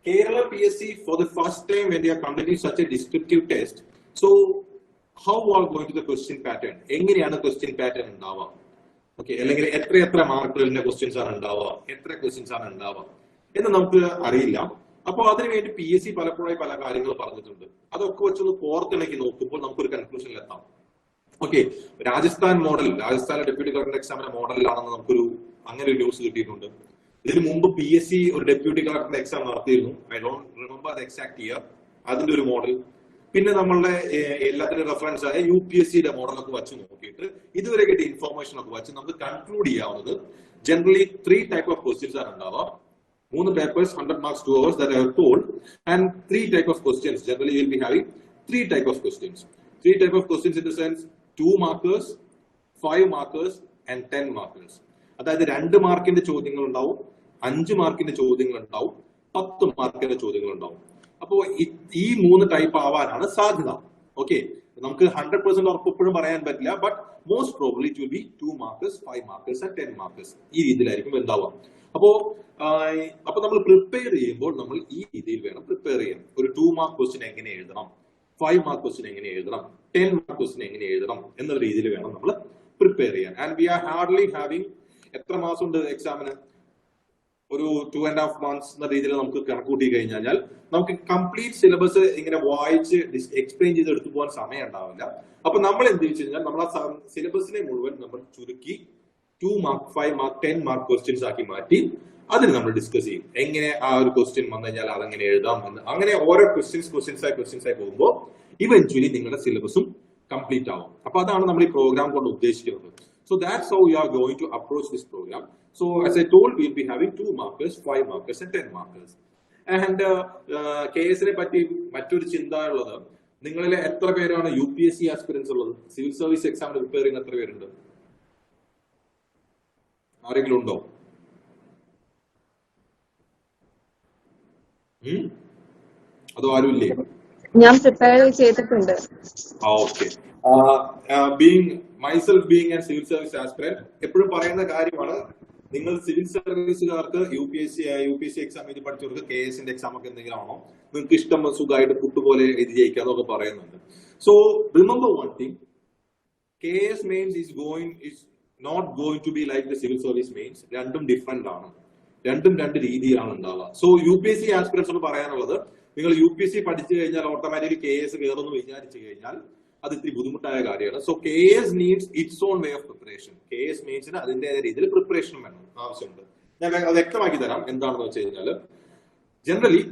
Kerala PSC for the first time when they are conducting such a descriptive test. So, how are going to the question pattern? എങ്ങനെയാണ് question pattern ഉണ്ടാവുക? Okay, അല്ലെങ്കിൽ എത്ര മാർക്കുകളുടെ questions ആണ് ഉണ്ടാവുക, എത്ര questions ആണ് ഉണ്ടാവുക എന്ന് നമുക്ക് അറിയില്ല. അപ്പോൾ അതിനുവേണ്ടി PSC പലപ്പോഴായി പല കാര്യങ്ങൾ പറഞ്ഞിട്ടുണ്ട്. അതൊക്കെ വെച്ചൊന്ന് കോർത്തിണക്കി നോക്കുമ്പോൾ നമുക്കൊരു കൺക്ലൂഷനിൽ എത്താം. ഓക്കെ, രാജസ്ഥാൻ ഡെപ്യൂട്ടി കളക്ടർ എക്സാമിന്റെ മോഡലിലാണെന്ന് നമുക്കൊരു അങ്ങനെ ഒരു ന്യൂസ് കിട്ടിയിട്ടുണ്ട്. ഇതിനു മുമ്പ് PSC ഒരു ഡെപ്യൂട്ടി കളക്ടറിന്റെ എക്സാം നടത്തിയിരുന്നു. I don't remember the exact year. അതിന്റെ ഒരു മോഡൽ, പിന്നെ നമ്മളുടെ എല്ലാത്തിനും റെഫറൻസ് ആയ UPSCയുടെ മോഡലൊക്കെ വെച്ച് നോക്കിയിട്ട് ഇതുവരെ കിട്ടിയ ഇൻഫോർമേഷൻ ഒക്കെ വെച്ച് നമുക്ക് കൺക്ലൂഡ് ചെയ്യാവുന്നത് ജനറലി 3 ടൈപ്പ് ഓഫ് ക്വസ്റ്റ്യൻസ് ആണ് ഉണ്ടാവുക. 3 papers, 100 marks 2 hours that I have told, and 3 type of questions. Generally you will be having 3 type of questions. 3 type of questions in the sense 2 markers, 5 markers and 10 markers. അതായത് 2 മാർക്കിന്റെ ചോദ്യങ്ങൾ ഉണ്ടാവും, 5 മാർക്കിന്റെ ചോദ്യങ്ങൾ ഉണ്ടാവും, 10 മാർക്കിന്റെ ചോദ്യങ്ങൾ ഉണ്ടാവും. അപ്പോ ഈ 3 ടൈപ്പ് ആവാനാണ് സാധ്യത. ഓക്കെ, നമുക്ക് 100% ഉറപ്പെപ്പോഴും പറയാൻ പറ്റില്ല. But most probably it will be 2 markers, 5 markers and 10 markers. ഈ രീതിയിലായിരിക്കും ഉണ്ടാവുക. അപ്പോ നമ്മൾ പ്രിപ്പയർ ചെയ്യുമ്പോൾ നമ്മൾ ഈ രീതിയിൽ വേണം പ്രിപ്പയർ ചെയ്യാൻ. ഒരു 2 മാർക്ക് ക്വസ്റ്റ്യൻ എങ്ങനെ എഴുതണം, 5 മാർക്ക് ക്വസ്റ്റ്യൻ എങ്ങനെ എഴുതണം, 10 മാർക്ക് ക്വസ്റ്റ്യൻ എങ്ങനെ എഴുതണം എന്നുള്ള രീതിയിൽ വേണം നമ്മൾ പ്രിപ്പയർ ചെയ്യാൻ. And we are hardly having എത്ര മാസം ഉണ്ട് എക്സാമിന്? ഒരു 2.5 months എന്ന രീതിയിൽ നമുക്ക് കണക്കൂട്ടി കഴിഞ്ഞാൽ നമുക്ക് കംപ്ലീറ്റ് സിലബസ് ഇങ്ങനെ വായിച്ച് എക്സ്പ്ലെയിൻ ചെയ്ത് എടുത്തു പോകാൻ സമയം ഉണ്ടാവില്ല. അപ്പൊ നമ്മൾ എന്ത് വെച്ച് കഴിഞ്ഞാൽ നമ്മൾ ആ സിലബസിനെ മുഴുവൻ നമ്മൾ ചുരുക്കി 2 മാർക്ക്, 5 മാർക്ക്, 10 മാർക്ക് ക്വസ്റ്റ്യൻസ് ആക്കി മാറ്റി അതിന് നമ്മൾ ഡിസ്കസ് ചെയ്യും. എങ്ങനെ ആ ഒരു ക്വസ്റ്റ്യൻ വന്നു കഴിഞ്ഞാൽ അതെങ്ങനെ എഴുതാം എന്ന്. അങ്ങനെ ഓരോ ക്വസ്റ്റ്യൻസ് ആയി പോകുമ്പോൾ ഇവൻച്വലി നിങ്ങളുടെ സിലബസും കംപ്ലീറ്റ് ആവും. അപ്പൊ അതാണ് നമ്മൾ ഈ പ്രോഗ്രാം കൊണ്ട് ഉദ്ദേശിക്കുന്നത്. So that's how we are going to approach this program. So as I told, we will be having 2 markers, 5 markers and 10 markers. And KS നെ പറ്റി മറ്റൊരു ചിന്ത ഉള്ളത്, നിങ്ങളിലെ എത്ര പേരാണ് UPSC ആസ്പിറൻസ് ഉള്ളത്? സിവിൽ സർവീസ് എക്സാമിന് പ്രിപ്പയർ ചെയ്യുന്ന എത്ര പേരുണ്ട്? ആരെങ്കിലും ഉണ്ടോ? അതോ ആരും ഇല്ലേ? ഞാൻ പ്രിപ്പയർ ചെയ്തിട്ടുണ്ട്. Okay, being myself being and civil service aspirant എപ്പോഴും പറയുന്ന കാര്യമാണ്, നിങ്ങൾ സിവിൽ സർവീസുകാർക്ക് UPSC എക്സാം എഴുതി പഠിച്ചവർക്ക് KSന്റെ എക്സാം ഒക്കെ എന്തെങ്കിലും ആണോ, നിങ്ങൾക്ക് ഇഷ്ടം സുഖമായിട്ട് പുട്ടുപോലെ എഴുതി ജയിക്കാന്നൊക്കെ പറയുന്നുണ്ട്. So remember one thing, KS mains is not going to be like the civil service mains. രണ്ടും ഡിഫറെന്റ് ആണ്, രണ്ടും 2 രീതിയിലാണ് ഉണ്ടാവുക. സോ UPSC ആസ്പിറൻസ് എന്ന് പറയാനുള്ളത്, നിങ്ങൾ UPSC പഠിച്ചു കഴിഞ്ഞാൽ ഓട്ടോമാറ്റിക്കലി KS കയറുമെന്ന് വിചാരിച്ചു കഴിഞ്ഞാൽ അത് ഇത്തിരി ബുദ്ധിമുട്ടായ കാര്യമാണ്. So KS needs it's on way of preparation. KS മീൻസിന് അതിന്റേതായ രീതിയിൽ പ്രിപ്പറേഷൻ വേണം, ആവശ്യമുണ്ട്. ഞാൻ വ്യക്തമാക്കി തരാം എന്താണെന്ന് വെച്ച് കഴിഞ്ഞാൽ, ജനറലി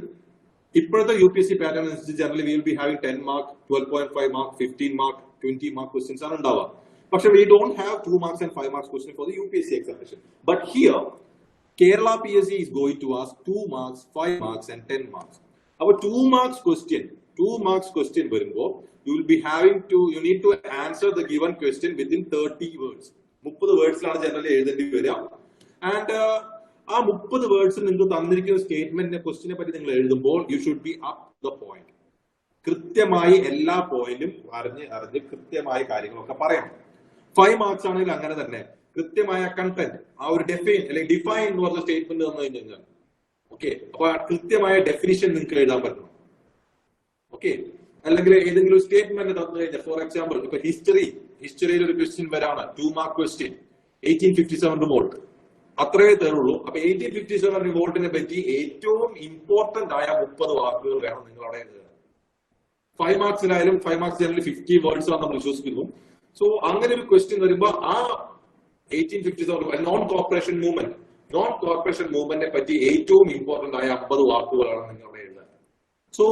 ഇപ്പോഴത്തെ UPSC പാറ്റേൺ അനുസരിച്ച് generally we will be having 10 mark, 12.5 mark, 15 mark, 20 mark questions ആണ് ഉണ്ടാവുക. പക്ഷെ we don't have 2 marks and 5 marks question for the UPSC examination. But here Kerala PSC is going to ask 2 marks, 5 marks and 10 marks. Our 2 marks question വരുമ്പോൾ you need to answer the given question within 30 words. 30 വേർഡ്സിലാണ് generally എഴുതേണ്ടി വരിക. And ആ 30 വേർഡ്സിൽ നിങ്ങൾക്ക് തന്നിരിക്കുന്ന സ്റ്റേറ്റ്മെന്റിനെ ക്വസ്റ്റിനെ പറ്റി നിങ്ങൾ എഴുതുമ്പോൾ you should be up the point. കൃത്യമായി എല്ലാ പോയിന്റും അറിഞ്ഞ് കൃത്യമായ കാര്യങ്ങളൊക്കെ പറയണം. 5 മാർക്സ് ആണെങ്കിൽ അങ്ങനെ തന്നെ കൃത്യമായ കണ്ടന്റ്, ആ ഒരു ഡിഫൈൻ എന്ന് പറഞ്ഞ സ്റ്റേറ്റ്മെന്റ് തന്നു കഴിഞ്ഞാൽ ഓക്കെ, അപ്പൊ കൃത്യമായ ഡെഫിനിഷൻ നിങ്ങൾക്ക് എഴുതാൻ പറ്റണം. ഓക്കെ, അല്ലെങ്കിൽ ഏതെങ്കിലും സ്റ്റേറ്റ്മെന്റ് തന്നു കഴിഞ്ഞാൽ, ഫോർ എക്സാമ്പിൾ ഇപ്പൊ ഹിസ്റ്ററിയിൽ ഒരു ക്വസ്റ്റ്യൻ വരാണ്, 2 മാർക്ക് ക്വസ്റ്റ്യൻ, 1857 റിവോൾട്ട്, അത്രയേ തരുള്ളൂ. അപ്പൊ 1857 റിവോൾട്ടിനെ പറ്റി ഏറ്റവും ഇമ്പോർട്ടന്റ് ആയ 30 വാക്കുകൾ വേണം നിങ്ങൾ അവിടെ എഴുതുക. 5 മാർക്സിലായാലും 5 മാർക്സ് ജനറലി 50 വേർഡ്സ് ആണ് നമ്മൾ വിശ്വസിക്കുന്നു. സോ അങ്ങനെ ഒരു ക്വസ്റ്റ്യൻ വരുമ്പോൾ ആ 1857 നോൺ കോർപ്പറേഷൻ മൂവ്മെന്റിനെ പറ്റി ഏറ്റവും ഇമ്പോർട്ടന്റ് ആയ 50 വാക്കുകളാണ് നിങ്ങൾ അവിടെ എഴുതുക. So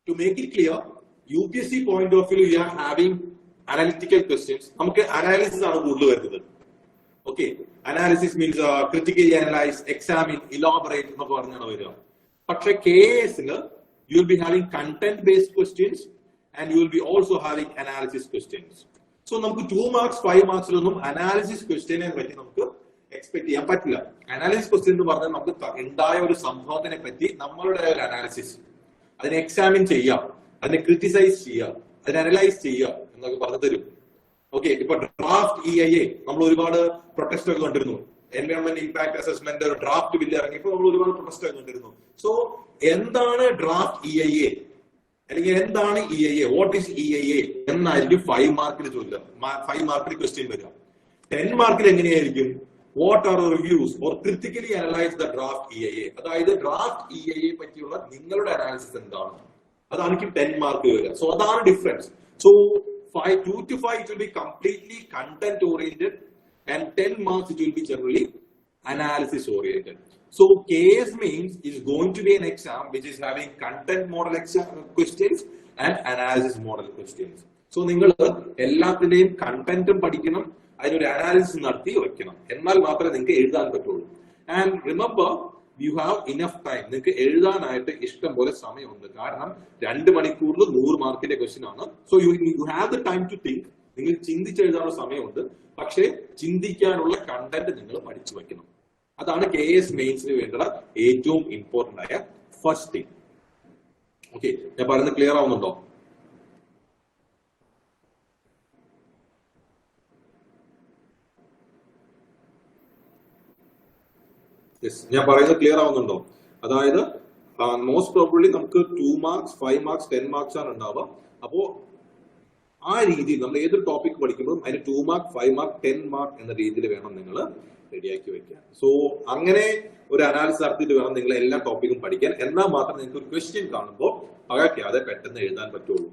to make it clear, UPSC point of view, you are having analytical questions. നമുക്ക് അനാലിസിസ് ആണ് കൂടുതൽ വരുന്നത്. Okay, analysis means critically analyse, examine, elaborate എന്നൊക്കെ പറഞ്ഞാണ് വരിക. പക്ഷെ KSന് you will be having content based questions and you will be also having analysis questions. So നമുക്ക് 2 marks 5 മാർക്സിലൊന്നും analysis ക്വസ്റ്റ്യനെ പറ്റി നമുക്ക് എക്സ്പെക്ട് ചെയ്യാൻ പറ്റില്ല. അനാലിസിസ് ക്വസ്റ്റ്യൻ എന്ന് പറഞ്ഞാൽ നമുക്ക് ഉണ്ടായ ഒരു സംഭവത്തിനെ പറ്റി നമ്മളുടെ ഒരു അനാലിസിസ്, അതിനെ എക്സാമിൻ ചെയ്യുക, അതിനെ ക്രിറ്റിസൈസ് ചെയ്യുക, അതിനെ അനലൈസ് ചെയ്യുക എന്നൊക്കെ പറഞ്ഞു തരും. ഓക്കെ, ഇപ്പൊ ഡ്രാഫ്റ്റ് EIA നമ്മൾ ഒരുപാട് പ്രൊട്ടസ്റ്റ് ഒക്കെ കണ്ടിരുന്നു. Environment impact assessment draft bill ഇറങ്ങിയപ്പോൾ നമ്മൾ ഒരുപാട് പ്രൊട്ടസ്റ്റ് ഒക്കെ കണ്ടിരുന്നു. സോ എന്താണ് ഡ്രാഫ്റ്റ് EIA അല്ലെങ്കിൽ എന്താണ് EIA, വാട്ട് ഈസ് EIA എന്നായിരിക്കും 5 മാർക്കിൽ ചോദിക്കുക. 5 മാർക്കിൽ ക്വസ്റ്റ്യൻ വരിക. 10 മാർക്കിൽ എങ്ങനെയായിരിക്കും, what are reviews or critically analyse the draft EIA, അതായത് ഡ്രാഫ്റ്റ് EIA പറ്റിയുള്ള നിങ്ങളുടെ അനാലിസിസ് എന്താണ്, അതായിരിക്കും 10 മാർക്ക് വരിക. സോ അതാണ് difference. So 2 to 5 it will be completely content oriented and 10 marks it will be generally analysis oriented. So KS means is going to be an exam which is having content model exam questions and analysis model questions. So നിങ്ങൾ എല്ലാത്തിന്റെയും കണ്ടന്റും പഠിക്കണം, അതിനൊരു analysis നടത്തി വെക്കണം, എന്നാൽ മാത്രമേ നിങ്ങൾക്ക് എഴുതാൻ പറ്റുള്ളൂ. And remember you have enough time. നിങ്ങൾക്ക് എഴുതാനായിട്ട് ഇഷ്ടം പോലെ സമയമുണ്ട്. കാരണം 2 മണിക്കൂറിൽ 100 മാർക്കിന്റെ ക്വസ്റ്റ്യൻ ആണ്. So you have the time to think. നിങ്ങൾ ചിന്തിച്ചെഴുതാനുള്ള സമയമുണ്ട്, പക്ഷേ ചിന്തിക്കാനുള്ള കണ്ടന്റ് നിങ്ങൾ പഠിച്ചു വെക്കണം. അതാണ് KS മെയിൻസിന് വേണ്ട ഏറ്റവും ഇമ്പോർട്ടന്റ് ആയ ഫസ്റ്റ് തിങ്. ഓക്കെ, ഞാൻ പറയുന്നത് ക്ലിയർ ആവുന്നുണ്ടോ? ഞാൻ പറയുന്നത് ക്ലിയർ ആവുന്നുണ്ടോ? അതായത് മോസ്റ്റ് പ്രോബബ്ലി നമുക്ക് 2 മാർക്സ് 5 മാർക്സ് 10 മാർക്സ് ആണ് ഉണ്ടാവുക. അപ്പോ ആ രീതിയിൽ നമ്മൾ ഏതൊരു ടോപ്പിക് പഠിക്കുമ്പോഴും അതിന് 2 മാർക്ക് 5 മാർക്ക് 10 മാർക്ക് എന്ന രീതിയിൽ വേണം നിങ്ങൾ റെഡിയാക്കി വെക്കാൻ. സോ അങ്ങനെ ഒരു അനാലിസിസ് നടത്തിയിട്ട് വേണം നിങ്ങൾ എല്ലാ ടോപ്പിക്കും പഠിക്കാൻ. എന്നാൽ മാത്രമേ നിങ്ങൾക്ക് ഒരു ക്വസ്റ്റ്യൻ കാണുമ്പോൾ പകയ്ക്കാതെ പെട്ടെന്ന് എഴുതാൻ പറ്റുള്ളൂ.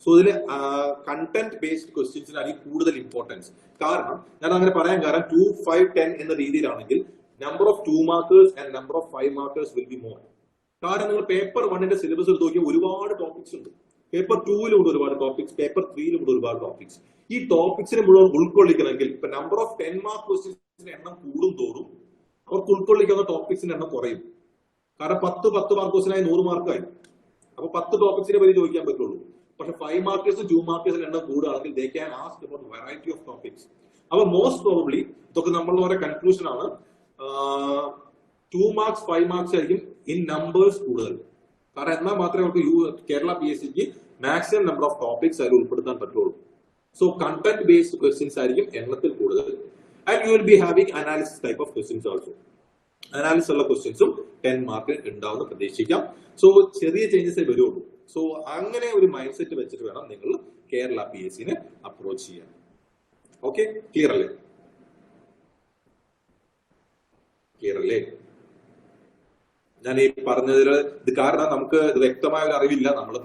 സോ ഇതിൽ കണ്ടന്റ് ബേസ്ഡ് ക്വസ്റ്റ്യൻസിനായിരിക്കും കൂടുതൽ ഇമ്പോർട്ടൻസ്. കാരണം ഞാൻ അങ്ങനെ പറയാൻ കാരണം 2, 5, 10 എന്ന രീതിയിലാണെങ്കിൽ number of 2 markers and number of 5 markers will be more. കാരണം നിങ്ങൾ പേപ്പർ 1ന്റെ സിലബസ് എടുത്ത് നോക്കിയാൽ ഒരുപാട് ടോപ്പിക്സ് ഉണ്ട്. പേപ്പർ 2-ലും ഒരുപാട് ടോപ്പിക്സ്, പേപ്പർ 3-ലും ഒരുപാട് ടോപ്പിക്സ്. ഈ ടോപ്പിക്സിനെ മുഴുവൻ ഉൾക്കൊള്ളിക്കണമെങ്കിൽ ഇപ്പൊ നമ്പർ ഓഫ് 10 മാർക്ക് ക്വസ്റ്റ്യൻസിന്റെ എണ്ണം കൂടും തോറും അവർക്ക് ഉൾക്കൊള്ളിക്കുന്ന ടോപ്പിക്സിന്റെ എണ്ണം കുറയും. കാരണം 10 മാർക്ക് ക്വസ്റ്റ്യനായി 100 മാർക്കായി. അപ്പൊ 10 ടോപ്പിക്സിനെ പറ്റി ചോദിക്കാൻ പറ്റുള്ളൂ. പക്ഷെ 5 മാർക്കേഴ്സ് 2 മാർക്കേഴ്സിന്റെ എണ്ണം കൂടുകയാണെങ്കിൽ they can ask about variety of topics. അപ്പൊ മോസ്റ്റ് പ്രോബബ്ലി ഇതൊക്കെ നമ്മൾ പറയുന്ന കൺക്ലൂഷൻ ആണ്, 2 മാർക്സ് 5 മാർക്സ് ആയിരിക്കും ഇൻ നമ്പേഴ്സ് കൂടുതൽ. കാരണം എന്നാൽ മാത്രമേ അവർക്ക് കേരള PSCക്ക് മാക്സിമം നമ്പർ ഓഫ് ടോപ്പിക്സ് അതിൽ ഉൾപ്പെടുത്താൻ പറ്റുള്ളൂ. സോ കണ്ടന്റ് ബേസ്ഡ് ക്വസ്റ്റ്യൻസ് ആയിരിക്കും എണ്ണത്തിൽ കൂടുതൽ. And you will be having analysis type of questions also. Analysis ഉള്ള ക്വസ്റ്റ്യൻസും 10 മാർക്ക് ഉണ്ടാവുമെന്ന് പ്രതീക്ഷിക്കാം. സോ ചെറിയ ചേഞ്ചസേ വരുള്ളൂ. സോ അങ്ങനെ ഒരു മൈൻഡ് സെറ്റ് വെച്ചിട്ട് വേണം നിങ്ങൾ കേരള PSCനെ അപ്രോച്ച് ചെയ്യാൻ. ഓക്കെ, ക്ലിയർ അല്ലേ? ക്ലിയർ അല്ലേ? ഞാൻ ഈ പറഞ്ഞതിൽ ഇത് കാരണം നമുക്ക് വ്യക്തമായ ഒരു അറിവില്ല. നമ്മൾ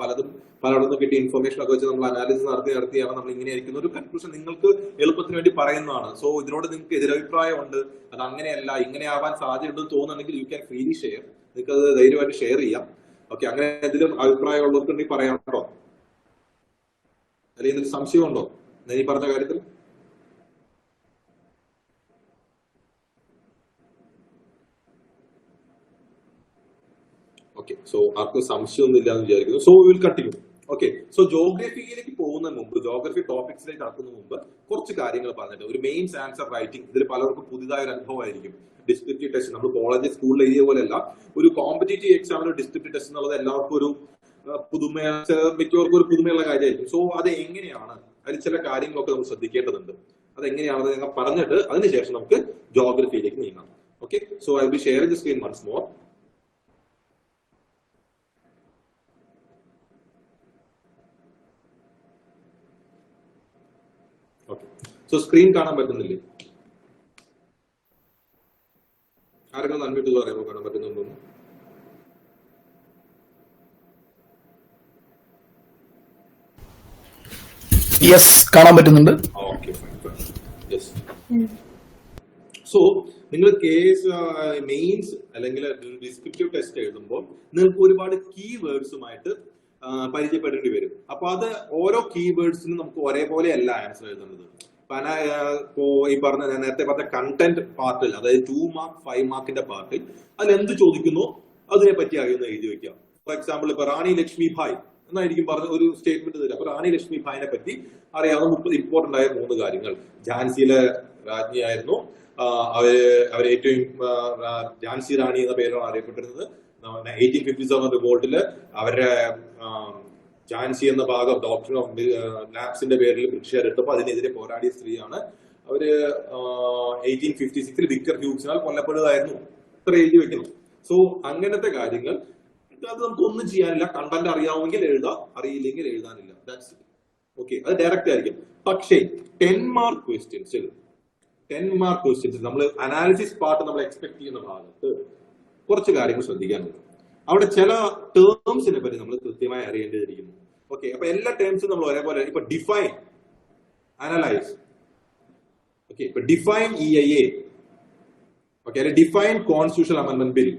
പലയിടത്തും കിട്ടിയ ഇൻഫർമേഷൻ ഒക്കെ വെച്ച് നമ്മൾ അനാലിസിസ് നടത്തിയാണ് നമ്മൾ ഇങ്ങനെ ആയിരിക്കുന്ന ഒരു കൺക്ലൂഷൻ നിങ്ങൾക്ക് എളുപ്പത്തിന് വേണ്ടി പറയുന്നതാണ്. സോ ഇതിനോട് നിങ്ങൾക്ക് എതിരഭിപ്രായം ഉണ്ട്, അത് അങ്ങനെയല്ല ഇങ്ങനെ ആവാൻ സാധ്യതയുണ്ടെന്ന് തോന്നുന്നുണ്ടെങ്കിൽ യു ക്യാൻ ഫ്രീലി ഷെയർ. നിങ്ങൾക്ക് അത് ധൈര്യമായിട്ട് ഷെയർ ചെയ്യാം. ഓക്കെ, അങ്ങനെ എന്തെങ്കിലും അഭിപ്രായം ഉള്ളവർക്കുണ്ടെങ്കിൽ പറയാം കേട്ടോ. അല്ലെങ്കിൽ എന്തെങ്കിലും സംശയമുണ്ടോ ഞാൻ ഈ പറഞ്ഞ കാര്യത്തിൽ? ഓക്കെ, സോ ആർക്കും സംശയമൊന്നും ഇല്ല എന്ന് വിചാരിക്കുന്നു. So will continue. Okay, so ജോഗ്രഫിയിലേക്ക് പോകുന്നതിന് മുമ്പ്, ജോഗ്രഫി ടോപ്പിക്സിലേക്ക് കടക്കുന്നതിന് മുമ്പ് കുറച്ച് കാര്യങ്ങൾ പറഞ്ഞിട്ട് ഒരു മെയിൻസ് ആൻസർ റൈറ്റിംഗ് ഇതിൽ പലർക്കും പുതിയതായ ഒരു അനുഭവമായിരിക്കും. ഡിസ്ക്രിപ്റ്റീവ് ടെസ്റ്റ് നമ്മൾ കോളേജ് സ്കൂളിൽ എഴുതിയ പോലെയല്ല, ഒരു കോമ്പറ്റേറ്റീവ് എക്സാമിന് ഡിസ്ക്രിപ്റ്റീവ് ടെസ്റ്റ് എന്നുള്ളത് എല്ലാവർക്കും ഒരു മിക്കവർക്കും ഒരു പുതുമയുള്ള കാര്യമായിരിക്കും. സോ അത് എങ്ങനെയാണ്, അതിൽ ചില കാര്യങ്ങളൊക്കെ നമ്മൾ ശ്രദ്ധിക്കേണ്ടതുണ്ട്. അതെങ്ങനെയാണെന്ന് ഞങ്ങൾ പറഞ്ഞിട്ട് അതിനുശേഷം നമുക്ക് ജോഗ്രഫിയിലേക്ക് നീങ്ങാം. Okay, so I will be sharing the screen once more. So screen കാണാൻ പറ്റുന്നില്ലേ? ആരെങ്കിലും അൺമ്യൂട്ട് ചെയ്ത് പറയുമ്പോൾ കാണാൻ പറ്റുന്നുണ്ടോ? യെസ്, കാണാൻ പറ്റുന്നുണ്ട്. Okay, yes. സോ നിങ്ങൾ കേസ് മെയിൻസ് അല്ലെങ്കിൽ ഡിസ്ക്രിപ്റ്റീവ് ടെസ്റ്റ് എഴുതുമ്പോൾ നിങ്ങൾക്ക് ഒരുപാട് കീവേഡ്സുമായിട്ട് പരിചയപ്പെടേണ്ടി വരും. അപ്പൊ അത് ഓരോ കീവേഡ്സിനും നമുക്ക് ഒരേപോലെ അല്ല ആൻസർ എഴുതുന്നത്. ഇപ്പോ ഈ പറഞ്ഞ ഞാൻ നേരത്തെ പറഞ്ഞ കണ്ടന്റ് പാർട്ടിൽ, അതായത് 2 മാർക്ക് 5 മാർക്കിന്റെ പാർട്ടിൽ അതിൽ എന്ത് ചോദിക്കുന്നു അതിനെ പറ്റി അറിയുന്ന എഴുതി വെക്കാം. ഫോർ എക്സാമ്പിൾ ഇപ്പൊ റാണി ലക്ഷ്മി ഭായ് എന്നായിരിക്കും പറഞ്ഞ ഒരു സ്റ്റേറ്റ്മെന്റ് തരാം. അപ്പൊ റാണി ലക്ഷ്മി ഭായിനെ പറ്റി അറിയാവുന്ന 30 ഇമ്പോർട്ടന്റ് ആയ 3 കാര്യങ്ങൾ. ഝാൻസിയിലെ രാജ്ഞിയായിരുന്നു. അവർ ഏറ്റവും ഝാൻസി റാണി എന്ന പേരാണ് അറിയപ്പെട്ടിരുന്നത്. 1857 റിവോൾട്ടില് അവരുടെ ജാൻസി എന്ന ഭാഗം ഡോക്ടർ ഓഫ് ലാബ്സിന്റെ പേരിൽ ബ്രിട്ടീഷുകാർ എടുത്തപ്പോൾ അതിനെതിരെ പോരാടിയ സ്ത്രീയാണ്. അവര് 1856 വിക്ടർ ഹ്യൂഗ്സിനാൽ കൊല്ലപ്പെടുകയായിരുന്നു. ഇത്ര എഴുതി വെക്കണം. സോ അങ്ങനത്തെ കാര്യങ്ങൾ അത് നമുക്ക് ഒന്നും ചെയ്യാനില്ല. കണ്ടന്റ് അറിയാമെങ്കിൽ എഴുതാം, അറിയില്ലെങ്കിൽ എഴുതാനില്ല. That's it. ഓക്കെ, അത് ഡയറക്റ്റ് ആയിരിക്കും. പക്ഷേ 10 മാർക്ക് ക്വസ്റ്റ്യൻസിൽ നമ്മൾ അനാലിസിസ് പാർട്ട് നമ്മൾ എക്സ്പെക്ട് ചെയ്യുന്ന ഭാഗത്ത് കുറച്ച് കാര്യങ്ങൾ ശ്രദ്ധിക്കാനുണ്ട്. അവിടെ ചില ടേംസിനെ പറ്റി നമ്മൾ കൃത്യമായി അറിയേണ്ടിയിരിക്കുന്നു. ഓക്കെ, അപ്പൊ എല്ലാ ടേംസും നമ്മൾ ഒരേപോലെ, ഇപ്പൊ ഡിഫൈൻ, അനലൈസ്, ഓക്കെ, ഇപ്പൊ ഡിഫൈൻ EIA, ഓക്കെ, അല്ലെങ്കിൽ define constitutional amendment bill,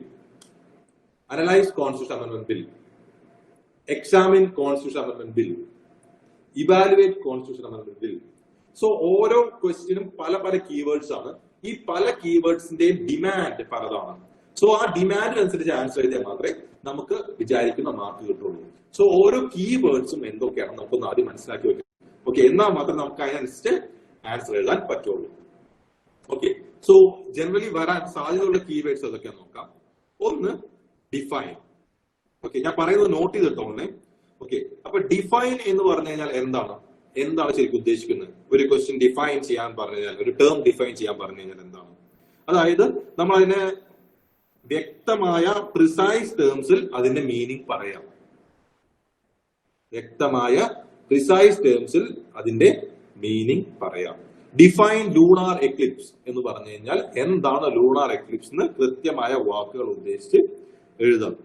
analyse constitutional amendment bill, examine constitutional amendment bill, evaluate constitutional amendment bill. So ഓരോ ക്വസ്റ്റ്യനും പല പല കീവേഡ്സ് ആണ്. ഈ പല കീവേഡ്സിന്റെയും ഡിമാൻഡ് പലതാണ്. സോ ആ ഡിമാൻഡിനനുസരിച്ച് ആൻസർ ചെയ്താൽ മാത്രമേ നമുക്ക് വിചാരിക്കുന്ന മാർക്ക് കിട്ടുള്ളൂ. സോ ഓരോ കീവേഡ്സും എന്തൊക്കെയാണ് നമുക്കൊന്ന് ആദ്യം മനസ്സിലാക്കി വെക്കണം. ഓക്കെ, എന്നാൽ മാത്രമേ നമുക്ക് അതിനനുസരിച്ച് ആൻസർ എഴുതാൻ പറ്റുള്ളൂ. ഓക്കെ, സോ ജനറലി വരാൻ സാധ്യതയുള്ള കീവേഡ്സ് ഏതൊക്കെയാന്ന് നോക്കാം. ഒന്ന് ഡിഫൈൻ. ഓക്കെ, ഞാൻ പറയുന്നത് നോട്ട് ചെയ്തിട്ടോളെ. ഓക്കെ, അപ്പൊ ഡിഫൈൻ എന്ന് പറഞ്ഞു കഴിഞ്ഞാൽ എന്താണ് ശരിക്കും ഉദ്ദേശിക്കുന്നത്? ഒരു ക്വസ്റ്റ്യൻ ഡിഫൈൻ ചെയ്യാൻ പറഞ്ഞു കഴിഞ്ഞാൽ, ഒരു ടേം ഡിഫൈൻ ചെയ്യാൻ പറഞ്ഞു കഴിഞ്ഞാൽ എന്താണ്? അതായത് നമ്മൾ അതിനെ വ്യക്തമായ പ്രിസൈസ് ടേംസിൽ അതിന്റെ മീനിങ് പറയാം. വ്യക്തമായ പ്രിസൈസ് ടേംസിൽ അതിന്റെ മീനിങ് പറയാം. ഡിഫൈൻ ലൂണാർ എക്ലിപ്സ് എന്ന് പറഞ്ഞു കഴിഞ്ഞാൽ എന്താണ് ലൂണാർ എക്ലിപ്സ് എന്ന് കൃത്യമായ വാക്കുകൾ ഉദ്ദേശിച്ച് എഴുതാം.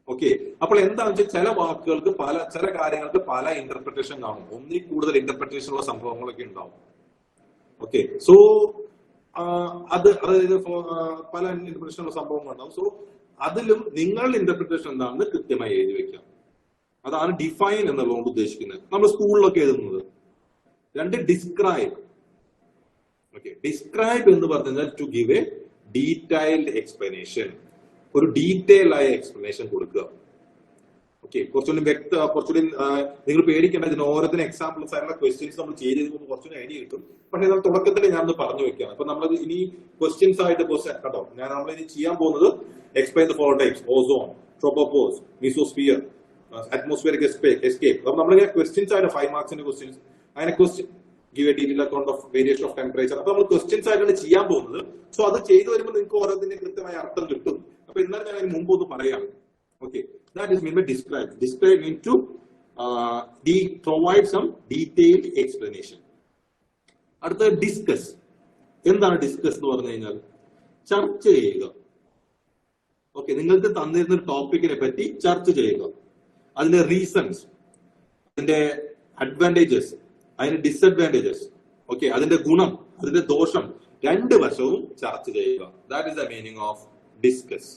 ഓക്കെ, അപ്പോൾ എന്താണെന്ന് വെച്ചാൽ ചില വാക്കുകൾക്ക് ചില കാര്യങ്ങൾക്ക് പല ഇന്റർപ്രിട്ടേഷൻ കാണും. ഒന്നിൽ കൂടുതൽ ഇന്റർപ്രിട്ടേഷൻ ഉള്ള സംഭവങ്ങളൊക്കെ ഉണ്ടാവും. ഓക്കെ, സോ അതായത് പല ഇന്റർപ്രിട്ടേഷൻ ഉള്ള സംഭവങ്ങൾ ഉണ്ടാവും. സോ അതിലും നിങ്ങളുടെ ഇന്റർപ്രിട്ടേഷൻ എന്താണെന്ന് കൃത്യമായി എഴുതി വെക്കാം. അതാണ് ഡിഫൈൻ എന്നുള്ളതുകൊണ്ട് ഉദ്ദേശിക്കുന്നത്. നമ്മൾ സ്കൂളിലൊക്കെ എഴുതുന്നത്. രണ്ട്, ഡിസ്ക്രൈബ്. ഓക്കെ, ഡിസ്ക്രൈബ് എന്ന് പറഞ്ഞാൽ to give a detailed explanation, ഒരു ഡീറ്റെയിൽ ആയ എക്സ്പ്ലനേഷൻ കൊടുക്കുക. ഓക്കെ, കുറച്ചുകൂടി നിങ്ങൾ പേടിക്കേണ്ട. ഇതിന് ഓരോന്നിനും എക്സാമ്പിൾസ് ആയിട്ടുള്ള ക്വസ്റ്റ്യൻസ് നമ്മൾ ചെയ്ത് കുറച്ചുകൂടി ഐഡിയ കിട്ടും. പക്ഷേ നമ്മൾ തുടക്കത്തിൽ ഞാനൊന്ന് പറഞ്ഞു വെക്കാം. അപ്പൊ നമ്മൾ ഇനി ക്വസ്റ്റ്യൻസ് ആയിട്ട് കേട്ടോ, നമ്മൾ ഇനി ചെയ്യാൻ പോകുന്നത് explain the four types: ozone, tropopause, mesosphere, atmospheric escape. അപ്പൊ നമ്മളിങ്ങനെ ക്വസ്റ്റ്യൻസ് ആയിട്ട് 5 മാർക്സിന്റെ ക്വസ്റ്റ്യൻസ്, അങ്ങനെ question give a detail account of variation of temperature. അപ്പൊ നമ്മൾ ക്വസ്റ്റ്യൻസ് ആയിട്ടാണ് ചെയ്യാൻ പോകുന്നത്. സോ അത് ചെയ്തു വരുമ്പോൾ നിങ്ങൾക്ക് ഓരോന്നിന്റെ കൃത്യമായ അർത്ഥം കിട്ടും. അപ്പൊ എന്നാലും ഞാൻ അതിന് മുമ്പ് ഒന്ന് പറയാം. Okay, that is meant by describe. Describe means to provide some detailed explanation. അടുത്ത ഡിസ്കസ്. എന്താണ് ഡിസ്കസ് എന്ന് പറഞ്ഞു കഴിഞ്ഞാൽ ചർച്ച ചെയ്യുക. ഓക്കെ, നിങ്ങൾക്ക് തന്നിരുന്ന ഒരു ടോപ്പിക്കിനെ പറ്റി ചർച്ച ചെയ്യുക. അതിന്റെ റീസൺസ്, അതിന്റെ അഡ്വാൻറ്റേജസ്, അതിന്റെ ഡിസഡ്വാൻറ്റേജസ്, ഓക്കെ, അതിന്റെ ഗുണം, അതിന്റെ ദോഷം, രണ്ട് വശവും ചർച്ച ചെയ്യുക. That is the meaning of discuss.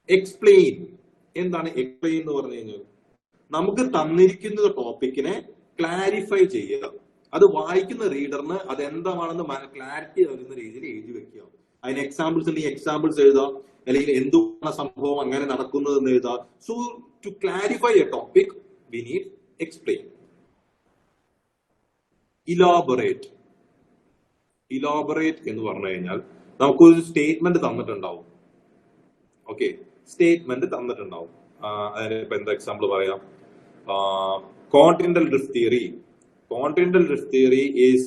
Explain. എന്താണ് എക്സ്പ്ലെയിൻ എന്ന് പറഞ്ഞു കഴിഞ്ഞാൽ നമുക്ക് തന്നിരിക്കുന്ന ടോപ്പിക്കിനെ ക്ലാരിഫൈ ചെയ്യുക. അത് വായിക്കുന്ന റീഡറിന് അതെന്താണെന്ന് ക്ലാരിറ്റി നൽകുന്ന രീതിയിൽ എഴുതി വെക്കുക. അതിന് എക്സാമ്പിൾസ് ഉണ്ടെങ്കിൽ എക്സാമ്പിൾസ് എഴുതുക, അല്ലെങ്കിൽ എന്തുകൊണ്ടാണ് സംഭവം അങ്ങനെ നടക്കുന്നത് എന്ന് എഴുതുക. So to clarify a topic we need explain. Elaborate. Elaborate എന്ന് പറഞ്ഞു കഴിഞ്ഞാൽ നമുക്കൊരു സ്റ്റേറ്റ്മെന്റ് തന്നിട്ടുണ്ടാവും. ഓക്കെ, സ്റ്റേറ്റ്മെന്റ് തന്നിട്ടുണ്ടാവും. അതിനിപ്പോ എന്താ എക്സാമ്പിൾ പറയാം? Continental drift theory. Continental drift theory is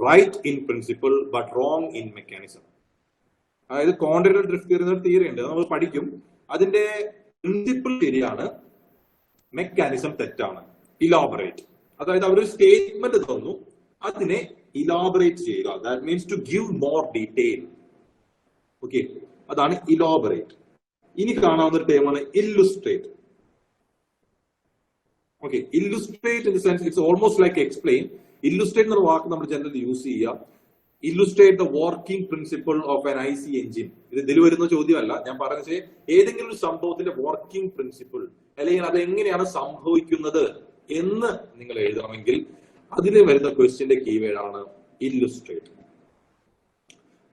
right in principle but wrong in mechanism. അതായത് കോണ്ടിനെന്റൽ ഡ്രിഫ്റ്റ് തിയറി എന്നൊരു തിയറി ഉണ്ട്, നമ്മൾ പഠിക്കും. അതിന്റെ പ്രിൻസിപ്പിൾ ശരിയാണ്, മെക്കാനിസം തെറ്റാണ്. ഇലാബറേറ്റ്, അതായത് അവരൊരു സ്റ്റേറ്റ്മെന്റ് തന്നു, അതിനെ ഇലാബറേറ്റ് ചെയ്യുക. That means to give more detail. Okay, അതാണ് ഇലാബറേറ്റ്. ഇനി കാണാവുന്ന ഒരു ടേമാണ് illustrate. Okay, illustrate in the sense it's almost like explain. Illustrate എന്ന വാക്ക് നമ്മൾ ജനറലി യൂസ് ചെയ്യുക. Illustrate the working principle of an IC engine. ഇത് ഇതിൽ വരുന്ന ചോദ്യമല്ല, ഞാൻ പറഞ്ഞത് ഏതെങ്കിലും ഒരു സംഭവത്തിന്റെ വർക്കിംഗ് പ്രിൻസിപ്പിൾ, അല്ലെങ്കിൽ അത് എങ്ങനെയാണ് സംഭവിക്കുന്നത് എന്ന് നിങ്ങൾ എഴുതണമെങ്കിൽ അതിൽ വരുന്ന ക്വസ്റ്റ്യന്റെ കീവേഡ് ആണ് ഇല്ലുസ്ട്രേറ്റ്.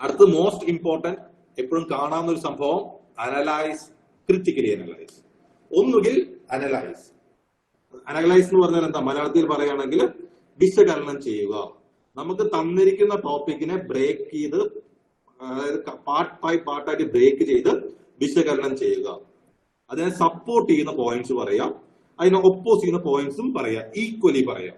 അടുത്ത മോസ്റ്റ് ഇമ്പോർട്ടന്റ്, എപ്പോഴും കാണാവുന്ന ഒരു സംഭവം, അനലൈസ്, ക്രിറ്റിക്കലി അനലൈസ്. ഒന്നുകിൽ അനലൈസ്. അനലൈസ് എന്ന് പറഞ്ഞാൽ എന്താ? മലയാളത്തിൽ പറയുകയാണെങ്കിൽ വിശകലനം ചെയ്യുക. നമുക്ക് തന്നിരിക്കുന്ന ടോപ്പിക്കിനെ ബ്രേക്ക് ചെയ്ത്, അതായത് പാർട്ട് ബൈ പാർട്ടായിട്ട് ബ്രേക്ക് ചെയ്ത് വിശകലനം ചെയ്യുക. അതിനെ സപ്പോർട്ട് ചെയ്യുന്ന പോയിന്റ്സ് പറയാം, അതിനെ ഒപ്പോസ് ചെയ്യുന്ന പോയിന്റ്സും പറയാം, ഈക്വലി പറയാം.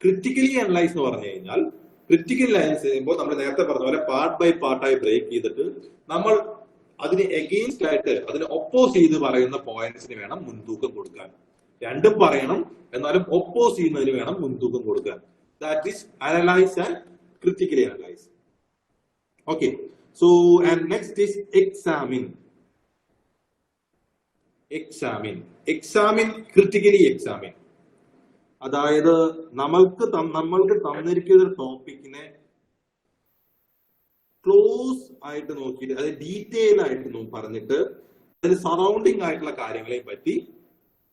ക്രിറ്റിക്കലി അനലൈസ് എന്ന് പറഞ്ഞു കഴിഞ്ഞാൽ ക്രിറ്റിക്കൽ അനലൈസ് ചെയ്യുമ്പോൾ നമ്മൾ നേരത്തെ പറഞ്ഞ പോലെ പാർട്ട് ബൈ പാർട്ടായി ബ്രേക്ക് ചെയ്തിട്ട് നമ്മൾ അതിന് എഗെയിൻസ്റ്റ് ആയിട്ട് അതിനെ ഒപ്പോസ് ചെയ്ത് പറയുന്ന പോയിന്റ്സിന് വേണം മുൻതൂക്കം കൊടുക്കാൻ. രണ്ടും പറയണം, എന്നാലും ഒപ്പോസ് ചെയ്യുന്നതിന് വേണം മുൻതൂക്കം കൊടുക്കാൻ. That is analyse and critically analyse. Okay, so and next is examine. Examine critically examine. അതായത് നമ്മൾക്ക് തന്നിരിക്കുന്ന ഒരു ടോപ്പിക്കിനെ ക്ലോസ് ആയിട്ട് നോക്കിയിട്ട് അത് ഡീറ്റെയിൽ ആയിട്ട് പറഞ്ഞിട്ട് അതിന് സറൗണ്ടിങ് ആയിട്ടുള്ള കാര്യങ്ങളെ പറ്റി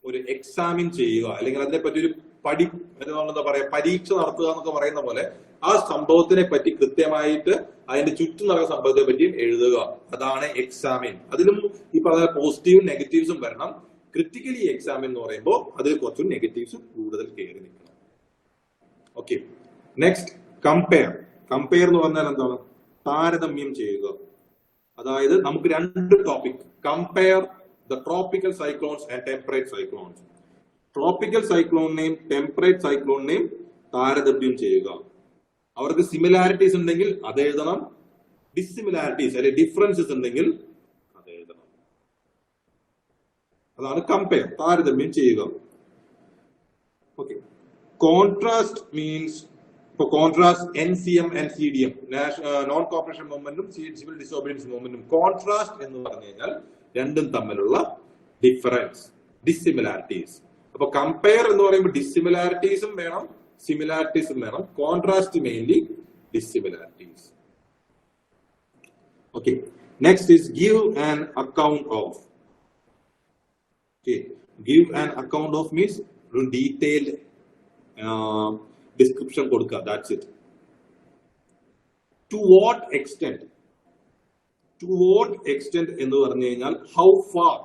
ഒരു എക്സാമിൻ ചെയ്യുക, അല്ലെങ്കിൽ അതിനെ പറ്റി ഒരു എന്താ പറയാ പരീക്ഷ നടത്തുക എന്നൊക്കെ പറയുന്ന പോലെ ആ സംഭവത്തിനെ പറ്റി കൃത്യമായിട്ട് അതിന്റെ ചുറ്റും നടക്കുന്ന സംഭവത്തെ പറ്റിയും എഴുതുക. അതാണ് എക്സാമിൻ. അതിലും ഈ പറഞ്ഞ പോസിറ്റീവും നെഗറ്റീവ്സും വരണം. ക്രിറ്റിക്കലി എക്സാമിൻ എന്ന് പറയുമ്പോൾ അതിൽ കുറച്ച് നെഗറ്റീവ്സ് കൂടുതൽ കയറി നിൽക്കണം. Okay, next compare. കമ്പയർ എന്ന് പറഞ്ഞാൽ എന്താണ്? താരതമ്യം ചെയ്യുക. അതായത് നമുക്ക് രണ്ട് topic, compare the tropical cyclones and temperate cyclones. Tropical സൈക്ലോണിനെയും ടെമ്പറേറ്റ് സൈക്ലോണിനെയും താരതമ്യം ചെയ്യുക. അവർക്ക് സിമിലാരിറ്റീസ് ഉണ്ടെങ്കിൽ അത് എഴുതണം, ഡിസിമിലാരിറ്റീസ് അല്ലെങ്കിൽ ഡിഫറൻസസ് ഉണ്ടെങ്കിൽ അത് എഴുതണം. അതാണ് കമ്പയർ, താരതമ്യം ചെയ്യുക. ഓക്കെ, കോൺട്രാസ്റ്റ് മീൻസ് ഇപ്പൊ contrast NCM and CDM, non cooperation മൂവ്മെന്റും സിവിൽ ഡിസോബീഡിയൻസ് മൂവ്മെന്റും. കോൺട്രാസ്റ്റ് എന്ന് പറഞ്ഞു കഴിഞ്ഞാൽ രണ്ടും തമ്മിലുള്ള ഡിഫറൻസ്, ഡിസിമിലാരിറ്റീസ്. അപ്പൊ കമ്പയർ എന്ന് പറയുമ്പോൾ ഡിസിമിലാരിറ്റീസും വേണം, സിമിലാരിറ്റീസും വേണം. Contrast mainly dissimilarities. Okay, next is give an account of. Give an account of means ഒരു ഡീറ്റെയിൽഡ് ഡിസ്ക്രിപ്ഷൻ കൊടുക്കുക. That's it. To what extent. To what extent എന്ന് പറഞ്ഞു കഴിഞ്ഞാൽ ഹൗ ഫാർ,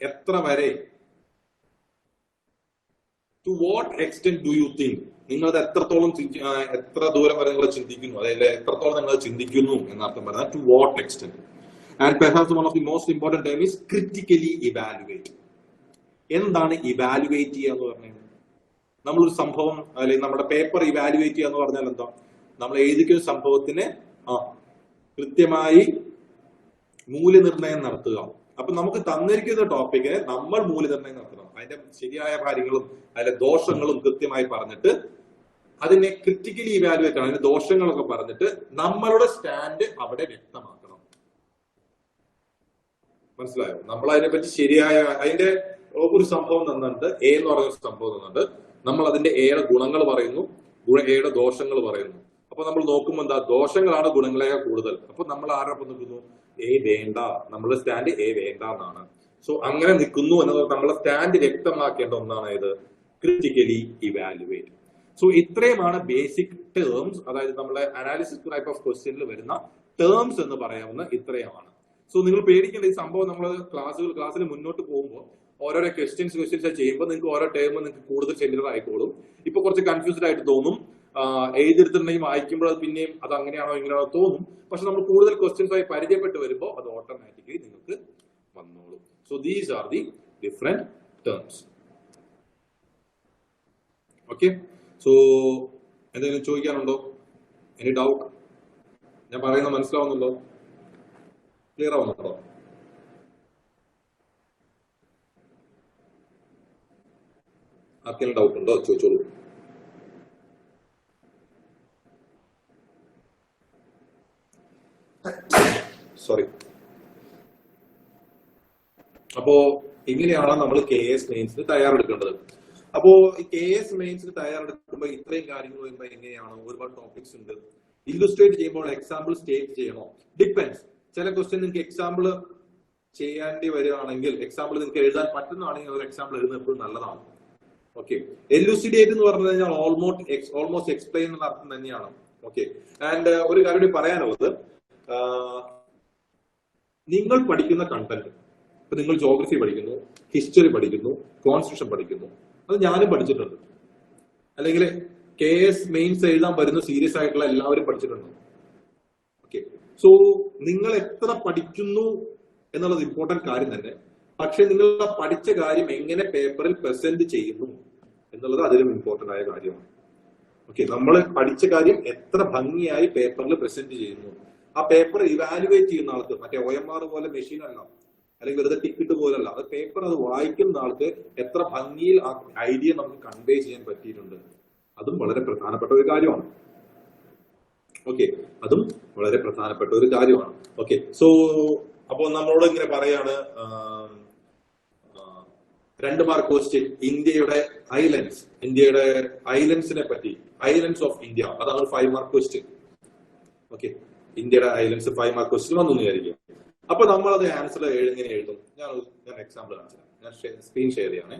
എത്ര വരെ. To what extent do you think, നിങ്ങളത് എത്രത്തോളം, എത്ര ദൂരം വരെ നിങ്ങൾ ചിന്തിക്കുന്നു, അതായത് എത്രത്തോളം നിങ്ങൾ ചിന്തിക്കുന്നു എന്നർത്ഥം പറഞ്ഞാൽ to what extent. And perhaps one of the most important term is critically evaluate. എന്താണ് ഇവാലുവേറ്റ് ചെയ്യുക എന്ന് പറഞ്ഞാൽ? നമ്മളൊരു സംഭവം അല്ലെങ്കിൽ നമ്മുടെ പേപ്പർ ഇവാലുവേറ്റ് ചെയ്യുക എന്ന് പറഞ്ഞാൽ എന്താ? നമ്മൾ എഴുതിക്കുന്ന സംഭവത്തിന് കൃത്യമായി മൂല്യനിർണ്ണയം നടത്തുക. അപ്പൊ നമുക്ക് തന്നിരിക്കുന്ന ടോപ്പിക്കിനെ നമ്മൾ മൂല്യനിർണ്ണയം നടത്തണം. അതിന്റെ ശരിയായ കാര്യങ്ങളും അതിലെ ദോഷങ്ങളും കൃത്യമായി പറഞ്ഞിട്ട് അതിനെ ക്രിറ്റിക്കലി ഇവാലുവേറ്റ് ആണ്, അതിന്റെ ദോഷങ്ങളൊക്കെ പറഞ്ഞിട്ട് നമ്മളുടെ സ്റ്റാൻഡ് അവിടെ വ്യക്തമാക്കണം. മനസ്സിലായോ? നമ്മൾ അതിനെപ്പറ്റി ശരിയായ അതിന്റെ ഒരു സംഭവം തന്നിട്ട് എ എന്ന് പറയുന്ന സംഭവം തന്നിട്ട് നമ്മൾ അതിന്റെ എയുടെ ഗുണങ്ങൾ പറയുന്നു, എയുടെ ദോഷങ്ങൾ പറയുന്നു. അപ്പൊ നമ്മൾ നോക്കുമ്പോൾ എന്താ, ദോഷങ്ങളാണ് ഗുണങ്ങളെക്കാൾ കൂടുതൽ. അപ്പൊ നമ്മൾ ആരോടൊപ്പം നിൽക്കുന്നു? എ വേണ്ട, നമ്മുടെ സ്റ്റാൻഡ് എ വേണ്ട എന്നാണ്. സോ അങ്ങനെ നിൽക്കുന്നു എന്നത് നമ്മളെ സ്റ്റാൻഡ് വ്യക്തമാക്കേണ്ട ഒന്നാണ് ഇത് ക്രിറ്റിക്കലി ഇവാലുവേറ്റ്. സോ ഇത്രയുമാണ് ബേസിക് ടേംസ്, അതായത് നമ്മുടെ അനാലിസിസ് ടൈപ്പ് ഓഫ് ക്വസ്റ്റ്യനിൽ വരുന്ന ടേംസ് എന്ന് പറയാവുന്ന ഇത്രയുമാണ്. സോ നിങ്ങൾ പേടിക്കേണ്ട, ഈ സംഭവം നമ്മൾ ക്ലാസ്സിൽ മുന്നോട്ട് പോകുമ്പോൾ ഓരോരോ ക്വസ്റ്റ്യൻസ് ചെയ്യുമ്പോൾ നിങ്ങൾക്ക് ഓരോ ടേം നിങ്ങൾക്ക് കൂടുതൽ ഫെമിലിയർ ആയിക്കോളും. ഇപ്പൊ കുറച്ച് കൺഫ്യൂസ്ഡ് ആയിട്ട് തോന്നും, എഴുതിയെടുത്തിട്ടുണ്ടെങ്കിൽ വായിക്കുമ്പോൾ അത് പിന്നെയും അത് അങ്ങനെയാണോ ഇങ്ങനെയാണോ തോന്നും. പക്ഷെ നമ്മൾ കൂടുതൽ ക്വസ്റ്റ്യൻസ് ആയി പരിചയപ്പെട്ട് വരുമ്പോൾ അത് ഓട്ടോമാറ്റിക്കലി നിങ്ങൾക്ക് വന്നോളും. So these are the different terms. Okay, so എന്തെങ്കിലും ചോദിക്കാനുണ്ടോ? Any doubt? ഞാൻ പറയുന്നത് മനസ്സിലാവുന്നുണ്ടോ? ക്ലിയർ ആവുന്നുണ്ടോ? ആർക്കെങ്കിലും ഡൗട്ട് ഉണ്ടോ? ചോദിച്ചോളൂ. സോറി. അപ്പോ ഇങ്ങനെയാണ് നമ്മൾ KS മെയിൻസിന് തയ്യാറെടുക്കേണ്ടത്. അപ്പോ ഈ KS മെയിൻസിന് തയ്യാറെടുക്കുമ്പോൾ ഇത്രയും കാര്യങ്ങൾ വരുമ്പോൾ എങ്ങനെയാണ്? ഒരുപാട് ടോപ്പിക്സ് ഉണ്ട്. ഇല്ലുസ്ട്രേറ്റ് ചെയ്യുമ്പോൾ എക്സാമ്പിൾ സ്റ്റേറ്റ് ചെയ്യണോ? ഡിപ്പെൻസ്. ചില ക്വസ്റ്റ്യൻ നിങ്ങൾക്ക് എക്സാമ്പിൾ ചെയ്യേണ്ടി വരികയാണെങ്കിൽ, എക്സാമ്പിൾ നിങ്ങൾക്ക് എഴുതാൻ പറ്റുന്നതാണെങ്കിൽ ഒരു എക്സാമ്പിൾ എഴുതുന്നത് എപ്പോഴും നല്ലതാണ്. ഓക്കെ, എലുസിഡേറ്റ് എന്ന് പറഞ്ഞു കഴിഞ്ഞാൽ ഓൾമോസ്റ്റ് എക്സ്പ്ലെയിൻ എന്ന അർത്ഥം തന്നെയാണ്. ഓക്കെ, ആൻഡ് ഒരു കാര്യം കൂടി പറയാനുള്ളത്, നിങ്ങൾ പഠിക്കുന്ന കണ്ടന്റ്, ഇപ്പൊ നിങ്ങൾ ജോഗ്രഫി പഠിക്കുന്നു, ഹിസ്റ്ററി പഠിക്കുന്നു, കോൺസ്റ്റിറ്റ്യൂഷൻ പഠിക്കുന്നു, അത് ഞാനും പഠിച്ചിട്ടുണ്ട്. അല്ലെങ്കിൽ KS മെയിൻസ് എഴുതാൻ വരുന്ന സീരിയസ് ആയിട്ടുള്ള എല്ലാവരും പഠിച്ചിട്ടുണ്ട്. ഓക്കെ, സോ നിങ്ങൾ എത്ര പഠിക്കുന്നു എന്നുള്ളത് ഇമ്പോർട്ടന്റ് കാര്യം തന്നെ. പക്ഷെ നിങ്ങൾ പഠിച്ച കാര്യം എങ്ങനെ പേപ്പറിൽ പ്രസന്റ് ചെയ്യുന്നു എന്നുള്ളത് അതിലും ഇമ്പോർട്ടന്റ് ആയ കാര്യമാണ്. ഓക്കെ, നമ്മൾ പഠിച്ച കാര്യം എത്ര ഭംഗിയായി പേപ്പറിൽ പ്രസന്റ് ചെയ്യുന്നു. ആ പേപ്പർ ഇവാലുവേറ്റ് ചെയ്യുന്ന ആൾക്ക് മറ്റേ OMR പോലെ മെഷീൻ അല്ല, അല്ലെങ്കിൽ വെറുതെ ടിക്കറ്റ് പോലല്ല, അത് പേപ്പർ അത് വായിക്കുന്ന ആൾക്ക് എത്ര ഭംഗിയിൽ ആ ഐഡിയ നമുക്ക് കൺവേ ചെയ്യാൻ പറ്റിയിട്ടുണ്ട്, അതും വളരെ പ്രധാനപ്പെട്ട ഒരു കാര്യമാണ്. ഓക്കെ, അതും വളരെ പ്രധാനപ്പെട്ട ഒരു കാര്യമാണ്. ഓക്കെ, സോ അപ്പോൾ നമ്മളോട് ഇങ്ങനെ പറയാണ് 2 മാർക്ക് ക്വസ്റ്റ്യൻ ഇന്ത്യയുടെ ഐലൻഡ്സിനെ പറ്റി, ഐലൻഡ്സ് ഓഫ് ഇന്ത്യ, അതാണ് 5 മാർക്ക് ക്വസ്റ്റ്യൻ. ഓക്കെ, ഇന്ത്യയുടെ ഐലൻഡ്സ് 5 മാർക്ക് ക്വസ്റ്റ്യൻ വന്നു വിചാരിക്കും. അപ്പൊ നമ്മളത് ആൻസർ എങ്ങനെ എഴുതും? ഞാൻ എക്സാമ്പിൾ കാണിച്ചു തരാം. ഞാൻ സ്ക്രീൻ ഷെയർ ചെയ്യണേ.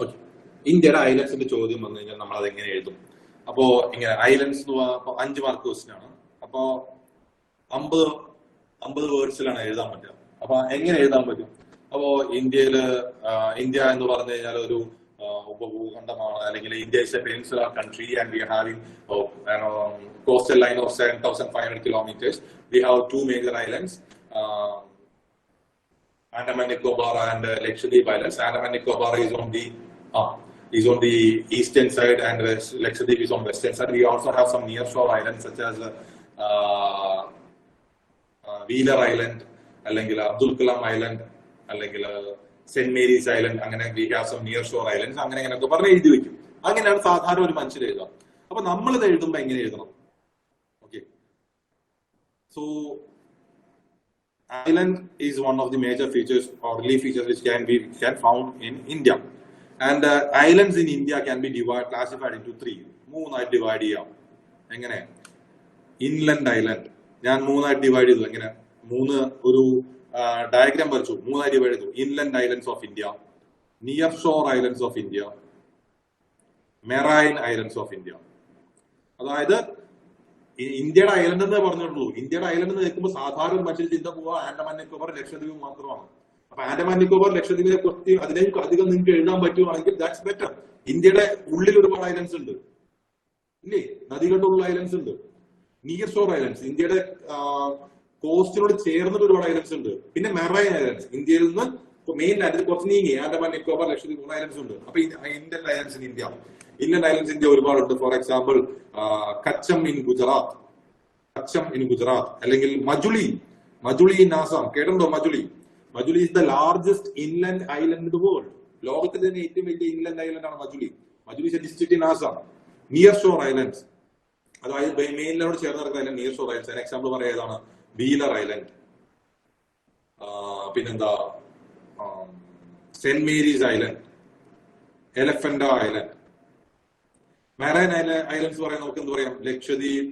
ഓക്കെ, ഇന്ത്യയുടെ ഐലൻഡ്സിന്റെ ചോദ്യം വന്നു കഴിഞ്ഞാൽ നമ്മൾ അത് എങ്ങനെ എഴുതും? അപ്പോ ഇങ്ങനെ ഐലൻഡ്സ് 5 മാർക്ക് ക്വസ്റ്റ്യൻ ആണ്. അപ്പോ 50 വേർഡ്സിലാണ് എഴുതാൻ പറ്റുക. അപ്പൊ എങ്ങനെ എഴുതാൻ പറ്റും? അപ്പോ ഇന്ത്യ എന്ന് പറഞ്ഞു കഴിഞ്ഞാൽ ഒരു ഉപഭൂഖണ്ഡമാണ്, അല്ലെങ്കിൽ India is A peninsular country and we are having coastal line of 7,500 kilometers. We have 2 major islands, Andaman Nicobar and Lakshadweep Islands. Andaman Nicobar is on the eastern side and Lakshadweep is on western side. We also have some near shore islands such as Wheeler Island, അല്ലെങ്കിൽ Abdul Kalam island, അല്ലെങ്കിൽ saint Mary's island, അങ്ങനെ we have some near shore islands, അങ്ങനെയൊക്കെ പറഞ്ഞ് എഴുതി വെക്കും. അങ്ങനെയാണ് സാധാരണ ഒരു മനുഷ്യർ എഴുതാം. അപ്പൊ നമ്മളിത് എഴുതുമ്പോ എങ്ങനെ എഴുതണം? Okay, so island is one of the major features or relief features which can found in India, and islands in India can be classified into 3. 3 ആയിട്ട് ഡിവൈഡ് ചെയ്യാം. എങ്ങനെ? ഇൻലൻഡ് ഐലൻഡ് ഞാൻ 3 ആയിട്ട് ഡിവൈഡ് ചെയ്തു. എങ്ങനെ? 3 ഒരു ഡയഗ്രാം വരച്ചു, 3 ആയി ഡിവൈഡ് ചെയ്തു. Inland islands of India, near shore islands of India, marine islands of India. അതായത് ഇന്ത്യയുടെ ഐലൻഡ് എന്നേ പറഞ്ഞിട്ടുള്ളൂ. ഇന്ത്യയുടെ ഐലൻഡ് എന്ന് കേൾക്കുമ്പോൾ സാധാരണ മനുഷ്യർ ചിന്ത പോവുക ആൻഡമാൻ നിക്കോബാർ ലക്ഷദ്വീപ് മാത്രമാണ്. അപ്പൊ ആൻഡമാൻ നിക്കോബാർ ലക്ഷദ്വീപിനെ കുറിച്ച് അതിലേക്ക് അധികം നിങ്ങൾക്ക് എഴുതാൻ പറ്റുവാണെങ്കിൽ ദാറ്റ്സ് ബെറ്റർ. ഇന്ത്യയുടെ ഉള്ളിൽ ഒരുപാട് ഐലൻഡ്സ് ഉണ്ട്, ഇല്ലേ? നദികളുള്ള ഐലൻഡ്സ് ഉണ്ട്. നിയർ ഷോർ ഐലൻഡ്സ്, ഇന്ത്യയുടെ കോസ്റ്റിനോട് ചേർന്നിട്ട് ഒരുപാട് ഐലൻഡ്സ് ഉണ്ട്. പിന്നെ മെറൈൻ ഐലൻഡ്സ്, ഇന്ത്യയിൽ നിന്ന് മെയിൻ ലാൻഡിൽ കുറച്ച് നീങ്ങി ആൻഡമാൻ നിക്കോബാർ ലക്ഷദ്വീപ് 3 ഐലൻഡ്സ് ഉണ്ട്. അപ്പൊ Indian islands in India, inland islands India ഒരുപാടുണ്ട്. For example Kutch in Gujarat, അല്ലെങ്കിൽ മജുളി ഇൻ ആസാം. കേട്ടോ Majuli is the largest inland island in the world. ലോകത്തിൽ തന്നെ ഏറ്റവും വലിയ ഇൻലൻഡ് ഐലൻഡ് ആണ് Majuli is a district in Assam. Near shore islands, അതായത് മെയിനിനോട് ചേർന്ന് നടക്കുന്ന നിയർ ഷോർ ഐലൻഡ്സ്. എക്സാമ്പിൾ പറയുന്നതാണ് വീലർ ഐലൻഡ്, പിന്നെന്താ saint Mary's island, Elephanta island. Marine islands പറയാൻ നമുക്ക് എന്ത് പറയാം? ലക്ഷദ്വീപ്,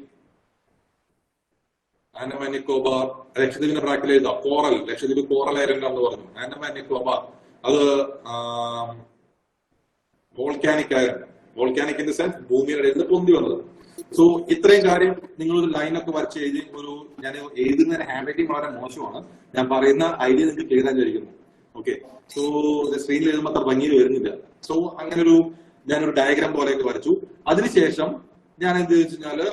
ആൻഡമാൻ നിക്കോബാർ. ലക്ഷദ്വീപിന്റെ ബ്രാക്കിൽ എഴുതാം കോറൽ, ലക്ഷദ്വീപ് കോറൽ ഐലൻഡ് എന്ന് പറഞ്ഞു. ആൻഡമാൻ നിക്കോബാർ അത് volcanic island, volcanic in the sense ഭൂമിയുടെ ഇടയിൽ പൊന്തി വന്നത്. സോ ഇത്രയും കാര്യം നിങ്ങളൊരു ലൈനൊക്കെ വരച്ച് എഴുതി. ഞാൻ എഴുതുന്ന ഹാൻഡ് റൈറ്റിംഗ് വളരെ മോശമാണ്. ഞാൻ പറയുന്ന ഐഡിയ നിങ്ങൾക്ക് ക്ലിയർ ആയി വിചാരിക്കുന്നു. ഓക്കെ, സോ സ്ക്രീനിൽ എഴുതുമ്പോൾ അത്ര ഭംഗിയിൽ വരുന്നില്ല. സോ അങ്ങനെ ഞാനൊരു ഡയഗ്രാം പോലെയൊക്കെ വരച്ചു. അതിനുശേഷം ഞാൻ എന്ത് വെച്ചാല്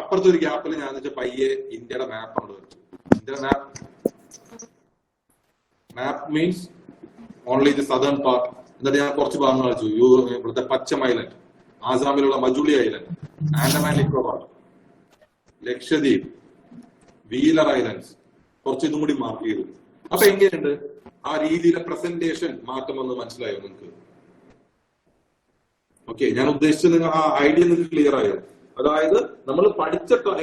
അപ്പുറത്തെ ഒരു ഗ്യാപ്പിൽ ഞാൻ പയ്യെ ഇന്ത്യയുടെ മാപ്പ് കൊണ്ട് വരച്ചു. ഇന്ത്യയുടെ map means only the southern part. എന്നിട്ട് ഞാൻ കുറച്ച് ഭാഗങ്ങൾ വരച്ചു. ഇവിടുത്തെ പച്ചം ഐലൻഡ്, ആസാമിലുള്ള Majuli island, Andaman Nicobar, Lakshadweep, Wheeler islands, കുറച്ച് ഇതും കൂടി മാർക്ക് ചെയ്തു. അപ്പൊ എങ്ങനെയുണ്ട് ആ രീതിയിലെ പ്രസന്റേഷൻ മാറ്റം വന്ന് മനസ്സിലായോ നിങ്ങൾക്ക്? ഓക്കെ, ഞാൻ ഉദ്ദേശിച്ചത് നിങ്ങൾ ആ ഐഡിയ നിങ്ങൾക്ക് ക്ലിയർ ആയോ? അതായത് നമ്മൾ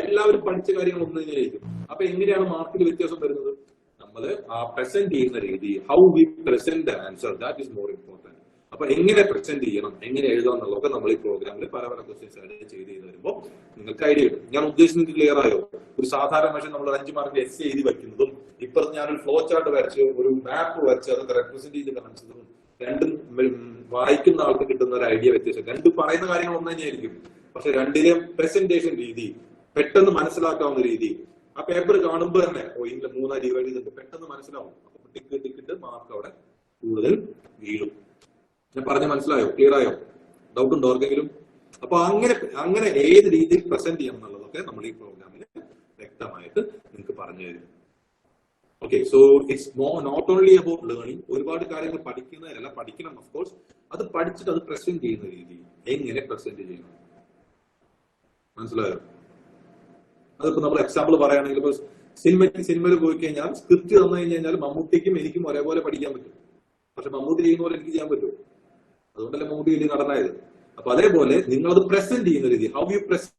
എല്ലാവരും പഠിച്ച കാര്യങ്ങൾ ഒന്നും തന്നെയായിരിക്കും. അപ്പൊ എങ്ങനെയാണ് മാർക്കിൽ വ്യത്യാസം വരുന്നത്? നമ്മൾ ആ പ്രസന്റ് ചെയ്യുന്ന രീതി, how we present the answer, that is more important. അപ്പൊ എങ്ങനെ പ്രസന്റ് ചെയ്യണം, എങ്ങനെ എഴുതാം എന്നുള്ളതൊക്കെ നമ്മൾ ഈ പ്രോഗ്രാമിൽ പല ക്വസ്റ്റ്യൻസ് ചെയ്ത് വരുമ്പോൾ നിങ്ങൾക്ക് ഐഡിയ കിട്ടും. ഞാൻ ഉദ്ദേശിക്കുന്നത് ക്ലിയർ ആയോ? ഒരു സാധാരണ മനുഷ്യൻ നമ്മൾ 5 മാർക്ക് എസ് എഴുതി വയ്ക്കുന്നതും ഇപ്പുറത്ത് ഞാനൊരു ഫ്ലോ ചാർട്ട് വരച്ച് ഒരു മാപ്പ് വരച്ച് അതൊക്കെ റെപ്രസെന്റ് ചെയ്ത് കാണിച്ചതും രണ്ടും വായിക്കുന്ന ആൾക്ക് കിട്ടുന്ന ഒരു ഐഡിയ വ്യത്യാസം. രണ്ടും പറയുന്ന കാര്യങ്ങൾ ഒന്ന് തന്നെയായിരിക്കും, പക്ഷെ രണ്ടിലെയും പ്രസന്റേഷൻ രീതി, പെട്ടെന്ന് മനസ്സിലാക്കാവുന്ന രീതി, ആ പേപ്പർ കാണുമ്പോൾ തന്നെ ഇതിന്റെ 3 ഡിവൈഡ് ചെയ്തിട്ട് പെട്ടെന്ന് മനസ്സിലാവും. അപ്പൊ ടിക്കിട്ട് മാർക്ക് അവിടെ കൂടുതൽ വീഴും. ഞാൻ പറഞ്ഞ മനസ്സിലായോ? ക്ലിയർ ആയോ? ഡൗട്ട് ഉണ്ടോ ആർക്കെങ്കിലും? അപ്പൊ അങ്ങനെ ഏത് രീതിയിൽ പ്രസന്റ് ചെയ്യണം എന്നുള്ളതൊക്കെ നമ്മൾ ഈ പ്രോഗ്രാമിൽ വ്യക്തമായിട്ട് നിങ്ങൾക്ക് പറഞ്ഞു തരും. Okay, so it's not only about learning. ഒരുപാട് കാര്യങ്ങൾ പഠിക്കുന്നതിലല്ല, പഠിക്കണം ഓഫ് കോഴ്സ്. അത് പഠിച്ചിട്ട് അത് പ്രസന്റ് ചെയ്യുന്ന രീതി, എങ്ങനെ പ്രസന്റ് ചെയ്യണം, മനസ്സിലായോ? അതിപ്പോ നമ്മൾ എക്സാമ്പിൾ പറയുകയാണെങ്കിൽ ഇപ്പൊ സിനിമയിൽ പോയി കഴിഞ്ഞാൽ സ്ക്രിപ്റ്റ് തന്നു കഴിഞ്ഞാൽ മമ്മൂട്ടിക്കും എനിക്കും ഒരേപോലെ പഠിക്കാൻ പറ്റും. പക്ഷെ മമ്മൂട്ടി ചെയ്യുന്ന പോലെ എനിക്ക് ചെയ്യാൻ പറ്റും. അതുകൊണ്ടല്ലേ മമ്മൂട്ടി വലിയ നടനായത്. അപ്പൊ അതേപോലെ നിങ്ങളത് പ്രസന്റ് ചെയ്യുന്ന രീതി, how you present,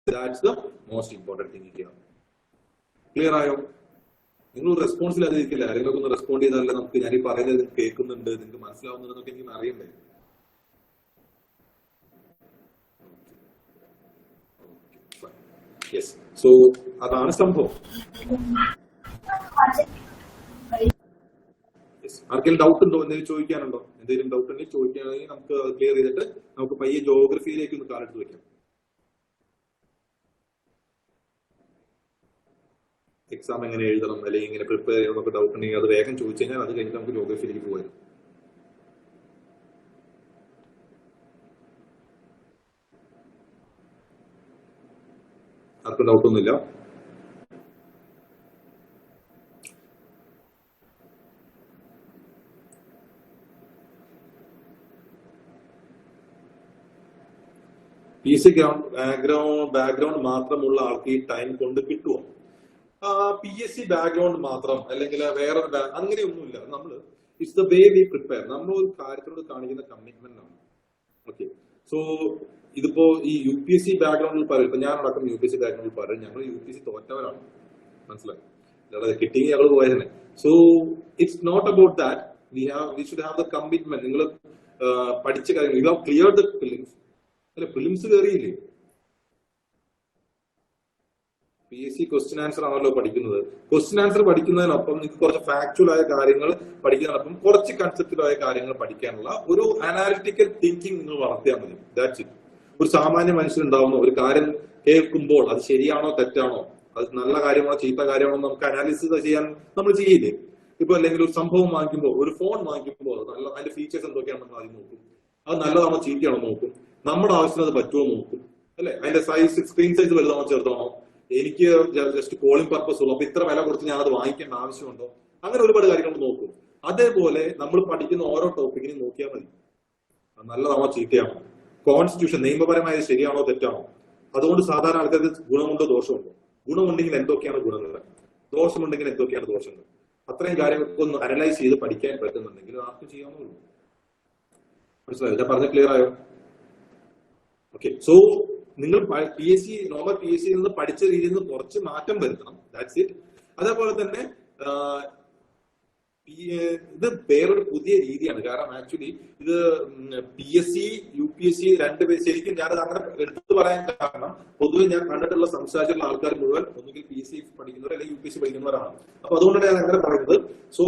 that's the most important thing here. Clear ആയോ? നിങ്ങൾ റെസ്പോൺസിൽ അതിരിക്കില്ല. ആരെങ്കിലും ഒന്ന് റെസ്പോണ്ട് ചെയ്താലേ നമുക്ക് ഞാൻ ഈ പറയുന്നത് കേൾക്കുന്നുണ്ട്, നിങ്ങൾക്ക് മനസ്സിലാവുന്നുണ്ടെന്നൊക്കെ എനിക്ക് അറിയണ്ടേ. യെസ്, സോ അതാണ് സംഭവം. ആർക്കെങ്കിലും ഡൗട്ട് ഉണ്ടോ? എന്തെങ്കിലും ചോദിക്കാനുണ്ടോ? എന്തെങ്കിലും ഡൗട്ട് ഉണ്ടെങ്കിൽ ചോദിക്കുകയാണെങ്കിൽ നമുക്ക് ക്ലിയർ ചെയ്തിട്ട് നമുക്ക് പയ്യെ ജോഗ്രഫിയിലേക്ക് ഒന്ന് കാലെടുത്ത് വെക്കാം. എക്സാം എങ്ങനെ എഴുതണം അല്ലെങ്കിൽ ഇങ്ങനെ പ്രിപ്പയർ ചെയ്യണം എന്നൊക്കെ ഡൗട്ട് ഉണ്ടെങ്കിൽ അത് വേഗം ചോദിച്ചു കഴിഞ്ഞാൽ അത് കഴിഞ്ഞിട്ട് നമുക്ക് ജോഗ്രഫിയിലേക്ക് പോകാം. ആർക്കും ഡൗട്ടൊന്നുമില്ല? PC ബാക്ക്ഗ്രൗണ്ട് മാത്രമുള്ള ആൾക്ക് ഈ ടൈം കൊണ്ട് കിട്ടുമോ? PSC ബാക്ക്ഗ്രൗണ്ട് മാത്രം അല്ലെങ്കിൽ വേറൊരു അങ്ങനെയൊന്നുമില്ല. നമ്മൾ it's the way we prepare. നമ്മൾ ഒരു കാര്യത്തിനോട് കാണിക്കുന്ന കമ്മിറ്റ്മെന്റ് ആണ്. ഓക്കെ, സോ ഇതിപ്പോ ഈ UPSC ബാക്ക്ഗ്രൗണ്ടിൽ പറയും, ഇപ്പൊ ഞാൻ അടക്കം UPSC ബാക്ക്ഗ്രൗണ്ടിൽ പറയും ഞങ്ങൾ UPSC തോറ്റവരാണ്, മനസ്സിലായി? കിട്ടിയെങ്കിൽ ഞങ്ങൾ പോയതന്നെ. So it's not about that. We should have the commitment. നിങ്ങൾ പഠിച്ച കാര്യങ്ങൾ, you have clear the prelims. അല്ലെ, പ്രിലിംസ് കയറിയില്ലേ? PSC ക്വസ്റ്റ്യൻ ആൻസർ ആണല്ലോ പഠിക്കുന്നത്. ക്വസ്റ്റ്യൻ ആൻസർ പഠിക്കുന്നതിനൊപ്പം നിങ്ങൾക്ക് കുറച്ച് ഫാക്ച്വൽ ആയ കാര്യങ്ങൾ പഠിക്കുന്നതിനൊപ്പം കുറച്ച് കൺസെപ്റ്റലായ കാര്യങ്ങൾ പഠിക്കാനുള്ള ഒരു അനാലിറ്റിക്കൽ തിങ്കിങ് നിങ്ങൾ വളർത്തിയാൽ മതി. That's it. ഒരു സാമാന്യ മനുഷ്യനുണ്ടാവുന്ന ഒരു കാര്യം കേൾക്കുമ്പോൾ അത് ശരിയാണോ തെറ്റാണോ, അത് നല്ല കാര്യമാണോ ചീത്ത കാര്യമാണോ നമുക്ക് അനാലിസിസ് ചെയ്യാൻ നമ്മൾ ചെയ്യില്ലേ? ഇപ്പൊ അല്ലെങ്കിൽ ഒരു സംഭവം വാങ്ങിക്കുമ്പോൾ, ഒരു ഫോൺ വാങ്ങിക്കുമ്പോൾ നല്ല അതിന്റെ ഫീച്ചേഴ്സ് എന്തൊക്കെയാണെന്ന് നമ്മൾ ആദ്യം നോക്കും. അത് നല്ലതാണോ ചീത്തയാണോ നോക്കും. നമ്മുടെ ആവശ്യത്തിന് അത് പറ്റുമോ നോക്കും, അല്ലെ? അതിന്റെ സൈസ്, സ്ക്രീൻ സൈസ് വലുതാണോ ചെറുതാണോ, എനിക്ക് ജസ്റ്റ് കോളിംഗ് പർപ്പസ് ഉള്ളൂ, അപ്പൊ ഇത്ര വില കൊടുത്ത് ഞാൻ അത് വാങ്ങിക്കേണ്ട ആവശ്യമുണ്ടോ, അങ്ങനെ ഒരുപാട് കാര്യങ്ങൾ നോക്കും. അതേപോലെ നമ്മൾ പഠിക്കുന്ന ഓരോ ടോപ്പിക്കിനും നോക്കിയാൽ മതി നല്ലതാണോ ചീത്തയാണോ, കോൺസ്റ്റിറ്റ്യൂഷൻ നിയമപരമായി ശരിയാണോ തെറ്റാണോ, അതുകൊണ്ട് സാധാരണ ആൾക്കാർക്ക് ഗുണമുണ്ടോ ദോഷമുണ്ടോ, ഗുണമുണ്ടെങ്കിൽ എന്തൊക്കെയാണ് ഗുണങ്ങൾ, ദോഷമുണ്ടെങ്കിൽ എന്തൊക്കെയാണ് ദോഷങ്ങൾ, അത്രയും കാര്യങ്ങളൊക്കെ ഒന്ന് അനലൈസ് ചെയ്ത് പഠിക്കാൻ പറ്റുന്നുണ്ടെങ്കിൽ ആർക്കും ചെയ്യാവുന്നുള്ളൂ. മനസ്സിലായോ? ഞാൻ പറഞ്ഞ ക്ലിയർ ആയോ? ഓക്കെ, സോ നിങ്ങൾ നോർമൽ PSC നിന്ന് പഠിച്ച രീതിയിൽ നിന്ന് കുറച്ച് മാറ്റം വരുത്തണം. That's it. അതേപോലെ തന്നെ ഇത് വേറൊരു പുതിയ രീതിയാണ്. കാരണം ആക്ച്വലി ഇത് PSC UPSC രണ്ടുപേർ ശരിക്കും ഞാനത് അങ്ങനെ എടുത്തു പറയാൻ കാരണം പൊതുവെ ഞാൻ കണ്ടിട്ടുള്ള സംസാരിച്ചിട്ടുള്ള ആൾക്കാർ മുഴുവൻ ഒന്നുകിൽ PSC പഠിക്കുന്നവർ അല്ലെങ്കിൽ UPSC പഠിക്കുന്നവരാണ്. അപ്പൊ അതുകൊണ്ടാണ് ഞാൻ അങ്ങനെ പറയുന്നത്. സോ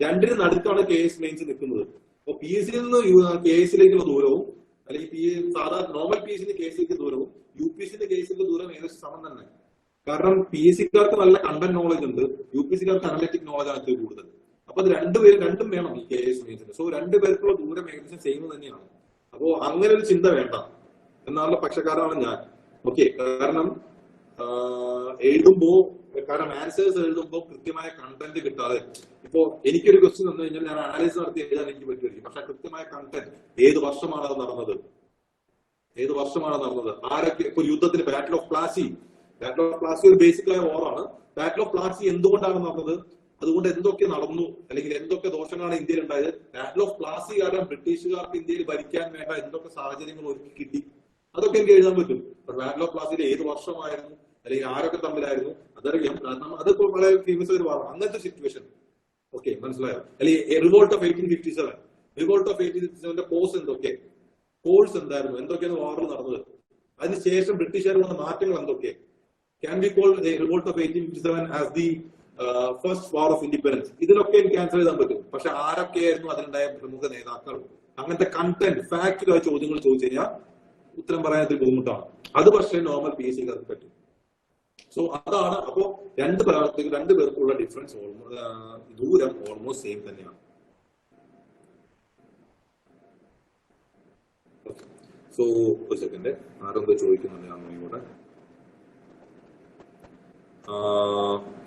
രണ്ടിന് നടുക്കാണ് KS മെയിൻസ് നിൽക്കുന്നത്. അപ്പൊ PSCയിൽ നിന്ന് KSലേക്കുള്ള ദൂരവും അല്ലെങ്കിൽ സാധാരണ നോർമൽ PSC കേസിലേക്ക് ദൂരവും UPSC കേസിലേക്ക് ദൂരം ഏകദേശം സമം തന്നെ. കാരണം PSCക്കാർക്ക് നല്ല കണ്ടന്റ് നോളജ് ഉണ്ട്, UPSCക്കാർക്ക് അനലിറ്റിക് നോളജ് ആണ് കൂടുതൽ. അപ്പൊ അത് രണ്ടും വേണം ഈ KS മെയിൻസിന്. സോ രണ്ടുപേർക്കുള്ള ദൂരം ഏകദേശം സെയിം തന്നെയാണ്. അപ്പോ അങ്ങനെ ഒരു ചിന്ത വേണ്ട എന്നുള്ള പക്ഷക്കാരാണ് ഞാൻ. ഓക്കെ, കാരണം കാരണം ആൻസേഴ്സ് എഴുതുമ്പോൾ കൃത്യമായ കണ്ടന്റ് കിട്ടാതെ, ഇപ്പോ എനിക്കൊരു ക്വസ്റ്റ്യൻ വന്നു കഴിഞ്ഞാൽ ഞാൻ അനാലിസിസ് നടത്തി എഴുതാൻ എനിക്ക് പറ്റുമായിരിക്കും. പക്ഷെ കൃത്യമായ കണ്ടന്റ്, ഏത് വർഷമാണ് അത് നടന്നത്, ആരൊക്കെ, ഇപ്പൊ യുദ്ധത്തിന് ബാറ്റിൽ ഓഫ് പ്ലാസി ഒരു ബേസിക് ആയ വാറാണ്. ബാറ്റിൽ ഓഫ് പ്ലാസി എന്തുകൊണ്ടാണ് നടന്നത്, അതുകൊണ്ട് എന്തൊക്കെ നടന്നു, അല്ലെങ്കിൽ എന്തൊക്കെ ദോഷങ്ങളാണ് ഇന്ത്യയിൽ ഉണ്ടായത്, ബാറ്റിൽ ഓഫ് പ്ലാസി കാരണം ബ്രിട്ടീഷുകാർക്ക് ഇന്ത്യയിൽ ഭരിക്കാൻ വേണ്ട എന്തൊക്കെ സാഹചര്യങ്ങൾ ഒരുക്കി കിട്ടി, അതൊക്കെ എനിക്ക് എഴുതാൻ പറ്റും. ബാറ്റിൽ ഓഫ് പ്ലാസിയിൽ ഏത് വർഷമായിരുന്നു അല്ലെങ്കിൽ ആരൊക്കെ തമ്മിലായിരുന്നു അതറിയാം. കാരണം അതിപ്പോ വളരെ ഫേമസ് ഒരു വാറാണ്. അങ്ങനത്തെ സിറ്റുവേഷൻ. ഓക്കെ, മനസ്സിലായോ? അല്ലെങ്കിൽ റിവോൾട്ട് ഓഫ് 1857 കോഴ്സ് എന്തൊക്കെ, കോഴ്സ് എന്തായിരുന്നു, എന്തൊക്കെയാണ് വാറിൽ നടന്നത്, അതിനുശേഷം ബ്രിട്ടീഷുകാർ വന്ന മാറ്റങ്ങൾ എന്തൊക്കെ. Can be called revolt of 1857 as the first war of independence. ഇതിലൊക്കെ എനിക്ക് ആൻസർ ചെയ്താൻ പറ്റും. പക്ഷെ ആരൊക്കെയായിരുന്നു അതിലുണ്ടായ പ്രമുഖ നേതാക്കൾ, അങ്ങനത്തെ കണ്ടന്റ് ഫാക്റ്റുകളായ ചോദ്യങ്ങൾ ചോദിച്ചു കഴിഞ്ഞാൽ ഉത്തരം പറയാൻ ഇത്തിരി ബുദ്ധിമുട്ടാണ്. അത് പക്ഷേ നോർമൽ PSCക്കാർക്ക് പറ്റും. സോ അതാണ്. അപ്പോ രണ്ടുപേർക്കുള്ള ഡിഫറൻസ് ദൂരം ഓൾമോസ്റ്റ് സെയിം തന്നെയാണ്. സോ ഒരു സെക്കൻഡ്, ആരെന്തോ ചോദിക്കുന്നുണ്ട് ഞാൻ ഇവിടെ.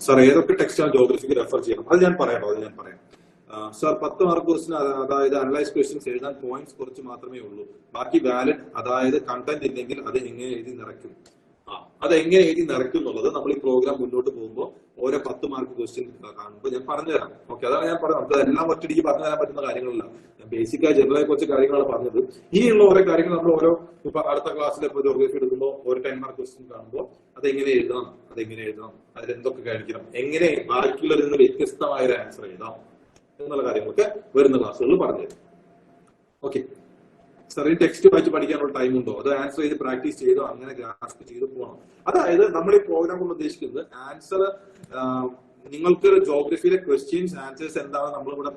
സാർ ഏതൊക്കെ ടെക്സ്റ്റാണ് ജോഗ്രഫിക്ക് റെഫർ ചെയ്യണം? അത് ഞാൻ പറയാം. സാർ 10 മാർക്ക് ക്വസ്റ്റ്യൻ, അതായത് അനലൈസ് ക്വസ്റ്റ്യൻസ് എഴുതാൻ പോയിന്റ്സ് കുറച്ച് മാത്രമേ ഉള്ളൂ, ബാക്കി വാലിഡ്, അതായത് കണ്ടന്റ് ഇല്ലെങ്കിൽ അത് എങ്ങനെ എഴുതി നിറയ്ക്കും? അത് എങ്ങനെ എഴുതി നിറയ്ക്കും എന്നുള്ളത് നമ്മൾ ഈ പ്രോഗ്രാം മുന്നോട്ട് പോകുമ്പോൾ ഓരോ 10 മാർക്ക് ക്വസ്റ്റ്യൻ കാണുമ്പോൾ ഞാൻ പറഞ്ഞുതരാം. ഓക്കെ, അതാണ് ഞാൻ പറഞ്ഞത്. നമുക്ക് എല്ലാം ഒറ്റടിക്ക് പറഞ്ഞു തരാൻ പറ്റുന്ന കാര്യങ്ങളല്ല. ഞാൻ ബേസിക്കായി ജനറലായി കുറച്ച് കാര്യങ്ങളാണ് പറഞ്ഞത്. ഇനിയുള്ള ഓരോ കാര്യങ്ങൾ നമ്മൾ ഓരോ ഇപ്പൊ അടുത്ത ക്ലാസ്സിൽ ഇപ്പോൾ ജോഗ്രഫി എടുക്കുമ്പോൾ ഒരു 10 മാർക്ക് ക്വസ്റ്റ്യൻ കാണുമ്പോൾ അതെങ്ങനെ എഴുതണം, അതിലെന്തൊക്കെ കാണിക്കണം, എങ്ങനെ ബാക്കിയുള്ളതിൽ നിന്ന് വ്യത്യസ്തമായ ഒരു ആൻസർ എഴുതാം എന്നുള്ള കാര്യങ്ങളൊക്കെ വരുന്ന ക്ലാസ്സുകളിൽ പറഞ്ഞുതരും. ഓക്കെ സാർ, ഈ ടെക്സ്റ്റ് വായിച്ച് പഠിക്കാനുള്ള ടൈം ഉണ്ടോ? അത് ആൻസർ ചെയ്ത് പ്രാക്ടീസ് ചെയ്തോ, അങ്ങനെ ഗ്രാസ്പ് ചെയ്ത് പോകണം. അതായത് നമ്മൾ ഈ പ്രോഗ്രാം കൊണ്ട് ഉദ്ദേശിക്കുന്നത് ആൻസർ, നിങ്ങൾക്ക് ജോഗ്രഫിയിലെ ക്വസ്റ്റ്യൻസ് ആൻസേഴ്സ് എന്താണ് നമ്മളിവിടെ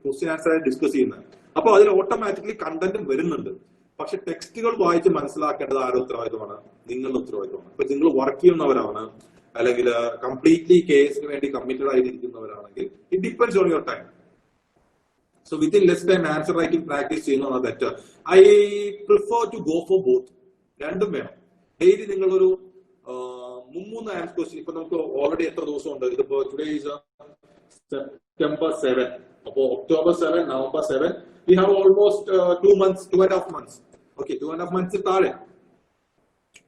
ക്വസ്റ്റ്യൻ ആൻസർ ആയി ഡിസ്കസ് ചെയ്യുന്നത്. അപ്പൊ അതിൽ ഓട്ടോമാറ്റിക്കലി കണ്ടന്റും വരുന്നുണ്ട്. പക്ഷെ ടെക്സ്റ്റുകൾ വായിച്ച് മനസ്സിലാക്കേണ്ടത് ആരുടെ ഉത്തരവാദിത്തമാണ്? നിങ്ങളുടെ ഉത്തരവാദിത്തമാണ്. ഇപ്പൊ നിങ്ങൾ വർക്ക് ചെയ്യുന്നവരാണ്, അല്ലെങ്കിൽ കംപ്ലീറ്റ്ലി കേസിന് വേണ്ടി കമ്മിറ്റഡ് ആയിരിക്കുന്നവരാണെങ്കിൽ it depends on your time. So within less time answer writing practice ചെയ്യുന്നതാണ് better. I prefer to go for both. രണ്ടും വേണം. ഡെയിലി നിങ്ങളൊരു 3 ആൻസർ ക്വസ്റ്റ്യൻ, ഇപ്പൊ നമുക്ക് ഓൾറെഡി എത്ര ദിവസം ഉണ്ട്? ഇതിപ്പോ ടുഡേ ഈസ് September 7, അപ്പോ October 7, November 7, we have almost 2 months, 2.5 months. Okay, 2.5 months താഴെ,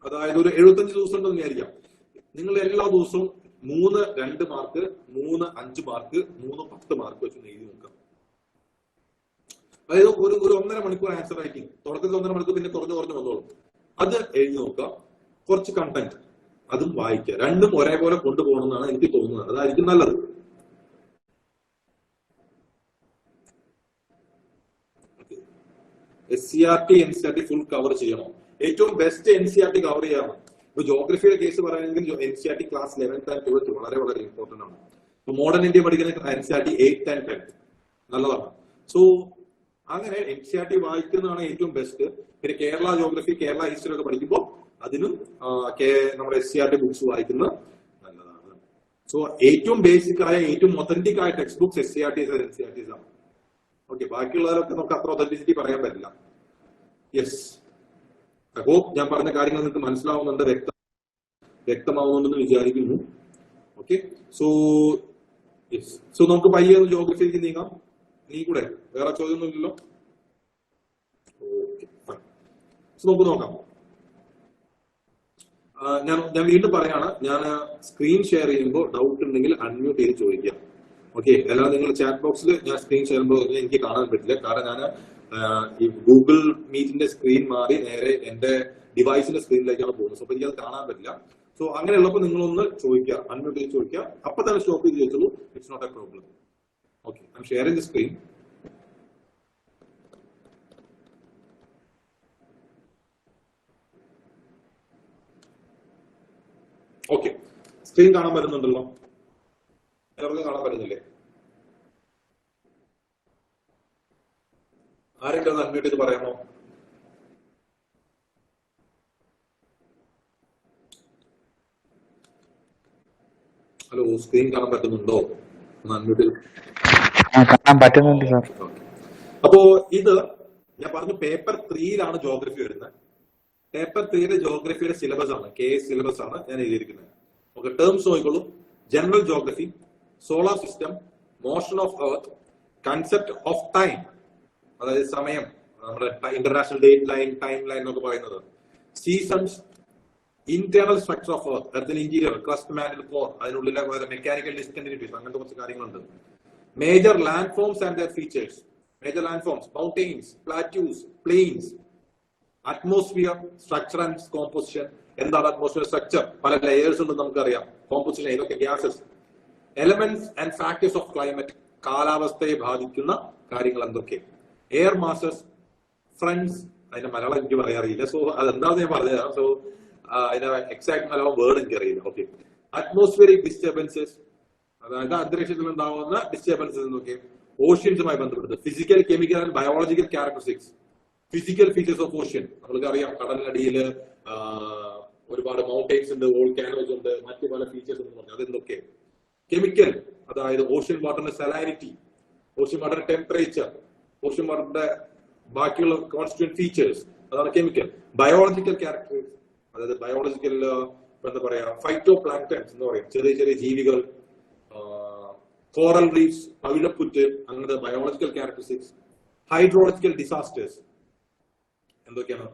അതായത് ഒരു 75 ദിവസം ഉണ്ടെന്ന് വിചാരിക്കാം. നിങ്ങൾ എല്ലാ ദിവസവും 3 2 മാർക്ക്, 3 5 മാർക്ക്, 3 10 മാർക്ക് വെച്ച് എഴുതി നോക്കാം. അതായത് ഒരു 1.5 മണിക്കൂർ ആൻസർ റൈറ്റിംഗ്, തുടക്കത്തിൽ 1.5 മണിക്കൂർ, പിന്നെ കുറഞ്ഞു വന്നോളും. അത് എഴുതി നോക്കുക. കുറച്ച് കണ്ടന്റ് അതും വായിക്കുക. രണ്ടും ഒരേപോലെ കൊണ്ടുപോകണമെന്നാണ് എനിക്ക് തോന്നുന്നത്. അതായിരിക്കും നല്ലത്. SCERT NCERT ഫുൾ കവർ ചെയ്യണം. ഏറ്റവും ബെസ്റ്റ് NCERT കവർ ചെയ്യണം. ഇപ്പൊ ജോഗ്രഫിയുടെ കേസ് പറയുകയാണെങ്കിൽ NCERT class 11th and 12th വളരെ വളരെ ഇമ്പോർട്ടന്റ് ആണ്. ഇപ്പൊ മോഡേൺ ഇന്ത്യ പഠിക്കുന്ന NCERT 8th and 10th നല്ലതാണ്. സോ അങ്ങനെ NCERT വായിക്കുന്നതാണ് ഏറ്റവും ബെസ്റ്റ്. പിന്നെ കേരള ജോഗ്രഫി, കേരള ഹിസ്റ്ററി ഒക്കെ പഠിക്കുമ്പോൾ അതിനും നമ്മുടെ SCERT ബുക്സ് വായിക്കുന്നത് നല്ലതാണ്. സോ ഏറ്റവും ബേസിക് ആയ, ഏറ്റവും ഒത്തന്റിക് ആയ ടെക്സ്റ്റ് ബുക്സ് SCERTs ആണ്. ഓക്കെ, ബാക്കിയുള്ളവരൊക്കെ നമുക്ക് അത്ര ഒത്തന്റിസിറ്റി പറയാൻ പറ്റില്ല. യെസ്, ഐ ഹോപ്പ് ഞാൻ പറഞ്ഞ കാര്യങ്ങൾ നിങ്ങൾക്ക് മനസ്സിലാവുന്നുണ്ട്, വ്യക്തമാവുന്നുണ്ടെന്ന് വിചാരിക്കുന്നു. ഓക്കെ, സോ യെസ്, സോ നമുക്ക് പയ്യെ ജോഗ്രഫിയിലേക്ക് നീങ്ങാം. നീ കൂടെ വേറെ ചോദ്യമൊന്നുമില്ലല്ലോ? ഓക്കെ, നമുക്ക് നോക്കാം. ഞാൻ വീണ്ടും പറയാണ്, ഞാൻ സ്ക്രീൻ ഷെയർ ചെയ്യുമ്പോൾ ഡൗട്ട് ഉണ്ടെങ്കിൽ അൺമ്യൂട്ട് ചെയ്ത് ചോദിക്കാം. ഓക്കെ, അല്ലാതെ നിങ്ങൾ ചാറ്റ് ബോക്സിൽ ഞാൻ സ്ക്രീൻ ഷെയർ ചെയ്യുമ്പോൾ എനിക്ക് കാണാൻ പറ്റില്ല. കാരണം ഞാൻ ഈ ഗൂഗിൾ മീറ്റിന്റെ സ്ക്രീൻ മാറി നേരെ എന്റെ ഡിവൈസിന്റെ സ്ക്രീനിലേക്കാണ് പോകുന്നത്. സോ അപ്പൊ എനിക്കത് കാണാൻ പറ്റില്ല. സോ അങ്ങനെയുള്ളപ്പോൾ നിങ്ങളൊന്ന് ചോദിക്കുക, അൺമ്യൂട്ട് ചെയ്ത് ചോദിക്കുക. അപ്പൊ തന്നെ സ്റ്റോപ്പ് ചെയ്ത് ചോദിച്ചോളൂ. It's not a problem. Okay, I'm sharing the screen. Okay, screen കാണാൻ പറ്റുന്നുണ്ടല്ലോ? എല്ലാവർക്കും കാണാൻ പറ്റുന്നില്ലേ? ആരെങ്കിലും ഒന്ന് അൺമ്യൂട്ട് ചെയ്ത് പറയാമോ? ഹലോ, സ്ക്രീൻ കാണാൻ പറ്റുന്നുണ്ടോ? ഒന്ന് അൺമ്യൂട്ട് ചെയ്ത്. കാണാൻ പറ്റുന്നുണ്ട് സാർ. അപ്പോ ഇത് ഞാൻ പറഞ്ഞു, പേപ്പർ 3യിലാണ് ജോഗ്രഫി വരുന്നത്. പേപ്പർ 3യിലെ ജോഗ്രഫിയുടെ സിലബസ് ആണ്, KS സിലബസ് ആണ് ഞാൻ എഴുതിയിരിക്കുന്നത്. ഓക്കെ, ടേംസ് നോക്കിക്കോളൂ. General geography, solar system, motion of earth, concept of time, അതായത് സമയം, നമ്മുടെ international date line, time line എന്നൊക്കെ പറയുന്നത്, seasons, internal structure of earth, എർത്തിന് ഇന്റീരിയർ, ക്രസ്റ്റ്, മാന്റിൽ, കോർ, അതിനുള്ളിലെ മെക്കാനിക്കൽ ഡിസ്കണ്ടിന്യൂറ്റീസ്, അങ്ങനത്തെ കുറച്ച് കാര്യങ്ങളുണ്ട്. Major land forms and other features, major land forms, mountains, plateaus, plains, atmosphere, structure and composition. എന്താണ് atmosphere structure? പല layers ഉണ്ടെന്ന് നമുക്കറിയാം. കോമ്പോസിഷൻ, ഇതൊക്കെ gases. Elements and factors of climate, കാലാവസ്ഥയെ ബാധിക്കുന്ന കാര്യങ്ങൾ എന്തൊക്കെ. എയർ മാസസ്, ഫ്രണ്ട്സ്, അതിന്റെ മലയാളം എനിക്ക് പറയാറിയില്ല. സോ അതെന്താണെന്ന് ഞാൻ പറഞ്ഞുതരാം. സോ അതിന്റെ എക്സാക്ട് മലയാളം വേർഡ് എനിക്കറിയില്ല. ഓക്കെ, അറ്റ്മോസ്ഫിയറിക് ഡിസ്റ്റർബൻസസ്, അതായത് അന്തരീക്ഷത്തിൽ ഉണ്ടാവുന്ന ഡിസ്റ്റർബൻസസ് എന്നൊക്കെ. ഓഷ്യൻസുമായി ബന്ധപ്പെട്ട് physical, chemical and biological characteristics. Physical features of ocean, നമ്മൾക്ക് അറിയാം കടലിനടിയിൽ ഒരുപാട് മൗണ്ടെയിൻസ് ഉണ്ട്, വോൾക്കാനോസ് ഉണ്ട്, മറ്റു പല ഫീച്ചേഴ്സ് എന്ന് പറഞ്ഞു. അതെന്തൊക്കെ. കെമിക്കൽ, അതായത് ഓഷ്യൻ വാട്ടറിന്റെ സലാനിറ്റി, ഓഷ്യൻ വാട്ടറിന്റെ ടെമ്പറേച്ചർ, ഓഷ്യൻ വാട്ടറിന്റെ ബാക്കിയുള്ള കോൺസ്റ്റിറ്റ്യൂന്റ് ഫീച്ചേഴ്സ്. അതാണ് കെമിക്കൽ. ബയോളജിക്കൽ ക്യാരക്ടേഴ്സ്, അതായത് ബയോളജിക്കൽ എന്താ പറയാ, ഫൈറ്റോ പ്ലാങ്ക്ടൺസ് എന്ന് പറയും, ചെറിയ ചെറിയ ജീവികൾ, കോറൽ റീഫ്സ്, പവിഴപ്പുറ്റ്, അങ്ങനത്തെ ബയോളജിക്കൽ ക്യാരക്ടറിസ്റ്റിക്സ്. ഹൈഡ്രോളജിക്കൽ ഡിസാസ്റ്റേഴ്സ് എന്തൊക്കെയാണ്?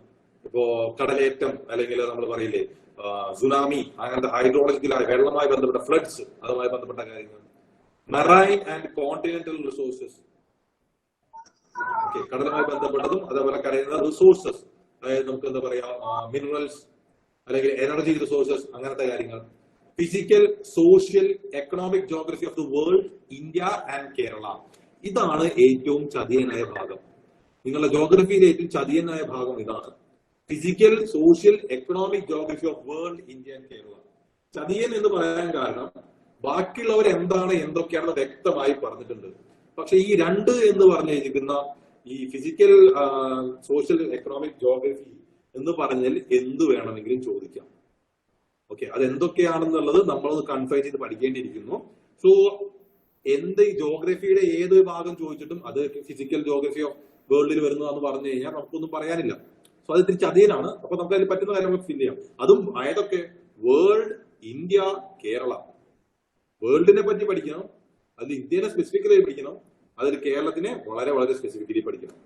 ഇപ്പോ കടലേറ്റം, അല്ലെങ്കിൽ നമ്മൾ പറയില്ലേ സുനാമി, അങ്ങനത്തെ ഹൈഡ്രോളജിക്കലായ വെള്ളവുമായി ബന്ധപ്പെട്ട ഫ്ലഡ്സ്, അതുമായി ബന്ധപ്പെട്ട കാര്യങ്ങൾ. മെറൈൻ ആൻഡ് കോണ്ടിനെന്റൽ റിസോഴ്സസ്, കടലുമായി ബന്ധപ്പെട്ടതും അതേപോലെ കരയുന്ന റിസോഴ്സസ്, അതായത് നമുക്ക് എന്താ പറയാ, മിനറൽസ് അല്ലെങ്കിൽ എനർജി റിസോഴ്സസ്, അങ്ങനത്തെ കാര്യങ്ങൾ. Physical, social, economic geography of the world, India and Kerala. ഇതാണ് ഏറ്റവും ചതിയനായ ഭാഗം. നിങ്ങളുടെ ജോഗ്രഫിയിലെ ഏറ്റവും ചതിയനായ ഭാഗം ഇതാണ്. Physical, social, economic geography of world, India and Kerala. ചതിയൻ എന്ന് പറയാൻ കാരണം ബാക്കിയുള്ളവർ എന്താണ് എന്തൊക്കെയാണെന്ന് വ്യക്തമായി പറഞ്ഞിട്ടുണ്ട്. പക്ഷെ ഈ രണ്ട് എന്ന് പറഞ്ഞിരിക്കുന്ന ഈ ഫിസിക്കൽ, സോഷ്യൽ, എക്കണോമിക് ജോഗ്രഫി എന്ന് പറഞ്ഞാൽ എന്ത് വേണമെങ്കിലും ചോദിക്കാം. ഓക്കെ, അത് എന്തൊക്കെയാണെന്നുള്ളത് നമ്മളൊന്ന് കൺഫൈൻ ചെയ്ത് പഠിക്കേണ്ടിയിരിക്കുന്നു. സോ എന്ത് ഈ ജോഗ്രഫിയുടെ ഏത് ഭാഗം ചോദിച്ചിട്ടും അത് ഫിസിക്കൽ ജോഗ്രഫി ഓഫ് വേൾഡിൽ വരുന്നതാന്ന് പറഞ്ഞു കഴിഞ്ഞാൽ നമുക്കൊന്നും പറയാനില്ല. സോ അത് തിരിച്ച് അതേനാണ്. അപ്പൊ നമുക്ക് അതിൽ പറ്റുന്ന കാര്യം നമുക്ക് ഫില്ല് ചെയ്യാം. അതും ഏതൊക്കെ? World, India, Kerala. വേൾഡിനെ പറ്റി പഠിക്കണം, അതിൽ ഇന്ത്യനെ സ്പെസിഫിക്കലി പഠിക്കണം, അതിൽ കേരളത്തിനെ വളരെ വളരെ സ്പെസിഫിക്കലി പഠിക്കണം.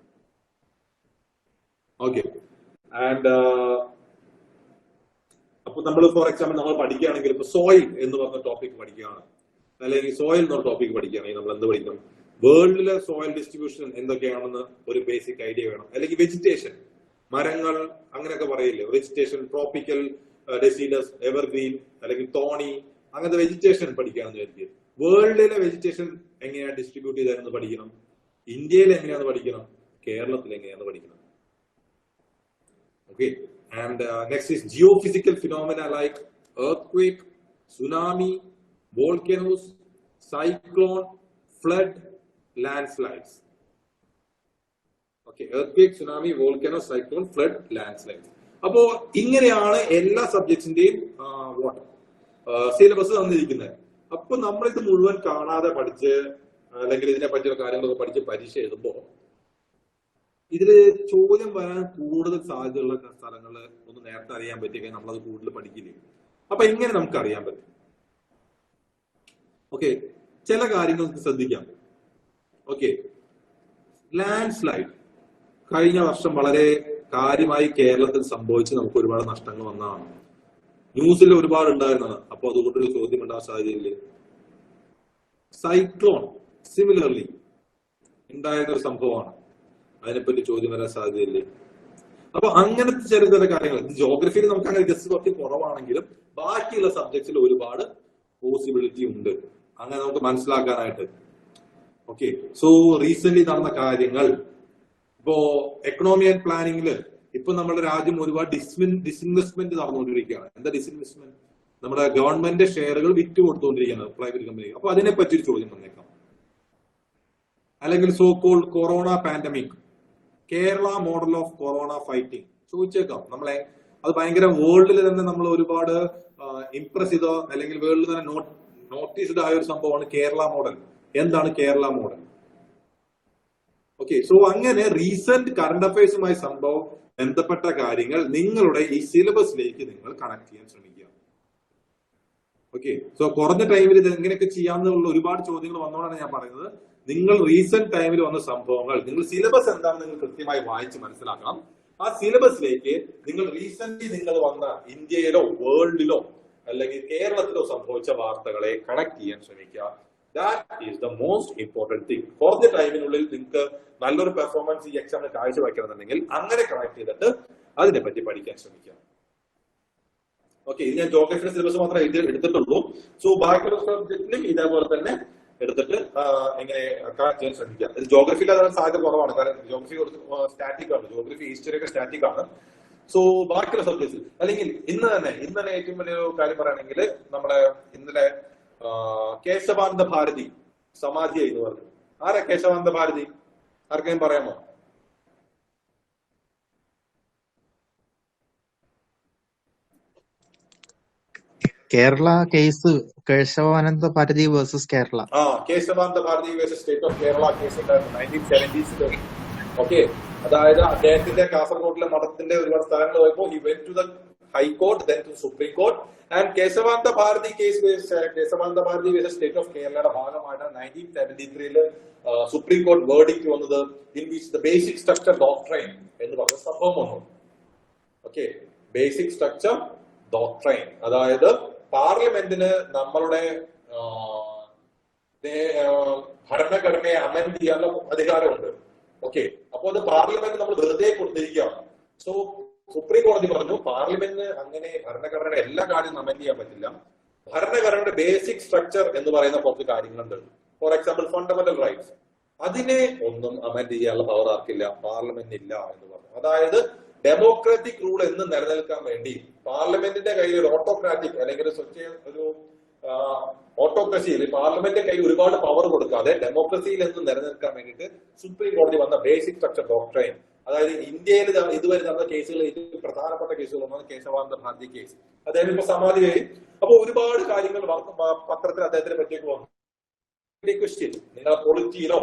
ഓക്കെ, ആൻഡ് അപ്പൊ നമ്മൾ ഫോർ എക്സാമ്പിൾ നമ്മൾ പഠിക്കുകയാണെങ്കിൽ ഇപ്പൊ സോയിൽ എന്ന് പറഞ്ഞ ടോപ്പിക് പഠിക്കുകയാണ്, അല്ലെങ്കിൽ സോയിൽ എന്നൊരു ടോപ്പിക് പഠിക്കുകയാണെങ്കിൽ നമ്മൾ എന്ത് പഠിക്കണം? വേൾഡിലെ സോയിൽ ഡിസ്ട്രിബ്യൂഷൻ എന്തൊക്കെയാണെന്ന് ഒരു ബേസിക് ഐഡിയ വേണം. അല്ലെങ്കിൽ വെജിറ്റേഷൻ, മരങ്ങൾ അങ്ങനെയൊക്കെ പറയില്ലേ, വെജിറ്റേഷൻ, ട്രോപ്പിക്കൽ ഡെസിഡസ്, എവർഗ്രീൻ, അല്ലെങ്കിൽ തോണി, അങ്ങനത്തെ വെജിറ്റേഷൻ പഠിക്കുകയാണെന്ന് വിചാരിക്കുക. വേൾഡിലെ വെജിറ്റേഷൻ എങ്ങനെയാണ് ഡിസ്ട്രിബ്യൂട്ട് ചെയ്തതെന്ന് പഠിക്കണം. ഇന്ത്യയിൽ എങ്ങനെയാണെന്ന് പഠിക്കണം, കേരളത്തിൽ എങ്ങനെയാണെന്ന് പഠിക്കണം. Okay, and next is geophysical phenomena like earthquake, tsunami, volcanoes, cyclone, flood, landslides. Okay, earthquake, tsunami, volcano, cyclone, flood, landslides. അപ്പോ ഇങ്ങനെയാണ് എല്ലാ സബ്ജക്ട്സിന്റെയും സിലബസ് തന്നിരിക്കുന്നത്. അപ്പൊ നമ്മളിത് മുഴുവൻ കാണാതെ പഠിച്ച് അല്ലെങ്കിൽ ഇതിനെ പറ്റിയുള്ള കാര്യങ്ങളൊക്കെ പഠിച്ച് പരീക്ഷ എഴുതുമ്പോ ഇതില് ചോദ്യം വരാൻ കൂടുതൽ സാധ്യതയുള്ള സ്ഥലങ്ങൾ ഒന്ന് നേരത്തെ അറിയാൻ പറ്റിയ നമ്മളത് കൂടുതൽ പഠിക്കില്ലേ. അപ്പൊ എങ്ങനെ നമുക്ക് അറിയാൻ പറ്റും? ഓക്കെ, ചില കാര്യങ്ങൾ ശ്രദ്ധിക്കാം. ഓക്കെ, ലാൻഡ് സ്ലൈഡ് കഴിഞ്ഞ വർഷം വളരെ കാര്യമായി കേരളത്തിൽ സംഭവിച്ച് നമുക്ക് ഒരുപാട് നഷ്ടങ്ങൾ വന്നതാണ്. ന്യൂസിൽ ഒരുപാട് ഉണ്ടായിരുന്നതാണ്. അപ്പൊ അതുകൊണ്ടൊരു ചോദ്യം ഉണ്ടാകാൻ സാധ്യതയില്ലേ? സൈക്ലോൺ സിമിലർലി ഉണ്ടായിരുന്ന ഒരു സംഭവമാണ്, അതിനെപ്പറ്റി ചോദ്യം വരാൻ സാധ്യതയില്ലേ? അപ്പൊ അങ്ങനത്തെ ചില ചില കാര്യങ്ങൾ ജോഗ്രഫിയിൽ നമുക്ക് അങ്ങനെ ജസ്റ്റ് കുറച്ച് കുറവാണെങ്കിലും ബാക്കിയുള്ള സബ്ജക്ട്സിൽ ഒരുപാട് പോസിബിലിറ്റി ഉണ്ട് അങ്ങനെ നമുക്ക് മനസ്സിലാക്കാനായിട്ട്. ഓക്കെ, സോ റീസെന്റ് നടന്ന കാര്യങ്ങൾ ഇപ്പോ എക്കണോമി ആൻഡ് പ്ലാനിങ്ങില് ഇപ്പൊ നമ്മുടെ രാജ്യം ഒരുപാട് ഡിസ്ഇൻവെസ്റ്റ്മെന്റ് നടന്നുകൊണ്ടിരിക്കുകയാണ്. എന്താ ഡിസ്ഇൻവെസ്റ്റ്മെന്റ്? നമ്മുടെ ഗവൺമെന്റ് ഷെയറുകൾ വിറ്റ് കൊടുത്തുകൊണ്ടിരിക്കുകയാണ് പ്രൈവറ്റ് കമ്പനി. അപ്പൊ അതിനെ പറ്റിയൊരു ചോദ്യം വന്നേക്കാം. അല്ലെങ്കിൽ so called corona pandemic, Kerala model of corona fighting ചോദിച്ചേക്കാം. നമ്മളെ അത് ഭയങ്കര വേൾഡിൽ തന്നെ നമ്മൾ ഒരുപാട് ഇംപ്രസ് ചെയ്തോ അല്ലെങ്കിൽ വേൾഡിൽ തന്നെ നോട്ടീസ്ഡ് ആയ ഒരു സംഭവമാണ് കേരള മോഡൽ. എന്താണ് കേരള മോഡൽ? ഓക്കെ, സോ അങ്ങനെ റീസെന്റ് കറണ്ട് അഫയേഴ്സുമായി സംഭവം ബന്ധപ്പെട്ട കാര്യങ്ങൾ നിങ്ങളുടെ ഈ സിലബസിലേക്ക് നിങ്ങൾ കണക്ട് ചെയ്യാൻ ശ്രമിക്കുക. ഓക്കെ, സോ കുറഞ്ഞ ടൈമിൽ ഇത് എങ്ങനെയൊക്കെ ചെയ്യാമെന്നുള്ള ഒരുപാട് ചോദ്യങ്ങൾ വന്നോണ്ടാണ് ഞാൻ പറയുന്നത്. നിങ്ങൾ റീസെന്റ് ടൈമിൽ വന്ന സംഭവങ്ങൾ നിങ്ങൾ സിലബസ് എന്താണെന്ന് നിങ്ങൾ കൃത്യമായി വായിച്ച് മനസ്സിലാക്കണം. ആ സിലബസിലേക്ക് നിങ്ങൾ റീസെന്റ് നിങ്ങൾ വന്ന ഇന്ത്യയിലോ വേൾഡിലോ അല്ലെങ്കിൽ കേരളത്തിലോ സംഭവിച്ച വാർത്തകളെ കണക്ട് ചെയ്യാൻ ശ്രമിക്കുക. That is the most important thing. കുറഞ്ഞ ടൈമിനുള്ളിൽ നിങ്ങൾക്ക് നല്ലൊരു പെർഫോമൻസ് ഈ എക്സാമിന് കാഴ്ചവെക്കണമെന്നുണ്ടെങ്കിൽ അങ്ങനെ കണക്ട് ചെയ്തിട്ട് അതിനെപ്പറ്റി പഠിക്കാൻ ശ്രമിക്കുക. ഓക്കെ, ഇത് ഞാൻ ജോഗ്രഫിയുടെ സിലബസ് മാത്രമേ എടുത്തിട്ടുള്ളൂ. സോ ബാക്കിയുള്ള സബ്ജക്റ്റിലും ഇതേപോലെ തന്നെ എടുത്തിട്ട് എങ്ങനെ കണക്ട് ചെയ്യാൻ ശ്രമിക്കുക. ഇത് ജോഗ്രഫിയിൽ അതാണ് സാധ്യത കുറവാണ്, കാരണം ജോഗ്രഫി കുറച്ച് സ്റ്റാറ്റിക് ആണ്, ജോഗ്രഫി ഹിസ്റ്ററി ഒക്കെ സ്റ്റാറ്റിക് ആണ്. സോ ബാക്കിയുള്ള സബ്ജക്ട്സ് അല്ലെങ്കിൽ ഇന്ന് തന്നെ ഏറ്റവും വലിയൊരു കാര്യം പറയുകയാണെങ്കിൽ നമ്മുടെ ഇന്നലെ കേശവാനന്ദ ഭാരതി സമാധിയായി എന്ന് പറഞ്ഞു. ആരാ കേശവാനന്ദ ഭാരതി? ആർക്കെങ്കിലും പറയാമോ? Kerala case Kesavananda Bharati versus Kerala. Kesavananda Bharati versus state of Kerala case ഉണ്ടായിരുന്നു 1970s. ഓക്കെ, അതായത് അദ്ദേഹത്തിന്റെ കാസർഗോഡിലെ മഠത്തിന്റെ ഒരുപാട് സ്ഥലങ്ങൾ പോയപ്പോൾ he went to the High Court, then to Supreme Court, and Kesavananda Bharati case Kesavananda Bharati versus state of കേരളയുടെ ഭാഗമായിട്ടാണ് 1973 സുപ്രീം കോർട്ട് വേർഡിക്ട് വന്നത്, in which the basic structure doctrine എന്ന് പറഞ്ഞ സംഭവം വന്നു. ഓക്കെ, ബേസിക് സ്ട്രക്ചർ ഡോക്ട്രൈൻ, അതായത് പാർലമെന്റിന് നമ്മളുടെ ഭരണഘടനയെ അമെൻഡ് ചെയ്യാനുള്ള അധികാരമുണ്ട്. ഓക്കെ, അപ്പൊ അത് പാർലമെന്റ് നമ്മൾ വെറുതെ കൊടുത്തിരിക്കുകയാണ്. സോ സുപ്രീം കോടതി പറഞ്ഞു പാർലമെന്റിന് അങ്ങനെ ഭരണഘടനയുടെ എല്ലാ കാര്യവും അമെൻഡ് ചെയ്യാൻ പറ്റില്ല. ഭരണഘടനയുടെ ബേസിക് സ്ട്രക്ചർ എന്ന് പറയുന്ന കുറച്ച് കാര്യങ്ങളുണ്ട്. ഫോർ എക്സാമ്പിൾ ഫണ്ടമെന്റൽ റൈറ്റ്സ്, അതിനെ ഒന്നും അമെൻഡ് ചെയ്യാനുള്ള പവർ ആർക്കില്ല, പാർലമെന്റ് ഇല്ല എന്ന് പറഞ്ഞു. അതായത് ഡെമോക്രാറ്റിക് റൂൾ എന്ന് നിലനിൽക്കാൻ വേണ്ടി പാർലമെന്റിന്റെ കയ്യിൽ ഒരു ഓട്ടോക്രാറ്റിക് അല്ലെങ്കിൽ ഒരു ഓട്ടോക്രസിയിൽ പാർലമെന്റിന്റെ കയ്യിൽ ഒരുപാട് പവർ കൊടുക്കാതെ ഡെമോക്രസിയിൽ എന്ന് നിലനിൽക്കാൻ വേണ്ടിയിട്ട് സുപ്രീം കോടതി വന്ന ബേസിക് സ്ട്രക്ചർ ഡോക്ട്രൈൻ, അതായത് ഇന്ത്യയിൽ ഇതുവരെ നടന്ന കേസുകളിൽ ഏറ്റവും പ്രധാനപ്പെട്ട കേസുകളാണ് കേശവാനന്ദ ഭാരതി കേസ്. അദ്ദേഹം ഇപ്പൊ സമാധിയായി. അപ്പൊ ഒരുപാട് കാര്യങ്ങൾ പത്രത്തിൽ അദ്ദേഹത്തിനെ പറ്റിയൊക്കെ വന്നു. ക്വസ്റ്റ്യൻ, നിങ്ങളെ പൊളിറ്റിയിലോ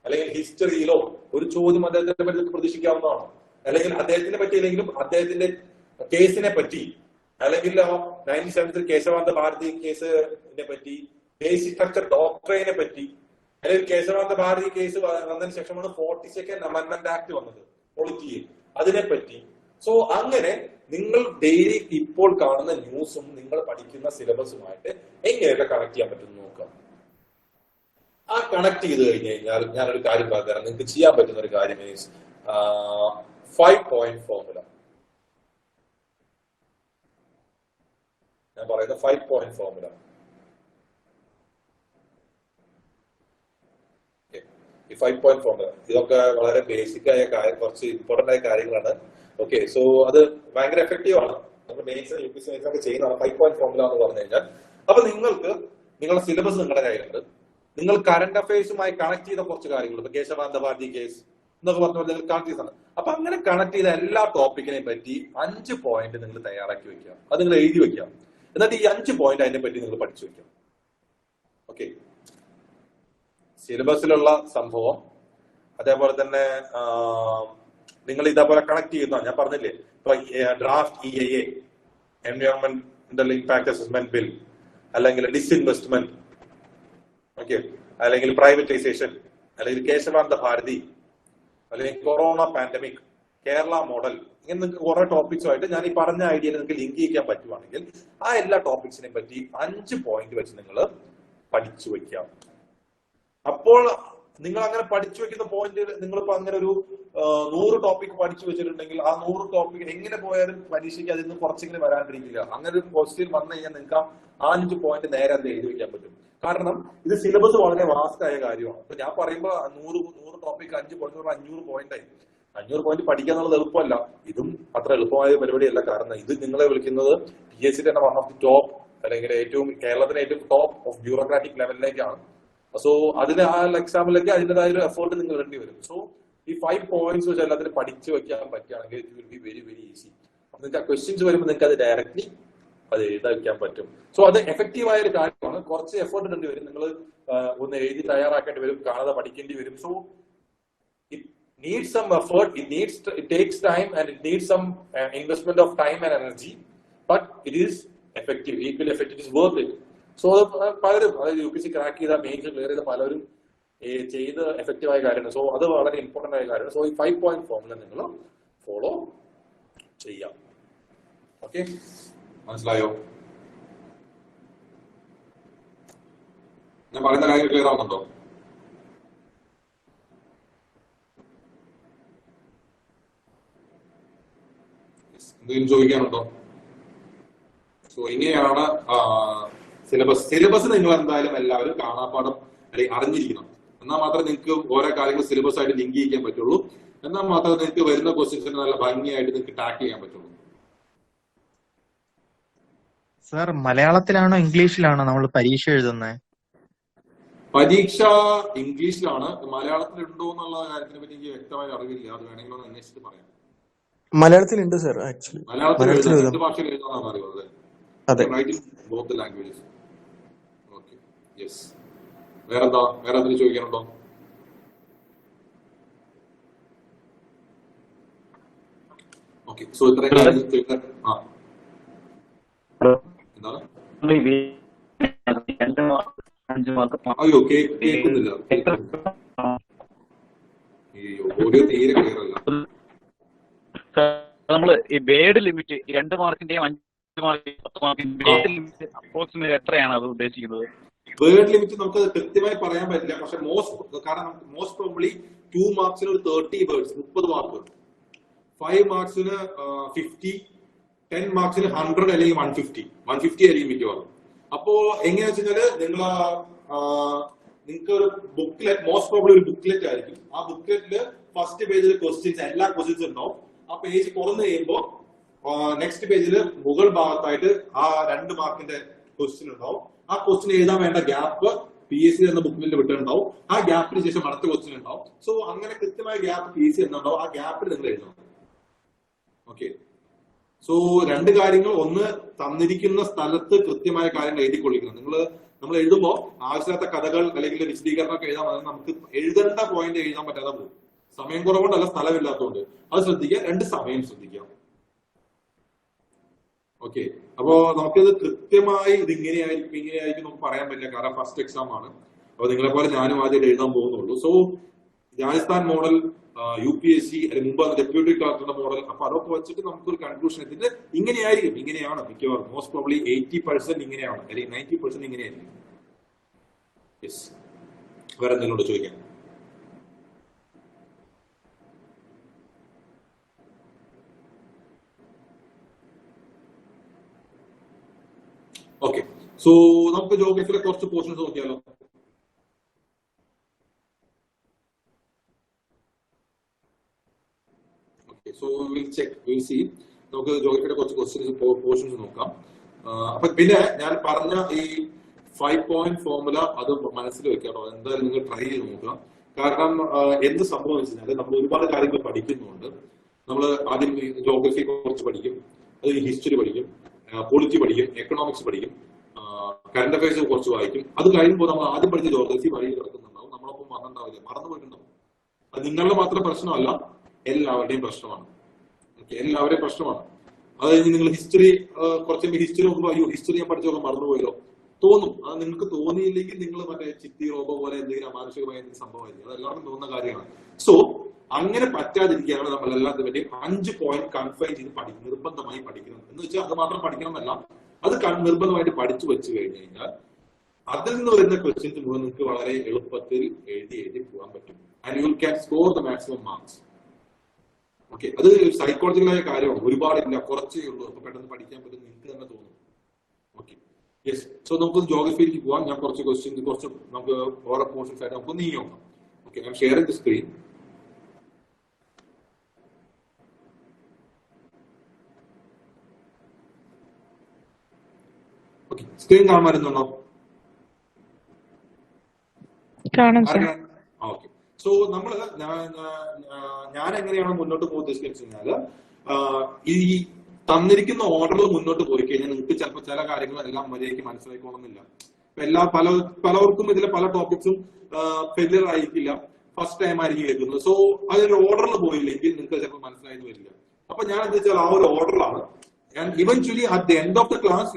അല്ലെങ്കിൽ ഹിസ്റ്ററിയിലോ ഒരു ചോദ്യം അദ്ദേഹത്തിനെ പറ്റി പ്രതീക്ഷിക്കാവുന്നതാണ്. അല്ലെങ്കിൽ അദ്ദേഹത്തിനെ പറ്റിയില്ലെങ്കിലും അദ്ദേഹത്തിന്റെ കേസിനെ പറ്റി, അല്ലെങ്കിൽ 1973 കേശവാനന്ദ ഭാരതി കേസിനെ പറ്റി, ബേസിക് സ്ട്രക്ചർ ഡോക്ട്രൈനെ പറ്റി, അല്ലെങ്കിൽ കേശവാനന്ദ ഭാരതി കേസ് വന്നതിന് ശേഷമാണ് 42nd അമെന്റ്മെന്റ് ആക്ട് വന്നത് പൊളിറ്റിയിൽ, അതിനെപ്പറ്റി. സോ അങ്ങനെ നിങ്ങൾ ഡെയിലി ഇപ്പോൾ കാണുന്ന ന്യൂസും നിങ്ങൾ പഠിക്കുന്ന സിലബസുമായിട്ട് എങ്ങനെയൊക്കെ കണക്ട് ചെയ്യാൻ പറ്റും നോക്കാം. ആ കണക്ട് ചെയ്ത് കഴിഞ്ഞ് കഴിഞ്ഞാൽ ഞാനൊരു കാര്യം പറഞ്ഞുതരാം. നിങ്ങൾക്ക് ചെയ്യാൻ പറ്റുന്ന ഒരു കാര്യം മീൻസ് 5 point ഫോർമുല. ഞാൻ പറയുന്ന 5 point ഫോർമുല. ഈ 5 point ഫോർമുല ഇതൊക്കെ വളരെ ബേസിക് ആയ കുറച്ച് ഇമ്പോർട്ടന്റ് ആയ കാര്യങ്ങളാണ്. ഓക്കെ, സോ അത് ഭയങ്കര എഫക്റ്റീവ് ആണ്. നമ്മൾ മെയിൻസ് UPSC മെയിൻസ് ഒക്കെ ചെയ്യുന്നതാണ് 5 point ഫോർമുല എന്ന് പറഞ്ഞു കഴിഞ്ഞാൽ. അപ്പൊ നിങ്ങൾക്ക് നിങ്ങളുടെ സിലബസ് നിങ്ങളുടെ കയ്യിലുണ്ട്. നിങ്ങൾ കറന്റ് അഫയേഴ്സുമായി കണക്ട് ചെയ്ത കുറച്ച് കാര്യങ്ങൾ, ഇപ്പൊ കേശവാനന്ദ ഭാരതി കേസ് എന്നൊക്കെ പറഞ്ഞ നിങ്ങൾ കണക്ട് ചെയ്താണ്. അപ്പൊ അങ്ങനെ കണക്ട് ചെയ്ത എല്ലാ ടോപ്പിക്കിനെ പറ്റി 5 പോയിന്റ് നിങ്ങൾ തയ്യാറാക്കി വെക്കാം. അത് നിങ്ങൾ എഴുതി വെക്കാം. എന്നിട്ട് ഈ 5 പോയിന്റ് അതിനെ പറ്റി നിങ്ങൾ പഠിച്ചു വെക്കാം. ഓക്കെ, സിലബസിലുള്ള സംഭവം, അതേപോലെ തന്നെ നിങ്ങൾ ഇതേപോലെ കണക്ട് ചെയ്യുന്ന ഞാൻ പറഞ്ഞില്ലേ, ഇപ്പൊ ഡ്രാഫ്റ്റ് EIA, എൻവയോൺമെന്റൽ ഇമ്പാക്ട് അസസ്മെന്റ് ബിൽ, അല്ലെങ്കിൽ ഡിസ്ഇൻവെസ്റ്റ്മെന്റ്, ഓക്കെ, അല്ലെങ്കിൽ പ്രൈവറ്റൈസേഷൻ, അല്ലെങ്കിൽ കേശവാനന്ദ ഭാരതി, അല്ലെങ്കിൽ കൊറോണ പാൻഡമിക്, കേരള മോഡൽ, ഇങ്ങനെ നിങ്ങൾക്ക് കുറെ ടോപ്പിക്സുമായിട്ട് ഞാൻ ഈ പറഞ്ഞ ഐഡിയയിൽ നിങ്ങൾക്ക് ലിങ്ക് ചെയ്യാൻ പറ്റുവാണെങ്കിൽ ആ എല്ലാ ടോപ്പിക്സിനെ പറ്റി 5 പോയിന്റ് വെച്ച് നിങ്ങൾ പഠിച്ചു വെക്കാം. അപ്പോൾ നിങ്ങൾ അങ്ങനെ പഠിച്ചു വെക്കുന്ന പോയിന്റ്, നിങ്ങളിപ്പോ അങ്ങനെ ഒരു 100 ടോപ്പിക് പഠിച്ചു വെച്ചിട്ടുണ്ടെങ്കിൽ ആ 100 ടോപ്പിക് എങ്ങനെ പോയാലും പരീക്ഷയ്ക്ക് അതിൽ നിന്ന് കുറച്ചെങ്കിലും വരാണ്ടിരിക്കില്ല. അങ്ങനെ ഒരു ക്വസ്റ്റ്യൻ വന്നു കഴിഞ്ഞാൽ നിങ്ങൾക്ക് ആ 5 പോയിന്റ് നേരെ അത് എഴുതി വെക്കാൻ പറ്റും. കാരണം ഇത് സിലബസ് വളരെ വാസ്റ്റ് ആയ കാര്യമാണ്. അപ്പൊ ഞാൻ പറയുമ്പോൾ 100 ടോപ്പിക് 5 പോയിന്റ് 500 പോയിന്റ് ആയി. 500 പോയിന്റ് പഠിക്കുക എന്നുള്ളത് എളുപ്പമല്ല. ഇതും അത്ര എളുപ്പമായ പരിപാടിയല്ല. കാരണം ഇത് നിങ്ങളെ വിളിക്കുന്നത് PSC തന്നെ വൺ ഓഫ് ദി ടോപ്പ്, അല്ലെങ്കിൽ കേരളത്തിലെ ഏറ്റവും ടോപ്പ് ഓഫ് ബ്യൂറോക്രാറ്റിക് ലെവലിലേക്കാണ്. സോ അതിന് ആ എക്സാമിലേക്ക് അതിൻ്റെതായ ഒരു എഫേർട്ട് നിങ്ങൾ ഇടേണ്ടി വരും. സോ ഈ 5 പോയിന്റ്സ് വെച്ച് എല്ലാത്തിനും പഠിച്ചു വെക്കാൻ പറ്റുകയാണെങ്കിൽ it will be very very easy. അപ്പൊ നിങ്ങൾക്ക് ആ ക്വസ്റ്റ്യൻസ് വരുമ്പോൾ നിങ്ങൾക്ക് അത് ഡയറക്ട്ലി അത് എഴുതാൻ വെക്കാൻ പറ്റും. സോ അത് എഫക്റ്റീവ് ആയ ഒരു കാര്യമാണ്. കുറച്ച് എഫേർട്ട് ഇടേണ്ടി വരും. നിങ്ങൾ ഒന്ന് എഴുതി തയ്യാറാക്കേണ്ടി വരും, കാണാതെ പഠിക്കേണ്ടി വരും. So it needs some effort, it takes time, and it needs some investment of time and energy, but it is effective, equally effective, it is worth it. So പലരും അതായത് UPSC ക്രാക്ക് ചെയ്ത മെയിൻസ് ക്ലിയർ ചെയ്ത പലരും ചെയ്ത് effective ആയ കാര്യമാണ്. So അത് വളരെ ഇമ്പോർട്ടന്റ് ആയ കാര്യമാണ്. സോ ഈ 5 പോയിന്റ് ഫോർമുല നിങ്ങൾ ഫോളോ ചെയ്യാം. ഓക്കെ, മനസ്സിലായോ? ഞാൻ പറയുന്ന കാര്യം ക്ലിയർ ആവുന്നുണ്ടോ? എന്തെങ്കിലും ചോദിക്കാനുണ്ടോ? സോ ഇങ്ങനെയാണ് സിലബസ് നിങ്ങൾ എന്തായാലും എല്ലാവരും കാണാപ്പാഠം അല്ലെങ്കിൽ അറിഞ്ഞിരിക്കണം. എന്നാൽ മാത്രമേ നിങ്ങൾക്ക് ഓരോ കാര്യങ്ങൾ സിലബസ് ആയിട്ട് ലിങ്ക് ചെയ്യാൻ പറ്റുള്ളൂ. എന്നാൽ മാത്രമേ നിങ്ങൾക്ക് വരുന്ന ക്വസ്റ്റ്യൻസിന് നല്ല ഭംഗിയായിട്ട് നിങ്ങൾക്ക് ടാക്ക് ചെയ്യാൻ പറ്റുള്ളൂ. സാർ, മലയാളത്തിലാണോ ഇംഗ്ലീഷിലാണോ നമ്മൾ പരീക്ഷ എഴുതുന്നത്? പരീക്ഷ ഇംഗ്ലീഷിലാണ്. മലയാളത്തിൽ ഉണ്ടോ എന്നുള്ള കാര്യത്തിനെ പറ്റി എനിക്ക് വ്യക്തമായ അറിവില്ല. അത് വേണമെങ്കിൽ ഒന്ന് അന്വേഷിച്ചിട്ട് പറയാം. മലയാളത്തിലുണ്ട് സാർ. ആക്ച്വലി മലയാളത്തിൽ രണ്ട് ഭാഷയിൽ എഴുതാനാണ് അറിവ്. അതെ, ബോത്ത് ലാംഗ്വേജസ്. Okay, yes. വേറെ എന്തെങ്കിലും ചോദിക്കാനുണ്ടോ? ഓക്കെ, സോ ഇത്രയും കാര്യങ്ങൾ എന്താണ്? അയ്യോ കേൾക്കുന്നില്ല, ഓഡിയോ തീരെ ക്ലിയർ അല്ല. നമ്മള് ഈ ബേഡ് ലിമിറ്റ് 2 മാർക്കിന്റെയും 5 മാർക്കിന്റെയും 10 മാർക്കിന്റെയും ബേഡ് ലിമിറ്റ് അപ്രോക്സിമേറ്റ് എത്രയാണ് അത് ഉദ്ദേശിക്കുന്നത്? വേർഡ് ലിമിറ്റ് നമുക്ക് കൃത്യമായി പറയാൻ പറ്റില്ല, പക്ഷെ കാരണം മോസ്റ്റ് പ്രോബ്ലി 2 മാർക്സിന് ഒരു 30 വേർഡ്സ് 30 മാർക്ക്, 5 മാർക്സിന് 50, 10 മാർക്സിന് 100 അല്ലെങ്കിൽ 150 ആയിരിക്കും മിക്കവാറും. അപ്പോ എങ്ങനെയാ വെച്ചാല് നിങ്ങൾക്ക് ഒരു ബുക്ക്ലെറ്റ്, മോസ്റ്റ് പ്രോബ്ലി ഒരു ബുക്ക്ലെറ്റ് ആയിരിക്കും. ആ ബുക്ക്ലെറ്റില് ഫസ്റ്റ് പേജിൽ ക്വസ്റ്റ്യൻസ്, എല്ലാ ക്വസ്റ്റ്യൻസും ഉണ്ടാവും. ആ പേജ് തുറന്നു കഴിയുമ്പോൾ നെക്സ്റ്റ് പേജിൽ മുകൾ ഭാഗത്തായിട്ട് ആ 2 മാർക്കിന്റെ ക്വസ്റ്റ്യൻ ഉണ്ടാവും. ആ ക്വസ്റ്റ്യൻ എഴുതാൻ വേണ്ട ഗ്യാപ്പ് PSC എന്ന ബുക്കിൽ വിട്ടിട്ടുണ്ടാവും. ആ ഗ്യാപ്പിന് ശേഷം അടുത്ത ക്വസ്റ്റ്യൻ ഉണ്ടാവും. സോ അങ്ങനെ കൃത്യമായ ഗ്യാപ്പ് PSC എന്നുണ്ടാവും. ആ ഗ്യാപ്പിൽ നിങ്ങൾ എഴുതണം. ഓക്കെ, സോ 2 കാര്യങ്ങൾ. ഒന്ന്, തന്നിരിക്കുന്ന സ്ഥലത്ത് കൃത്യമായ കാര്യങ്ങൾ എഴുതിക്കൊള്ളിക്കണം. നമ്മൾ എഴുതുമ്പോൾ ആവശ്യമില്ലാത്ത കഥകൾ അല്ലെങ്കിൽ വിശദീകരണമൊക്കെ എഴുതാൻ നമുക്ക് എഴുതേണ്ട പോയിന്റ് എഴുതാൻ പറ്റാതെ പോകും. സമയം കുറവുകൊണ്ടല്ല, സ്ഥലമില്ലാത്തതുകൊണ്ട്. അത് ശ്രദ്ധിക്കുക. 2 സമയം ശ്രദ്ധിക്കുക. ഓക്കെ, അപ്പോ നമുക്കിത് കൃത്യമായി ഇത് ഇങ്ങനെയായിരിക്കും നമുക്ക് പറയാൻ പറ്റില്ല, കാരണം ഫസ്റ്റ് എക്സാം ആണ്. അപ്പൊ നിങ്ങളെ പോലെ ഞാനും ആദ്യം എഴുതാൻ പോകുന്നുള്ളൂ. സോ രാജസ്ഥാൻ മോഡൽ, UPSC അല്ലെങ്കിൽ മുമ്പ് ഡെപ്യൂട്ടി കളക്ടറുടെ മോഡൽ, അപ്പൊ അതൊക്കെ വെച്ചിട്ട് നമുക്കൊരു കൺക്ലൂഷൻ എത്തിയിട്ട് ഇങ്ങനെയാണ് മിക്കവാറും. മോസ്റ്റ് പ്രോബ്ലി 80% ഇങ്ങനെയാണ്, അല്ലെങ്കിൽ 90% ഇങ്ങനെയായിരിക്കും. യെസ്, വേറെ എന്തെങ്കിലും ചോദിക്കാം? ഓക്കെ, സോ നമുക്ക് ജോഗ്രഫിയിലെ കുറച്ച് പോർഷൻസ് നോക്കിയാലോ? Okay, so will see. നമുക്ക് ജോഗ്രഫിയുടെ കുറച്ച് ക്വസ്റ്റ്യൻസ്, പോർഷൻസ് നോക്കാം. അപ്പൊ പിന്നെ ഞാൻ പറഞ്ഞ ഈ 5 പോയിന്റ് ഫോർമുല അത് മനസ്സിൽ വെക്കാട്ടോ. എന്തായാലും നിങ്ങൾ ട്രൈ ചെയ്ത് നോക്കുക. കാരണം എന്ത് സംഭവം എന്ന് വെച്ചാൽ നമ്മൾ ഒരുപാട് കാര്യങ്ങൾ പഠിക്കുന്നുണ്ട്. നമ്മൾ ആദ്യം ജോഗ്രഫി കുറച്ച് പഠിക്കും, അത് ഹിസ്റ്ററി പഠിക്കും, പൊളിറ്റി പഠിക്കും, എക്കണോമിക്സ് പഠിക്കും, കറണ്ട് അഫയേഴ്സ് കുറച്ച് വായിക്കും. അത് കഴിയുമ്പോൾ നമ്മൾ ആദ്യം പഠിച്ച ജോഗ്രഫി വഴി കിടക്കുന്നുണ്ടാവും, നമ്മളൊപ്പം വന്നിട്ടുണ്ടാവില്ല, മറന്നു പോയിട്ടുണ്ടാവും. അത് നിങ്ങളുടെ മാത്രം പ്രശ്നമല്ല, എല്ലാവരുടെയും പ്രശ്നമാണ്. ഓക്കെ, എല്ലാവരുടെയും പ്രശ്നമാണ്. അത് കഴിഞ്ഞ് നിങ്ങൾ ഹിസ്റ്ററി ഹിസ്റ്ററി നോക്കുമ്പോൾ അയ്യോ ഹിസ്റ്ററി ഞാൻ പഠിച്ചൊക്കെ മറന്നുപോയല്ലോ തോന്നും. അത് നിങ്ങൾക്ക് തോന്നിയില്ലെങ്കിൽ നിങ്ങൾ മറ്റേ ചിത്തി റോബോ പോലെ എന്തെങ്കിലും അമാനുഷികമായ എന്തെങ്കിലും സംഭവമായിരിക്കും. അത് എല്ലാവർക്കും തോന്നുന്ന കാര്യമാണ്. സോ അങ്ങനെ പറ്റാതിരിക്കുകയാണ് നമ്മൾ എല്ലാത്തിനും പറ്റി 5 പോയിന്റ് കൺഫൈൻ ചെയ്ത് നിർബന്ധമായി പഠിക്കണം. എന്ന് വെച്ചാൽ അത് മാത്രം പഠിക്കണമെന്നല്ല, അത് നിർബന്ധമായിട്ട് പഠിച്ചു വെച്ച് കഴിഞ്ഞു കഴിഞ്ഞാൽ അതിൽ നിന്ന് വരുന്ന ക്വസ്റ്റ്യൻസ് മുഴുവൻ നിങ്ങൾക്ക് വളരെ എളുപ്പത്തിൽ എഴുതി പോകാൻ പറ്റും. And you can score the maximum marks. Okay, അത് സൈക്കോളജിക്കലായ കാര്യമാണ്. ഒരുപാടില്ല, കുറച്ചേ ഉള്ളൂ. അപ്പൊ പെട്ടെന്ന് പഠിക്കാൻ പറ്റും നിങ്ങൾക്ക് തന്നെ തോന്നും. Okay, yes. സോ നമുക്ക് ജോഗ്രഫിയിലേക്ക് പോവാം. ഞാൻ കുറച്ച് ക്വസ്റ്റ്യൻസ് നമുക്ക് ഓരോ പോർഷൻസ് ആയിട്ട് നമുക്ക് നീങ്ങി നോക്കാം. Okay, I M sharing the screen. Okay, screen കാണാൻ വരുന്നുണ്ടോ? ഓക്കെ, സോ നമ്മള് ഞാൻ എങ്ങനെയാണ് മുന്നോട്ട് പോകുന്നത് ഉദ്ദേശിക്കുന്നത് കഴിഞ്ഞാല് ഈ തന്നിരിക്കുന്ന ഓർഡറിൽ മുന്നോട്ട് പോയി കഴിഞ്ഞാൽ നിങ്ങൾക്ക് ചിലപ്പോൾ ചില കാര്യങ്ങൾ എല്ലാം മര്യാദയ്ക്ക് മനസ്സിലായിക്കോണമെന്നില്ല. പലവർക്കും ഇതിലെ പല ടോപ്പിക്സും ഫെയിലിയർ ആയിരിക്കില്ല, ഫസ്റ്റ് ടൈം ആയിരിക്കും കേൾക്കുന്നത്. സോ അതൊരു ഓർഡറിൽ പോയില്ലെങ്കിൽ നിങ്ങൾക്ക് ചിലപ്പോൾ മനസ്സിലായെന്ന് വരില്ല. അപ്പൊ ഞാൻ എന്താ വെച്ചാൽ ആ ഒരു ഓർഡറിലാണ്. And eventually at the end of the class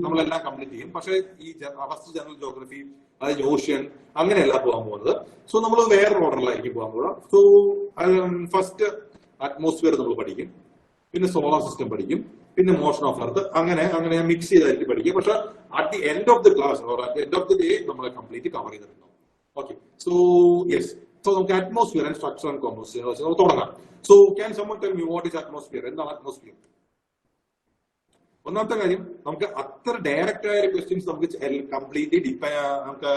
നമ്മളെല്ലാം കംപ്ലീറ്റ് ചെയ്യും. പക്ഷേ ഈ ഫസ്റ്റ് ജനറൽ ജോഗ്രഫി, അതായത് ഓഷ്യൻ, അങ്ങനെയല്ല പോകാൻ പോകുന്നത്. സോ നമ്മൾ വേറെ ഓർഡറിലായിരിക്കും പോകാൻ പോകുക. സോ ഫസ്റ്റ് അറ്റ്മോസ്ഫിയർ നമ്മൾ പഠിക്കും, പിന്നെ സോളാർ സിസ്റ്റം പഠിക്കും, പിന്നെ മോഷൻ ഓഫ് എർത്ത്, അങ്ങനെ മിക്സ് ചെയ്തായിരിക്കും പഠിക്കുക. പക്ഷെ at the end of the class or at the end of the day നമ്മളെ കംപ്ലീറ്റ് കവർ ചെയ്തിട്ടുണ്ടാവും. Okay, so yes. സോ നമുക്ക് atmosphere and structure and composition നമുക്ക് തുടങ്ങാം. So can someone tell me what is atmosphere? എന്താണ് atmosphere? ഒന്നാമത്തെ കാര്യം, നമുക്ക് അത്ര ഡയറക്റ്റ് ആയ ക്വസ്റ്റ്യൻസ് നമുക്ക് കംപ്ലീറ്റ്ലി നമുക്ക്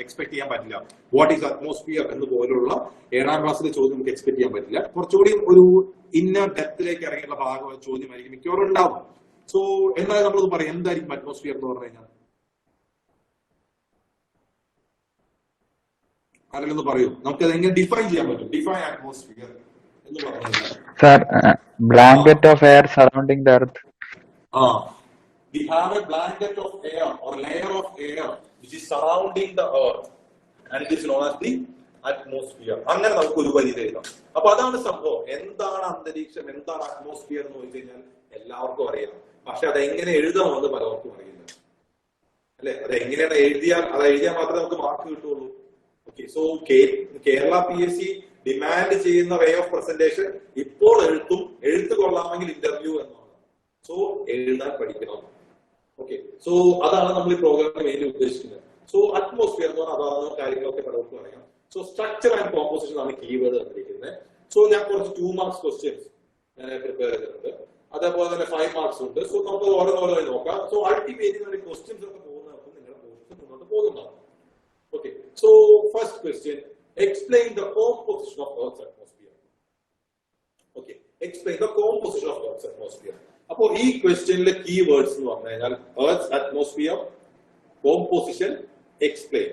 എക്സ്പെക്ട് ചെയ്യാൻ പറ്റില്ല. വാട്ട് ഈസ് അറ്റ്മോസ്ഫിയർ എന്ന് പോലുള്ള 7ാം ക്ലാസ്സിലെ ചോദ്യം നമുക്ക് എക്സ്പെക്ട് ചെയ്യാൻ പറ്റില്ല. കുറച്ചുകൂടി ഒരു ഇന്നർ ഡെപ്തിലേക്ക് ഇറങ്ങിയുള്ള ഭാഗം ചോദ്യമായിരിക്കും മിക്കവാറും ഉണ്ടാവും. സോ എന്നാലും നമ്മളത് പറയാം, എന്തായിരിക്കും അറ്റ്മോസ്ഫിയർ എന്ന് പറഞ്ഞു കഴിഞ്ഞാൽ? ആരെങ്കിലും പറയൂ, നമുക്ക് അത് എങ്ങനെ ഡിഫൈൻ ചെയ്യാൻ പറ്റും? ഡിഫൈൻ അറ്റ്മോസ്ഫിയർ എന്ന് പറഞ്ഞു കഴിഞ്ഞാൽ Sir, blanket of air surrounding the earth. We have a blanket of air or layer of air which is surrounding the earth, and it is known as the atmosphere. അങ്ങനെ നമുക്ക് ഒരു വരിയിൽ എഴുതാം. അപ്പൊ അതാണ് സംഭവം. എന്താണ് അന്തരീക്ഷം, എന്താണ് അറ്റ്മോസ്ഫിയർ എന്ന് ചോദിച്ചു കഴിഞ്ഞാൽ എല്ലാവർക്കും അറിയാം. പക്ഷെ അത് എങ്ങനെ എഴുതാമെന്ന് പലർക്കും അറിയില്ല, അല്ലെ? അത് എങ്ങനെയാണ് എഴുതിയാൽ മാത്രമേ നമുക്ക് മാർക്ക് കിട്ടുള്ളൂ. Okay, so Kerala PSC demand ചെയ്യുന്ന വേ ഓഫ് പ്രസന്റേഷൻ ഇപ്പോൾ എഴുത്ത് കൊള്ളാമെങ്കിൽ ഇന്റർവ്യൂ എന്നാണ്. സോ എഴുതാൻ പഠിക്കണം. ഓക്കെ, സോ അതാണ് നമ്മൾ ഈ പ്രോഗ്രാമിന് വേണ്ടി ഉദ്ദേശിക്കുന്നത്. സോ അറ്റ്മോസ്ഫിയർ എന്ന് പറഞ്ഞാൽ അതാണ് കാര്യങ്ങളൊക്കെ പലർക്കും അറിയാം. സോ സ്ട്രക്ചർ ആൻഡ് കോമ്പോസിഷൻ ആണ് കീവേഡ് തന്നിരിക്കുന്നത്. സോ ഞാൻ കുറച്ച് 2 മാർക്സ് ക്വസ്റ്റ്യൻസ് ഞാൻ പ്രിപ്പയർ ചെയ്തിട്ടുണ്ട്. അതേപോലെ തന്നെ 5 മാർക്സ് ഉണ്ട്. സോ നമുക്ക് ഓരോന്നോരോ നോക്കാം. സോ അൾട്ടിമേറ്റ്ലി ക്വസ്റ്റ്യൻസ് ഒക്കെ പോകുന്നവർക്കും നിങ്ങളുടെ പോർഷൻ മുന്നോട്ട് പോകുന്നതാണ്. Okay, so first question, explain the composition of Earth's atmosphere. Okay, explain the composition of Earth's atmosphere. അപ്പോ ഈ ക്വസ്റ്റ്യനിലെ കീവേഡ്സ് എന്ന് പറഞ്ഞു കഴിഞ്ഞാൽ Earth's atmosphere, composition, explain.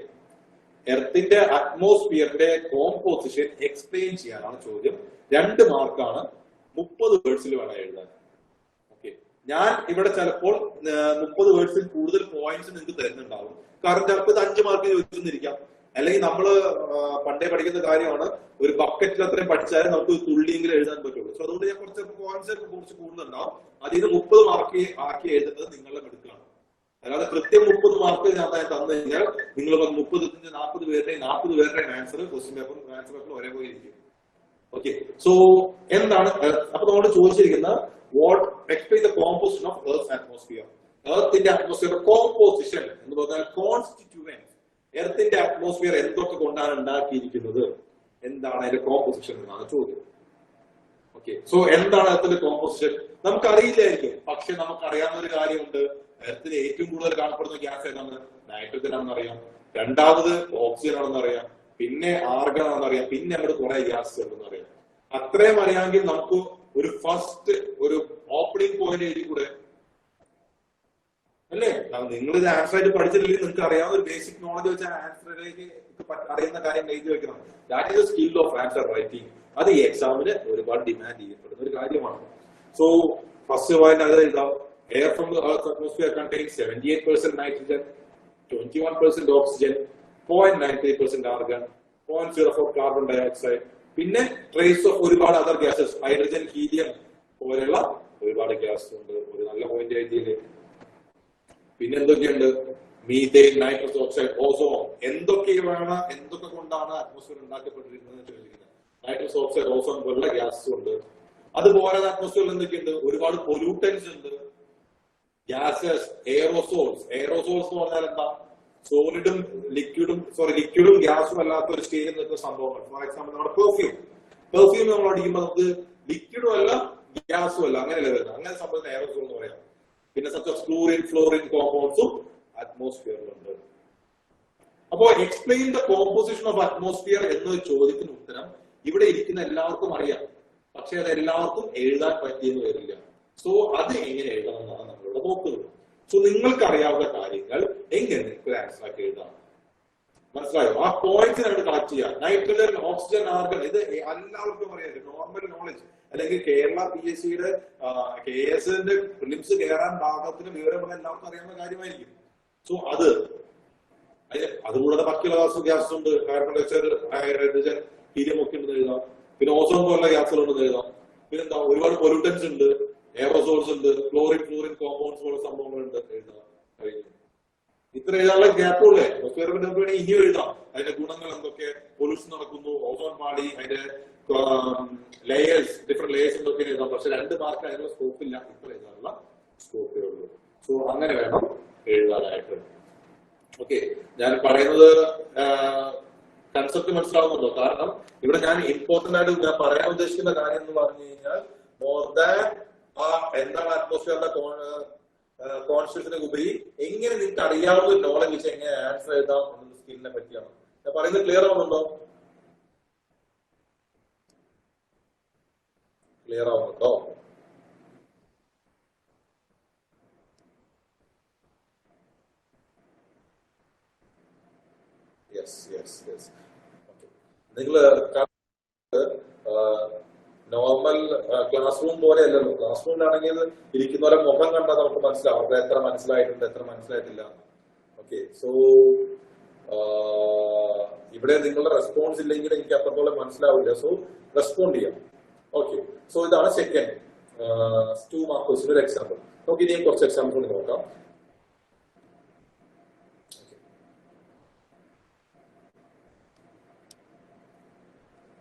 എർത്തിന്റെ അറ്റ്മോസ്ഫിയറിന്റെ കോമ്പോസിഷൻ എക്സ്പ്ലെയിൻ ചെയ്യാനാണ് ചോദ്യം. 2 മാർക്കാണ്, 30 വേർഡ്സിൽ വേണം എഴുതാൻ. ഓക്കെ, ഞാൻ ഇവിടെ ചിലപ്പോൾ 30 വേർഡ്സിൽ കൂടുതൽ പോയിന്റ്സ് നിങ്ങൾക്ക് തരുന്നുണ്ടാവും. കാരണം ചിലപ്പോൾ ഇത് 5 മാർക്ക് ചോദിച്ചിരിക്കാം. അല്ലെങ്കിൽ നമ്മള് പണ്ടേ പഠിക്കുന്ന കാര്യമാണ്, ഒരു ബക്കറ്റിൽ അത്രയും പഠിച്ചാലും നമുക്ക് തുള്ളിയെങ്കിലും എഴുതാൻ പറ്റുള്ളൂ. സോ അതുകൊണ്ട് ഞാൻ കുറച്ച് പോയിന്റ്സ് കുറച്ച് കൂടുതലുണ്ടാവും. അതിന് 30 മാർക്ക് ആക്കി എഴുതുന്നത് നിങ്ങളുടെ മിടുക്കാണ്. അല്ലാതെ കൃത്യം 30 മാർക്ക് ഞാൻ തന്നു കഴിഞ്ഞാൽ നിങ്ങൾ 30 40 പേരുടെയും ആൻസർ ക്വസ്റ്റ്യൻ പേപ്പറിൽ ഒരേപോലെ ഇരിക്കും. ഓക്കെ, സോ എന്താണ് അപ്പൊ നമ്മൾ ചോദിച്ചിരിക്കുന്നത് what explain the composition of earth atmosphere. എർത്തിന്റെ അറ്റ്മോസ്ഫിയർ കോമ്പോസിഷൻ എന്ന് പറഞ്ഞാൽ കോൺസ്റ്റിറ്റ്യൂവൻസ്. എർത്തിന്റെ അറ്റ്മോസ്ഫിയർ എന്തൊക്കെ കൊണ്ടാണ് ഉണ്ടാക്കിയിരിക്കുന്നത്, എന്താണ് അതിന്റെ കോമ്പോസിഷൻ എന്നാണ് ചോദ്യം. ഓക്കെ, സോ എന്താണ് എർത്തിന്റെ കോമ്പോസിഷൻ നമുക്കറിയില്ലായിരിക്കും. പക്ഷെ നമുക്കറിയാവുന്ന ഒരു കാര്യമുണ്ട്. എർത്തിൽ ഏറ്റവും കൂടുതൽ കാണപ്പെടുന്ന ഗ്യാസ് ഏതാണ്? നൈട്രജൻ ആണെന്ന് അറിയാം. രണ്ടാമത് ഓക്സിജൻ ആണെന്ന് അറിയാം. പിന്നെ ആർഗൺ ആണെന്ന് അറിയാം. പിന്നെ അങ്ങോട്ട് കുറെ ഗ്യാസ് ഉണ്ടെന്ന് അറിയാം. അത്രയും അറിയാമെങ്കിൽ നമുക്ക് ഒരു ഫസ്റ്റ് ഒരു ഓപ്പണിംഗ് പോയിന്റ് എഴുതി കൂടെ, അല്ലേ? നിങ്ങൾ ഇത് ആൻസർ ആയിട്ട് പഠിച്ചിട്ടില്ലെങ്കിൽ നിങ്ങൾക്ക് അറിയാവുന്ന ഒരു ബേസിക് നോളജ് വെച്ച് ആൻസറിലേക്ക് അറിയുന്ന കാര്യം എഴുതി വെക്കണം. That is A skill of answer writing. അത് ഈ എക്സാമിന് ഒരുപാട് ഡിമാൻഡ് ചെയ്യപ്പെടുന്ന ഒരു കാര്യമാണ്. സോ ഫസ്റ്റ് പോയിന്റ് അത് എഴുതാം. Air from the Earth's atmosphere contains 78% nitrogen, 21% oxygen, 0.93% argon, 0.04 carbon dioxide. പിന്നെ ട്രേസ് ഓഫ് ഒരുപാട് അതർ ഗ്യാസസ്, ഹൈഡ്രജൻ, ഹീലിയം പോലെയുള്ള ഒരുപാട് ഗ്യാസ് ഉണ്ട്. ഒരു നല്ല പോയിന്റ് എഴുതിയില്ലേ? പിന്നെ എന്തൊക്കെയുണ്ട്? Methane, nitrous oxide, ozone. എന്തൊക്കെ കൊണ്ടാണ് അറ്റ്മോസ്ഫിയർ ഉണ്ടാക്കപ്പെട്ടിരിക്കുന്നത് ചോദിക്കുന്നത്. നൈട്രസ് ഓക്സൈഡ്, ഓസോൺ പോലുള്ള ഗ്യാസ് ഉണ്ട്. അതുപോലെ അറ്റ്മോസ്ഫിയറിൽ എന്തൊക്കെയുണ്ട്? ഒരുപാട് പൊല്യൂട്ടൻസ് ഉണ്ട്. Gases, aerosols. എയറോസോൾസ് എന്ന് പറഞ്ഞാൽ എന്താ? സോളിഡും ലിക്വിഡും ഗ്യാസും അല്ലാത്ത ഒരു സ്റ്റേജിൽ നിൽക്കുന്ന സംഭവങ്ങൾ. ഫോർ എക്സാമ്പിൾ നമ്മുടെ പെർഫ്യൂം നമ്മൾ അടിക്കുമ്പോൾ നമുക്ക് ലിക്വിഡും അല്ല ഗ്യാസും അല്ല, അങ്ങനെയല്ല വരുന്നത്. അങ്ങനെ സംഭവത്തിന് എയറോസോൾ എന്ന് പറയാം. പിന്നെ ക്ലോറിൻ, ഫ്ലോറിൻ കോമ്പൗണ്ട്സും അറ്റ്മോസ്ഫിയറിലുണ്ട്. അപ്പോ explain the composition of atmosphere എന്ന ചോദ്യത്തിന് ഉത്തരം ഇവിടെ ഇരിക്കുന്ന എല്ലാവർക്കും അറിയാം. പക്ഷെ അത് എല്ലാവർക്കും എഴുതാൻ പറ്റിയെന്ന് വരില്ല. സോ അത് എങ്ങനെ എഴുതാമെന്നാണ് നമ്മളിവിടെ നോക്കുന്നത്. സോ നിങ്ങൾക്ക് അറിയാവുന്ന കാര്യങ്ങൾ എങ്ങനെ നിങ്ങൾക്ക് ആൻസർ ആക്കി എഴുതാം. മനസ്സിലായോ? ആ പോയിന്റ്സിനാണ് കളക്ട് ചെയ്യുക. നൈട്രജൻ, ഓക്സിജൻ, ആർഗൺ, ഇത് എല്ലാവർക്കും അറിയാം. Normal knowledge. അല്ലെങ്കിൽ കേരള PSCയുടെ KSന്റെ പ്രിലിംസ് കയറാൻ ഭാഗത്തിന് വിവരമുള്ള എല്ലാവർക്കും അറിയാവുന്ന കാര്യമായിരിക്കും. സോ അതുകൂടാതെ ബാക്കിയുള്ള ഗ്യാസ് ഉണ്ട്. കാർബൺ ഡയോക്സൈഡ്, ഹൈഡ്രജൻ, ഹീലിയം ഒക്കെ ഉണ്ടെന്ന് എഴുതാം. പിന്നെ ഓസോൺ പോലുള്ള ഗ്യാസുകളുണ്ടെന്ന് എഴുതാം. പിന്നെന്താ, ഒരുപാട് പൊല്യൂട്ടൻസ് ഉണ്ട്, എയറോസോൾസ് ഉണ്ട്, ഫ്ലോറിൻ കോമ്പൗണ്ട്സ് പോലുള്ള സംഭവങ്ങളുണ്ട് എഴുതാം. ഇത്ര എഴുതാനുള്ള ഗ്യാപ്പുള്ളേ. അറ്റ്മോസ്ഫിയറിന്റെ വേണമെങ്കിൽ ഇനിയും എഴുതാം. അതിന്റെ ഗുണങ്ങൾ എന്തൊക്കെ, പൊല്യൂഷൻ നടക്കുന്നു, ഓസോൺ പാളി, അതിന്റെ ലേയേഴ്സ്, ഡിഫറെന്റ് ലേയേഴ്സ് എന്തൊക്കെ എഴുതാം. പക്ഷെ 2 മാർക്ക് അതിനുള്ള സ്കോപ്പില്ല. ഇത്ര എഴുതാനുള്ള സ്കോപ്പേ ഉള്ളൂ. സോ അങ്ങനെ വേണം എഴുതാനായിട്ട്. ഓക്കെ, ഞാൻ പറയുന്നത് കൺസെപ്റ്റ് മനസ്സിലാവുന്നുണ്ടോ? കാരണം ഇവിടെ ഞാൻ ഇമ്പോർട്ടന്റ് ആയിട്ട് ഞാൻ പറയാൻ ഉദ്ദേശിക്കുന്ന കാര്യം എന്ന് പറഞ്ഞു കഴിഞ്ഞാൽ മോർ ദാൻ എന്താണ് അറ്റ്മോസ്ഫിയറിന്റെ കോൺസ്റ്റിറ്റ്യൂഷനെ ഉപരി എങ്ങനെ നിങ്ങൾക്ക് അറിയാവുന്ന ഒരു നോളജ് വെച്ച് എങ്ങനെ ആൻസർ എഴുതാം എന്നുള്ള സ്കില്ലിനെ പറ്റിയാണ് ഞാൻ പറയുന്നത്. ക്ലിയർ ആവുന്നുണ്ടോ? ക്ലിയർ ആവുന്നുണ്ടോ? നിങ്ങൾ നോർമൽ ക്ലാസ് റൂം പോലെ അല്ലല്ലോ. ക്ലാസ് റൂമിലാണെങ്കിൽ ഇരിക്കുന്നവരെ മുഖം കണ്ടാൽ നമുക്ക് മനസ്സിലാവും അവർക്ക് എത്ര മനസ്സിലായിട്ടുണ്ട്, എത്ര മനസ്സിലായിട്ടില്ല. ഓക്കെ, സോ ഇവിടെ നിങ്ങളുടെ റെസ്പോൺസ് ഇല്ലെങ്കിൽ എനിക്ക് അത്രത്തോളം മനസ്സിലാവില്ല. സോ റെസ്പോണ്ട് ചെയ്യാം. ഓക്കെ, സോ ഇതാണ് സെക്കൻഡ് 2 മാർക്ക് ക്വസ്റ്റ്യൻ ഒരു എക്സാമ്പിൾ. നമുക്ക് ഇനിയും കുറച്ച് എക്സാമ്പിൾ കൂടി നോക്കാം.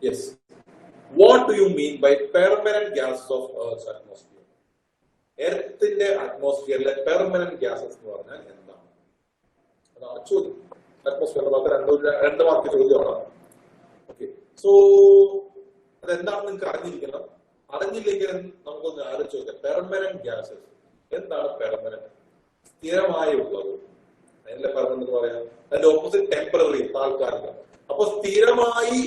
Yes, what do you mean by permanent gases of earth atmosphere? എർത്തിന്റെ അറ്റ്മോസ്ഫിയറിലെ പെർമനന്റ് ഗ്യാസസ് എന്ന് പറഞ്ഞാൽ എന്താണ്? അതാണ് ചോദ്യം. അറ്റ്മോസ്ഫിയറിന്റെ ഭാഗത്ത് രണ്ട് മാർക്ക് ചോദ്യമാണ്. ഓക്കെ, സോ അതെന്താണെന്ന് നിങ്ങൾക്ക് അറിഞ്ഞിരിക്കണം. അറിഞ്ഞില്ലെങ്കിൽ നമുക്കൊന്ന് ആലോചിച്ച് നോക്കാം. പെർമനന്റ് ഗ്യാസസ് എന്താണ്? പെർമനന്റ് സ്ഥിരമായുള്ളത് അതിന്റെ പെർമനന്റ് എന്ന് പറയാം. അതിന്റെ ഓപ്പോസിറ്റ് ടെമ്പററി, താൽക്കാലികം. അപ്പൊ സ്ഥിരമായി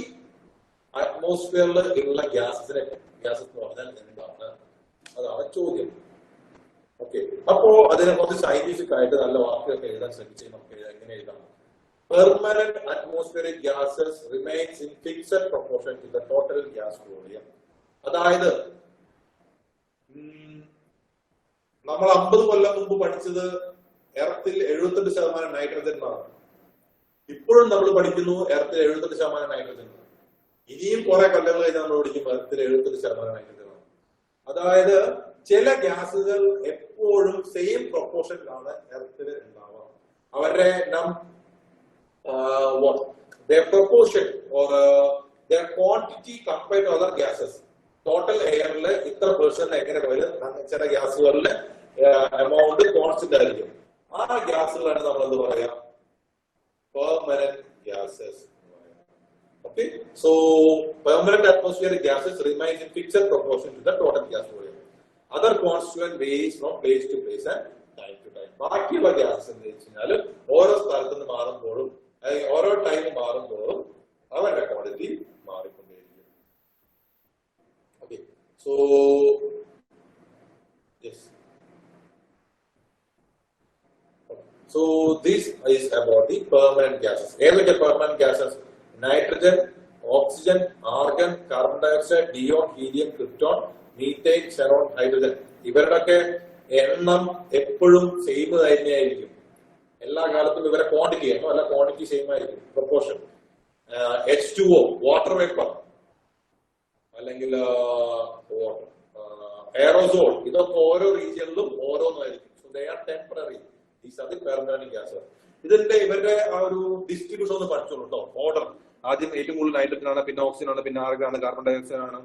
അറ്റ്മോസ്ഫിയറിൽ ഉള്ള ഗ്യാസസ് എന്ന് പറഞ്ഞാൽ എന്താണ്? അതാണ് ചോദ്യം. ഓക്കെ, അപ്പോ അതിനെ കുറച്ച് സയന്റിഫിക് ആയിട്ട് നല്ല വാക്കുകളൊക്കെ എഴുതാൻ ശ്രമിച്ച് നമുക്ക് എങ്ങനെ എഴുതാം? Permanent atmospheric gases remains in fixed proportion to the total gas volume. അതായത് നമ്മൾ 50 കൊല്ലം മുമ്പ് പഠിച്ചത് എർത്തിൽ 78% നൈട്രജൻ ആണ്. ഇപ്പോഴും നമ്മൾ പഠിക്കുന്നു എർത്തിൽ 78% നൈട്രജൻ. ഇനിയും കുറെ കൊല്ലങ്ങൾ കഴിഞ്ഞാൽ നമ്മൾ പഠിക്കും എർത്തിൽ 78% നൈട്രജൻ ആണ്. അതായത് ചില ഗ്യാസുകൾ എപ്പോഴും സെയിം പ്രൊപ്പോർഷനിലാണ് എർത്തിൽ ഉണ്ടാവുക. അവരുടെ proportion or their quantity compared to other gases. Total എയറിൽ ഇത്ര പെർസെന്റ് എങ്ങനെ വരും? ചില ഗ്യാസുകളിലെ എമൗണ്ട് കോൺസ്റ്റന്റ് ആയിരിക്കും. ആ ഗ്യാസുകളാണ് നമ്മൾ എന്ത് പറയാം? Permanent gases. Okay, so permanent atmospheric gases remains in fixed proportion to the total gas volume. Other constituent varies from place to place and time to time. ബാക്കിയുള്ള ഗ്യാസസ് എന്ന് വെച്ച് കഴിഞ്ഞാൽ ഓരോ സ്ഥലത്ത് നിന്ന് മാറുമ്പോഴും ഓരോ ടൈം മാറുമ്പോഴും അവരുടെ ക്വാണ്ടിറ്റി മാറിക്കൊണ്ടേയിരിക്കും. Okay, so yes, so this is about the permanent gases. ഏതൊക്കെ permanent gases? Nitrogen, oxygen, argon, carbon dioxide, neon, helium, krypton, methane, xenon, hydrogen. ഇവരുടെയൊക്കെ എണ്ണം എപ്പോഴും സെയിം തന്നെയായിരിക്കും. എല്ലാ കാലത്തും ഇവരെ ക്വാണ്ടിറ്റി ആണോ അല്ല ക്വാണ്ടിറ്റി സെയിം ആയിരിക്കും, പ്രൊപ്പോർഷൻ. H2O വാട്ടർ വേപ്പർ അല്ലെങ്കിൽ എയറോസോൾ, ഇതൊക്കെ ഓരോ റീജിയനിലും ഓരോന്നായിരിക്കും. So they are temporary. These are the permanent gases. ഇവരുടെ ആ ഒരു ഡിസ്ട്രിബ്യൂഷൻ ഒന്ന് പഠിച്ചോളൂ കേട്ടോ. ഓർഡർ ആദ്യം ഏറ്റവും കൂടുതൽ നൈട്രജൻ ആണ്, പിന്നെ ഓക്സിജൻ ആണ്, പിന്നെ ആർഗൺ ആണ്, കാർബൺ ഡയോക്സൈഡ് ആണ്,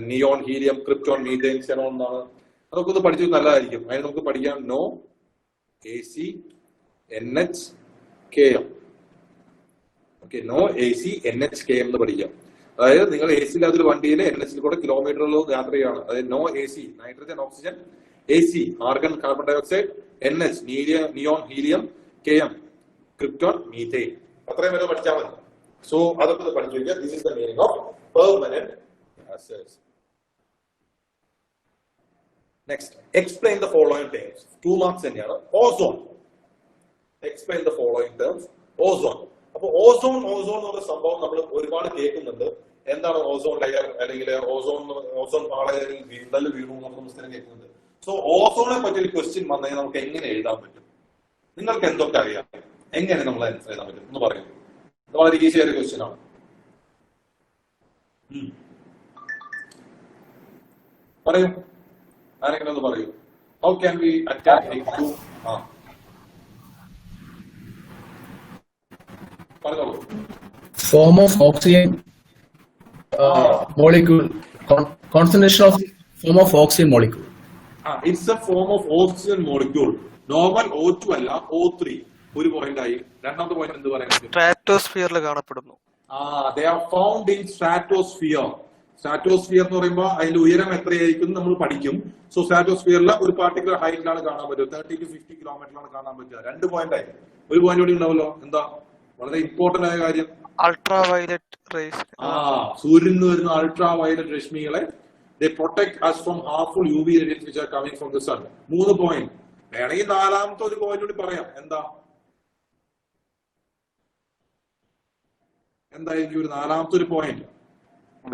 neon, helium, krypton, methane, xenon എന്നാണ്. അതൊക്കെ ഒന്ന് പഠിച്ചത് നല്ലതായിരിക്കും. അതിന് നമുക്ക് പഠിക്കാം NO, AC, NH, KM. Okay, NO, AC, NH, KM എന്ന് പഠിക്കാം. അതായത് നിങ്ങൾ AC ഇല്ലാത്തൊരു വണ്ടിയിൽ NH കൂടെ കിലോമീറ്ററുകൾ യാത്ര ചെയ്യാണ്. അതായത് NO, AC nitrogen, oxygen, AC argon, carbon dioxide, NH neon, helium, KM krypton, methane. അത്രയും വരെ പഠിച്ചാൽ മതി. സോ അതൊക്കെ പഠിച്ചു വയ്ക്കുക. This is the meaning of permanent gases. Next, explain the following terms. 2 മാർക്സ് തന്നെയാണ്. Ozone. Explain the following terms. Ozone. അപ്പൊ ഓസോൺ എന്ന് പറഞ്ഞ സംഭവം നമ്മൾ ഒരുപാട് കേൾക്കുന്നുണ്ട്. എന്താണ് ഓസോൺ ലെയർ അല്ലെങ്കിൽ ഓസോൺ പാളയിൽ വിണ്ടൽ വീണു എന്നൊക്കെ നമ്മൾ സ്ഥിരം കേൾക്കുന്നുണ്ട്. സോ ഓസോണെ പറ്റി ഒരു ക്വസ്റ്റ്യൻ വന്നാൽ നമുക്ക് എങ്ങനെ എഴുതാൻ പറ്റും? നിങ്ങൾക്ക് എന്തൊക്കെ അറിയാം? എങ്ങനെ നമ്മൾ ആൻസർ എഴുതാൻ പറ്റും എന്ന് പറയും. വളരെ ഈസി ആയ ക്വസ്റ്റ്യൻ ആണ്. പറയൂ, ആരെങ്കിലും ഒന്ന് പറയൂ. How can we attack to? പറഞ്ഞോളൂ. Form of oxygen molecule, concentration of form of oxygen molecule. It's a form of oxygen molecule. Normal O2 അല്ല, O3. ഒരു പോയിന്റ് ആയി. രണ്ടാമത്തെ പോയിന്റ് എന്ത് പറയാൻ പറ്റും? സ്ട്രാറ്റോസ്ഫിയറിൽ കാണപ്പെടുന്നു. They are found in stratosphere. Stratosphere എന്ന് പറയുമ്പോൾ അതിന്റെ ഉയരം എത്രയായിരിക്കും നമ്മൾ പഠിക്കും. സോ സ്ട്രാറ്റോസ്ഫിയറിലെ ഒരു പാർട്ടിക്കുലർ ഹൈറ്റിലാണ് കാണാൻ പറ്റുക. 30 to 50 കിലോമീറ്ററിലാണ് കാണാൻ പറ്റുക. 2 പോയിന്റ് ആയി. ഒരു പോയിന്റ് കൂടി ഉണ്ടാവല്ലോ. എന്താ വളരെ ഇമ്പോർട്ടന്റ് ആയ കാര്യം? Ultra violet rays. സൂര്യനിൽ നിന്ന് വരുന്ന അൾട്രാ വയലറ്റ് രശ്മികളെ they protect us from harmful UV rays which are coming from the sun. 3 point. വേണമെങ്കിൽ നാലാമത്തെ ഒരു പോയിന്റ് കൂടി പറയാം. എന്തായിരിക്കും ഒരു നാലാമത്തെ ഒരു point?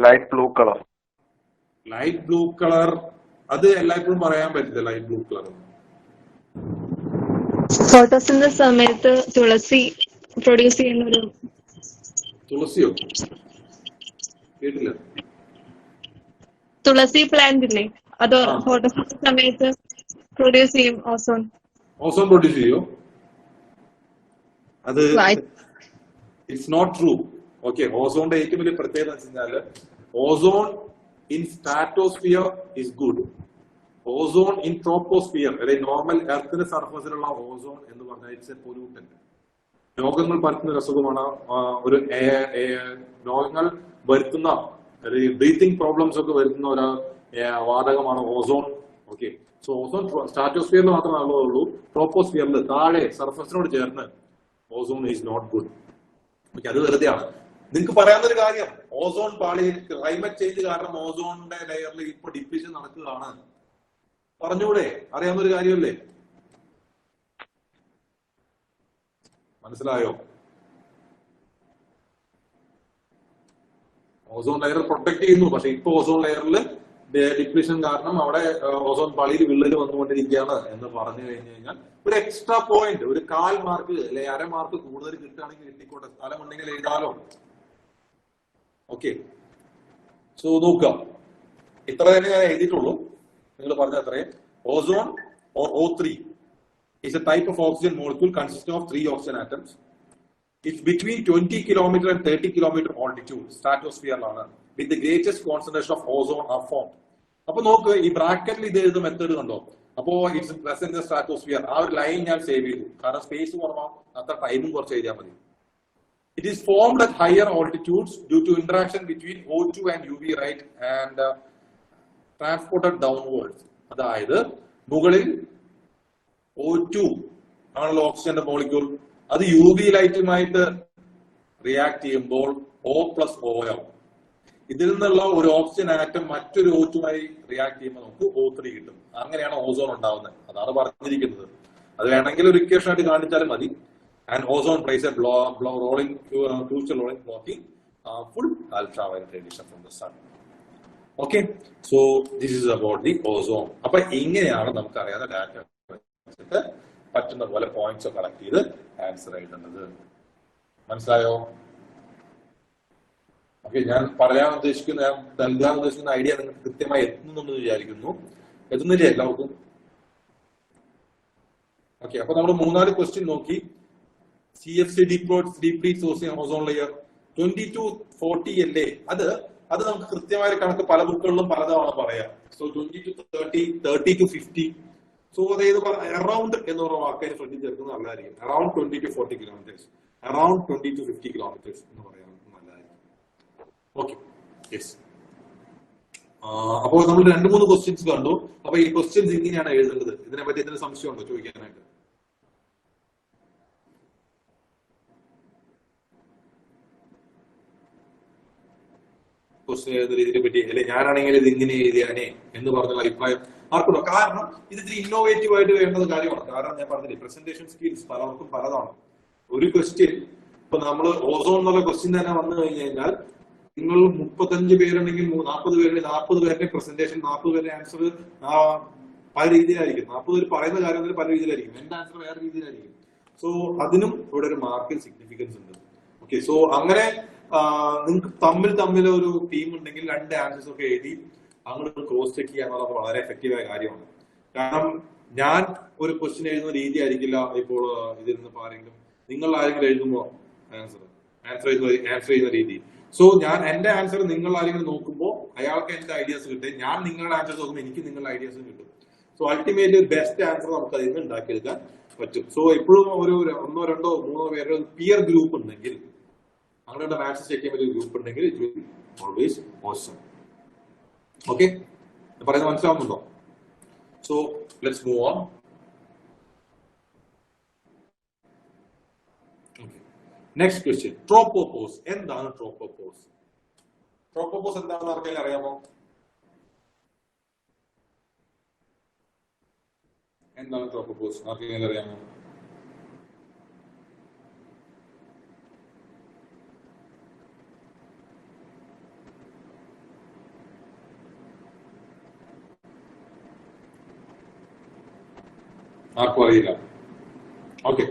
Light blue colour. Light blue colour അത് എല്ലായ്പ്പോഴും പറയാൻ പറ്റില്ല. ലൈറ്റ് ബ്ലൂ കളർ ഫോട്ടോസിന്തസിസ് സമയത്ത് തുളസി പ്രൊഡ്യൂസ് ചെയ്യുന്ന ഒരു തുളസിയോ? കേട്ടില്ല. തുളസി പ്ലാന്റ് ഇല്ലേ, അത് ആ. ഫോട്ടോസിന്തസിസ് സമയത്ത് പ്രൊഡ്യൂസ് ചെയ്യും ഓസോൺ. ഓസോൺ പ്രൊഡ്യൂസ് ചെയ്യോ? അത് ഇറ്റ്സ് നോട്ട് ട്രൂ. ഓക്കെ, ഓസോണിന്റെ ഏറ്റവും വലിയ പ്രത്യേകത എന്ന് വെച്ചാൽ ozone in stratosphere is good. Ozone in troposphere, അതായത് നോർമൽ എർത്തിന്റെ സർഫസിലുള്ള ഓസോൺ എന്ന് പറഞ്ഞാൽ ഇറ്റ്സ് എ പൊല്യൂട്ടന്റ്. രോഗങ്ങൾ പരത്തുന്ന ഒരു അസുഖമാണ്. ഒരു രോഗങ്ങൾ വരുത്തുന്ന ബ്രീത്തിങ് പ്രോബ്ലംസ് ഒക്കെ വരുത്തുന്ന ഒരു വാതകമാണ് ഓസോൺ. ഓക്കെ, സോ ഓസോൺ സ്ട്രാറ്റോസ്ഫിയറിൽ മാത്രമേ ഉള്ളൂ. ട്രോപ്പോസ്ഫിയറിൽ താഴെ സർഫസിനോട് ചേർന്ന് ozone is not good. Okay, അത് വെറുതെയാണ്. നിങ്ങൾക്ക് പറയാവുന്നൊരു കാര്യം, ഓസോൺ പാളിയിൽ ക്ലൈമറ്റ് ചേഞ്ച് കാരണം ഓസോണിന്റെ ലെയറിൽ ഇപ്പൊ ഡിപ്ലീഷൻ നടക്കുകയാണ്. പറഞ്ഞൂടെ? അറിയാവുന്നൊരു കാര്യമല്ലേ? മനസ്സിലായോ? ഓസോൺ ലെയർ പ്രൊട്ടക്ട് ചെയ്യുന്നു, പക്ഷെ ഇപ്പൊ ഓസോൺ ലെയറിൽ ഡിപ്ലീഷൻ കാരണം അവിടെ ഓസോൺ പാളിയിൽ വിള്ളൽ വന്നുകൊണ്ടിരിക്കുകയാണ് എന്ന് പറഞ്ഞു കഴിഞ്ഞാൽ ഒരു എക്സ്ട്രാ പോയിന്റ്, ഒരു 1/4 മാർക്ക് അല്ലെ 1/2 മാർക്ക് കൂടുതൽ കിട്ടുകയാണെങ്കിൽ കിട്ടിക്കോട്ടെ, സ്ഥലമുണ്ടെങ്കിൽ എഴുതാലോ. ഓക്കെ, സോ നോക്കുക, ഇത്ര തന്നെ ഞാൻ എഴുതിയിട്ടുള്ളൂ. നിങ്ങൾ പറഞ്ഞ അത്രയും. Ozone or O3 is a type of oxygen molecule consisting of 3 oxygen atoms. It's between 20 km and 30 km altitude, stratosphere ആണ്, with the greatest concentration of ozone are formed. അപ്പൊ നോക്ക്, ഈ ബ്രാക്കറ്റിൽ ഇത് എഴുതുന്ന മെത്തേഡ് കണ്ടോ? അപ്പോ ഇറ്റ്സ് പ്രസന്റ് ഇൻ സ്ട്രാറ്റോസ്ഫിയർ. ആ ഒരു ലൈൻ ഞാൻ സേവ് ചെയ്തു, കാരണം സ്പേസ് കുറവാണ്, അത്ര ടൈമും കുറച്ച് എഴുതിയാൽ മതി. It is formed at higher altitudes due to interaction between O2 and UV light and transported downwards. അതായത് മുകളിൽ O2 ആണല്ലോ ഓക്സിജന്റെ മോളിക്യൂൾ, അത് UV ലൈറ്റുമായിട്ട് റിയാക്ട് ചെയ്യുമ്പോൾ O+O ആവും. ഇതിൽ നിന്നുള്ള ഒരു ഓക്സിജൻ ആറ്റം മറ്റൊരു O2മായി റിയാക്ട് ചെയ്യുമ്പോൾ നമുക്ക് O3 കിട്ടും. അങ്ങനെയാണ് ഓസോൺ ഉണ്ടാവുന്നത്. അതാണ് പറഞ്ഞിരിക്കുന്നത്. അത് വേണമെങ്കിൽ ഒരു ഇക്വേഷൻ ആയിട്ട് കാണിച്ചാലും മതി. And ozone plays a crucial role in blocking full ultraviolet radiation from the sun. Okay, so this is about the ozone. അപ്പൊ ഇങ്ങനെയാണ് നമുക്ക് അറിയാവുന്ന ഡാറ്റ വെച്ചിട്ട് പറ്റുന്ന പോലെ പോയിന്റ്സ് കളക്ട് ചെയ്ത് ആൻസർ എഴുതുന്നത്. മനസ്സിലായോ? ഓക്കെ, ഞാൻ പറയാൻ ഉദ്ദേശിക്കുന്ന, ഞാൻ നൽകാൻ ഉദ്ദേശിക്കുന്ന ഐഡിയ നിങ്ങൾക്ക് കൃത്യമായി എത്തുന്നുണ്ടെന്ന് വിചാരിക്കുന്നു. എത്തുന്നില്ലേ എല്ലാവർക്കും? ഓക്കെ, അപ്പൊ നമ്മൾ 3-4 ക്വസ്റ്റ്യൻ നോക്കി. CFC depletes ozone layer 20-40 അല്ലേ? അത് നമുക്ക് കൃത്യമായ കണക്ക് പല ബുക്കുകളിലും പലതാണ് പറയാം. സോ 20-30, 30-50. സോ അതായത് അറൌണ്ട് എന്ന് പറഞ്ഞ വാക്കായി ശ്രദ്ധിച്ച് ചേർക്കുന്നത് നല്ലതായിരിക്കും. അറൌണ്ട് 20-40 കിലോമീറ്റേഴ്സ്, അറൌണ്ട് 20-50 കിലോമീറ്റേഴ്സ് എന്ന് പറയാൻ നല്ലതായിരിക്കും. Okay, yes. അപ്പോൾ നമ്മൾ 2-3 ക്വസ്റ്റ്യൻസ് കണ്ടു. അപ്പൊ ഈ ക്വസ്റ്റ്യൻസ് ഇങ്ങനെയാണ് എഴുതേണ്ടത്. ഇതിനെപ്പറ്റി എന്തെങ്കിലും സംശയം ഉണ്ടോ ചോദിക്കാനായിട്ട്? ക്വസ്റ്റ്യൻ എഴുതുന്ന രീതിയെ പറ്റി, അല്ലെ ഞാനാണെങ്കിൽ ഇത് ഇങ്ങനെ എഴുതിയാനേ എന്ന് പറഞ്ഞുള്ള അഭിപ്രായം ആർക്കുണ്ടോ? കാരണം ഇത് ഇത്തിരി ഇന്നോവേറ്റീവ് ആയിട്ട് വേണ്ടത് കാര്യമാണ്. കാരണം ഞാൻ പറഞ്ഞില്ലേ, പ്രസന്റേഷൻ സ്കിൽസ് പലർക്കും പലതാണ്. ഒരു ക്വസ്റ്റ്യൻ ഇപ്പൊ നമ്മൾ ഓസോൺ എന്നുള്ള ക്വസ്റ്റ്യൻ തന്നെ വന്നു കഴിഞ്ഞു കഴിഞ്ഞാൽ നിങ്ങൾ 35 പേരുണ്ടെങ്കിൽ 40 പേരുണ്ടെങ്കിൽ 40 പേരുടെ പ്രസന്റേഷൻ, 40 പേരുടെ ആൻസർ പല രീതിയിലായിരിക്കും. 40 പേര് പറയുന്ന കാര്യം പല രീതിയിലായിരിക്കും, എന്റെ ആൻസർ വേറെ രീതിയിലായിരിക്കും. സോ അതിനും ഇവിടെ ഒരു മാർക്കിൽ സിഗ്നിഫിക്കൻസ് ഉണ്ട്. ഓക്കെ, സോ അങ്ങനെ നിങ്ങൾക്ക് തമ്മിൽ ഒരു ടീം ഉണ്ടെങ്കിൽ 2 ആൻസേഴ്സ് ഒക്കെ എഴുതി അങ്ങോട്ട് ക്രോസ് ചെക്ക് ചെയ്യാന്നുള്ളത് വളരെ എഫക്റ്റീവായ കാര്യമാണ്. കാരണം ഞാൻ ഒരു ക്വസ്റ്റ്യൻ എഴുതുന്ന രീതി ആയിരിക്കില്ല ഇപ്പോൾ ഇതിൽ നിന്ന് ആരെങ്കിലും, നിങ്ങൾ ആരെങ്കിലും എഴുതുമ്പോൾ ആൻസർ ചെയ്യുന്ന രീതി. സോ ഞാൻ എന്റെ ആൻസർ നിങ്ങൾ ആരെങ്കിലും നോക്കുമ്പോൾ അയാൾക്ക് എന്റെ ഐഡിയാസ് കിട്ടും, ഞാൻ നിങ്ങളുടെ ആൻസർ നോക്കുമ്പോൾ എനിക്ക് നിങ്ങളുടെ ഐഡിയാസ് കിട്ടും. സോ അൾട്ടിമേറ്റ്ലി ബെസ്റ്റ് ആൻസർ നമുക്ക് അതിൽ നിന്ന് ഉണ്ടാക്കിയെടുക്കാൻ പറ്റും. സോ എപ്പോഴും ഒരു 1, 2, 3 പേരുടെ പിയർ ഗ്രൂപ്പ് ഉണ്ടെങ്കിൽ, അങ്ങനെ മാത്സ് ചെക്ക് ചെയ്യാൻ പറ്റിയ ഗ്രൂപ്പ് ഉണ്ടെങ്കിൽ it will always awesome. Okay, പറയുന്നത് മനസ്സിലാവുന്നുണ്ടോ? So let's move on. Next question, tropopause. എന്താണ് ട്രോപ്പോപോസ്? ട്രോപ്പോപോസ് എന്താണെന്ന് ആർക്കെങ്കിലും അറിയാമോ? എന്താണ് ട്രോപ്പോപോസ്? ആർക്കെങ്കിലും അറിയാമോ? ആർക്കും അറിയില്ല. ഓക്കെ,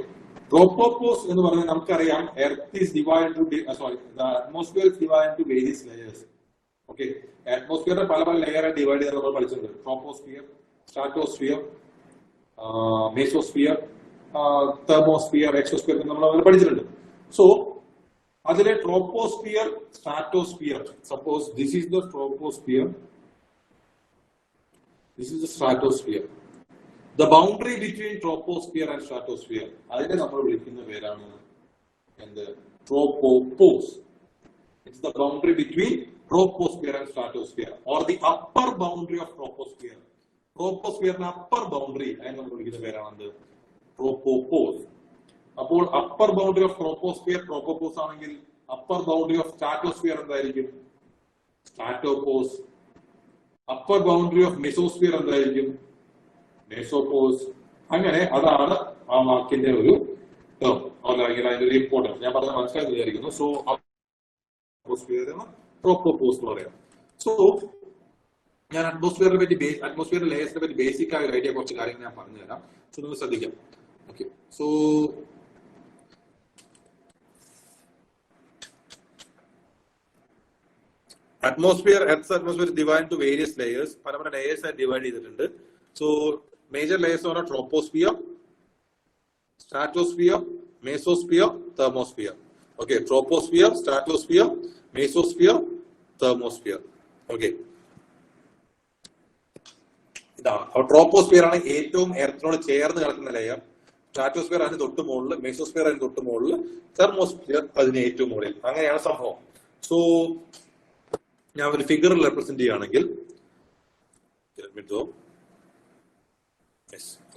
Tropopause എന്ന് പറഞ്ഞാൽ നമുക്കറിയാം earth is divide to the atmosphere is divide to various layers. Okay, അറ്റ്മോസ്ഫിയറിന്റെ പല പല ലെയർ ഡിവൈഡ് ചെയ്ത് നമ്മൾ പഠിച്ചിട്ടുണ്ട്. Troposphere, stratosphere, mesosphere, thermosphere, exosphere നമ്മൾ പഠിച്ചിട്ടുണ്ട്. സോ അതിലെ troposphere, stratosphere, suppose this is the troposphere, this is the stratosphere. The boundary between troposphere and stratosphere, അതിനെ നമ്മൾ വിളിക്കുന്ന പേരാണ് എന്ത്? Tropopause. It's the boundary between troposphere and stratosphere, or the upper boundary of troposphere. Troposphere upper boundary അതിനെ നമ്മൾ വിളിക്കുന്ന പേരാണ് എന്ത്? Tropopause. അപ്പോൾ upper boundary of troposphere tropopause ആണെങ്കിൽ upper boundary of stratosphere എന്തായിരിക്കും? Stratopause. Upper boundary of mesosphere എന്തായിരിക്കും? മെസോപോസ്. അങ്ങനെ അതാണ് ആ വാക്കിന്റെ ഒരു ടേം, അല്ലെങ്കിൽ അതിന്റെ ഒരു ഇമ്പോർട്ടൻസ്. ഞാൻ പറഞ്ഞ മനസ്സിലാക്കി വിചാരിക്കുന്നു. സോ ട്രോപ്പോപോസ് എന്ന് പറയാം. സോ ഞാൻ അറ്റ്മോസ്ഫിയറിനെ പറ്റി അറ്റ്മോസ്ഫിയറിന്റെ ലേയേഴ്സിനെ പറ്റി ബേസിക് ആയ ഒരു ഐഡിയ കുറച്ച് കാര്യങ്ങൾ ഞാൻ പറഞ്ഞുതരാം. സോ നിങ്ങൾ ശ്രദ്ധിക്കാം. Okay, so atmosphere, Earth's atmosphere is divided into various layers. പല പല layers ആയി ഡിവൈഡ് ചെയ്തിട്ടുണ്ട്. So major layers are troposphere, stratosphere, mesosphere, thermosphere. Okay, troposphere, stratosphere, mesosphere, thermosphere. Okay. ഇതാണ് ട്രോപ്പോസ്ഫിയർ ആണ് ഏറ്റവും എർത്തിനോട് ചേർന്ന് കിടക്കുന്ന ലെയർ. സ്ട്രാറ്റോസ്ഫിയർ അതിന് തൊട്ട് മുകളിൽ, മെസോസ്ഫിയർ അതിന് തൊട്ട് മുകളിൽ, തെർമോസ്ഫിയർ അതിന് ഏറ്റവും മുകളിൽ. അങ്ങനെയാണ് സംഭവം. സോ ഞാൻ ഒരു ഫിഗറിൽ റെപ്രസെന്റ് ചെയ്യുകയാണെങ്കിൽ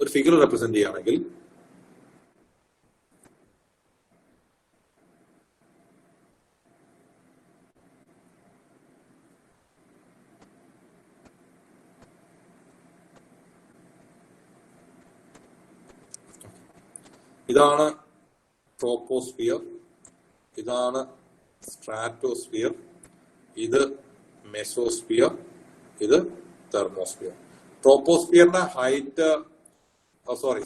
ഒരു ഫിഗർ റെപ്രസെന്റ് ചെയ്യുകയാണെങ്കിൽ ഇതാണ് ട്രോപ്പോസ്ഫിയർ, ഇതാണ് സ്ട്രാറ്റോസ്ഫിയർ, ഇത് മെസോസ്ഫിയർ, ഇത് തെർമോസ്ഫിയർ. ട്രോപ്പോസ്ഫിയറിന്റെ ഹൈറ്റ്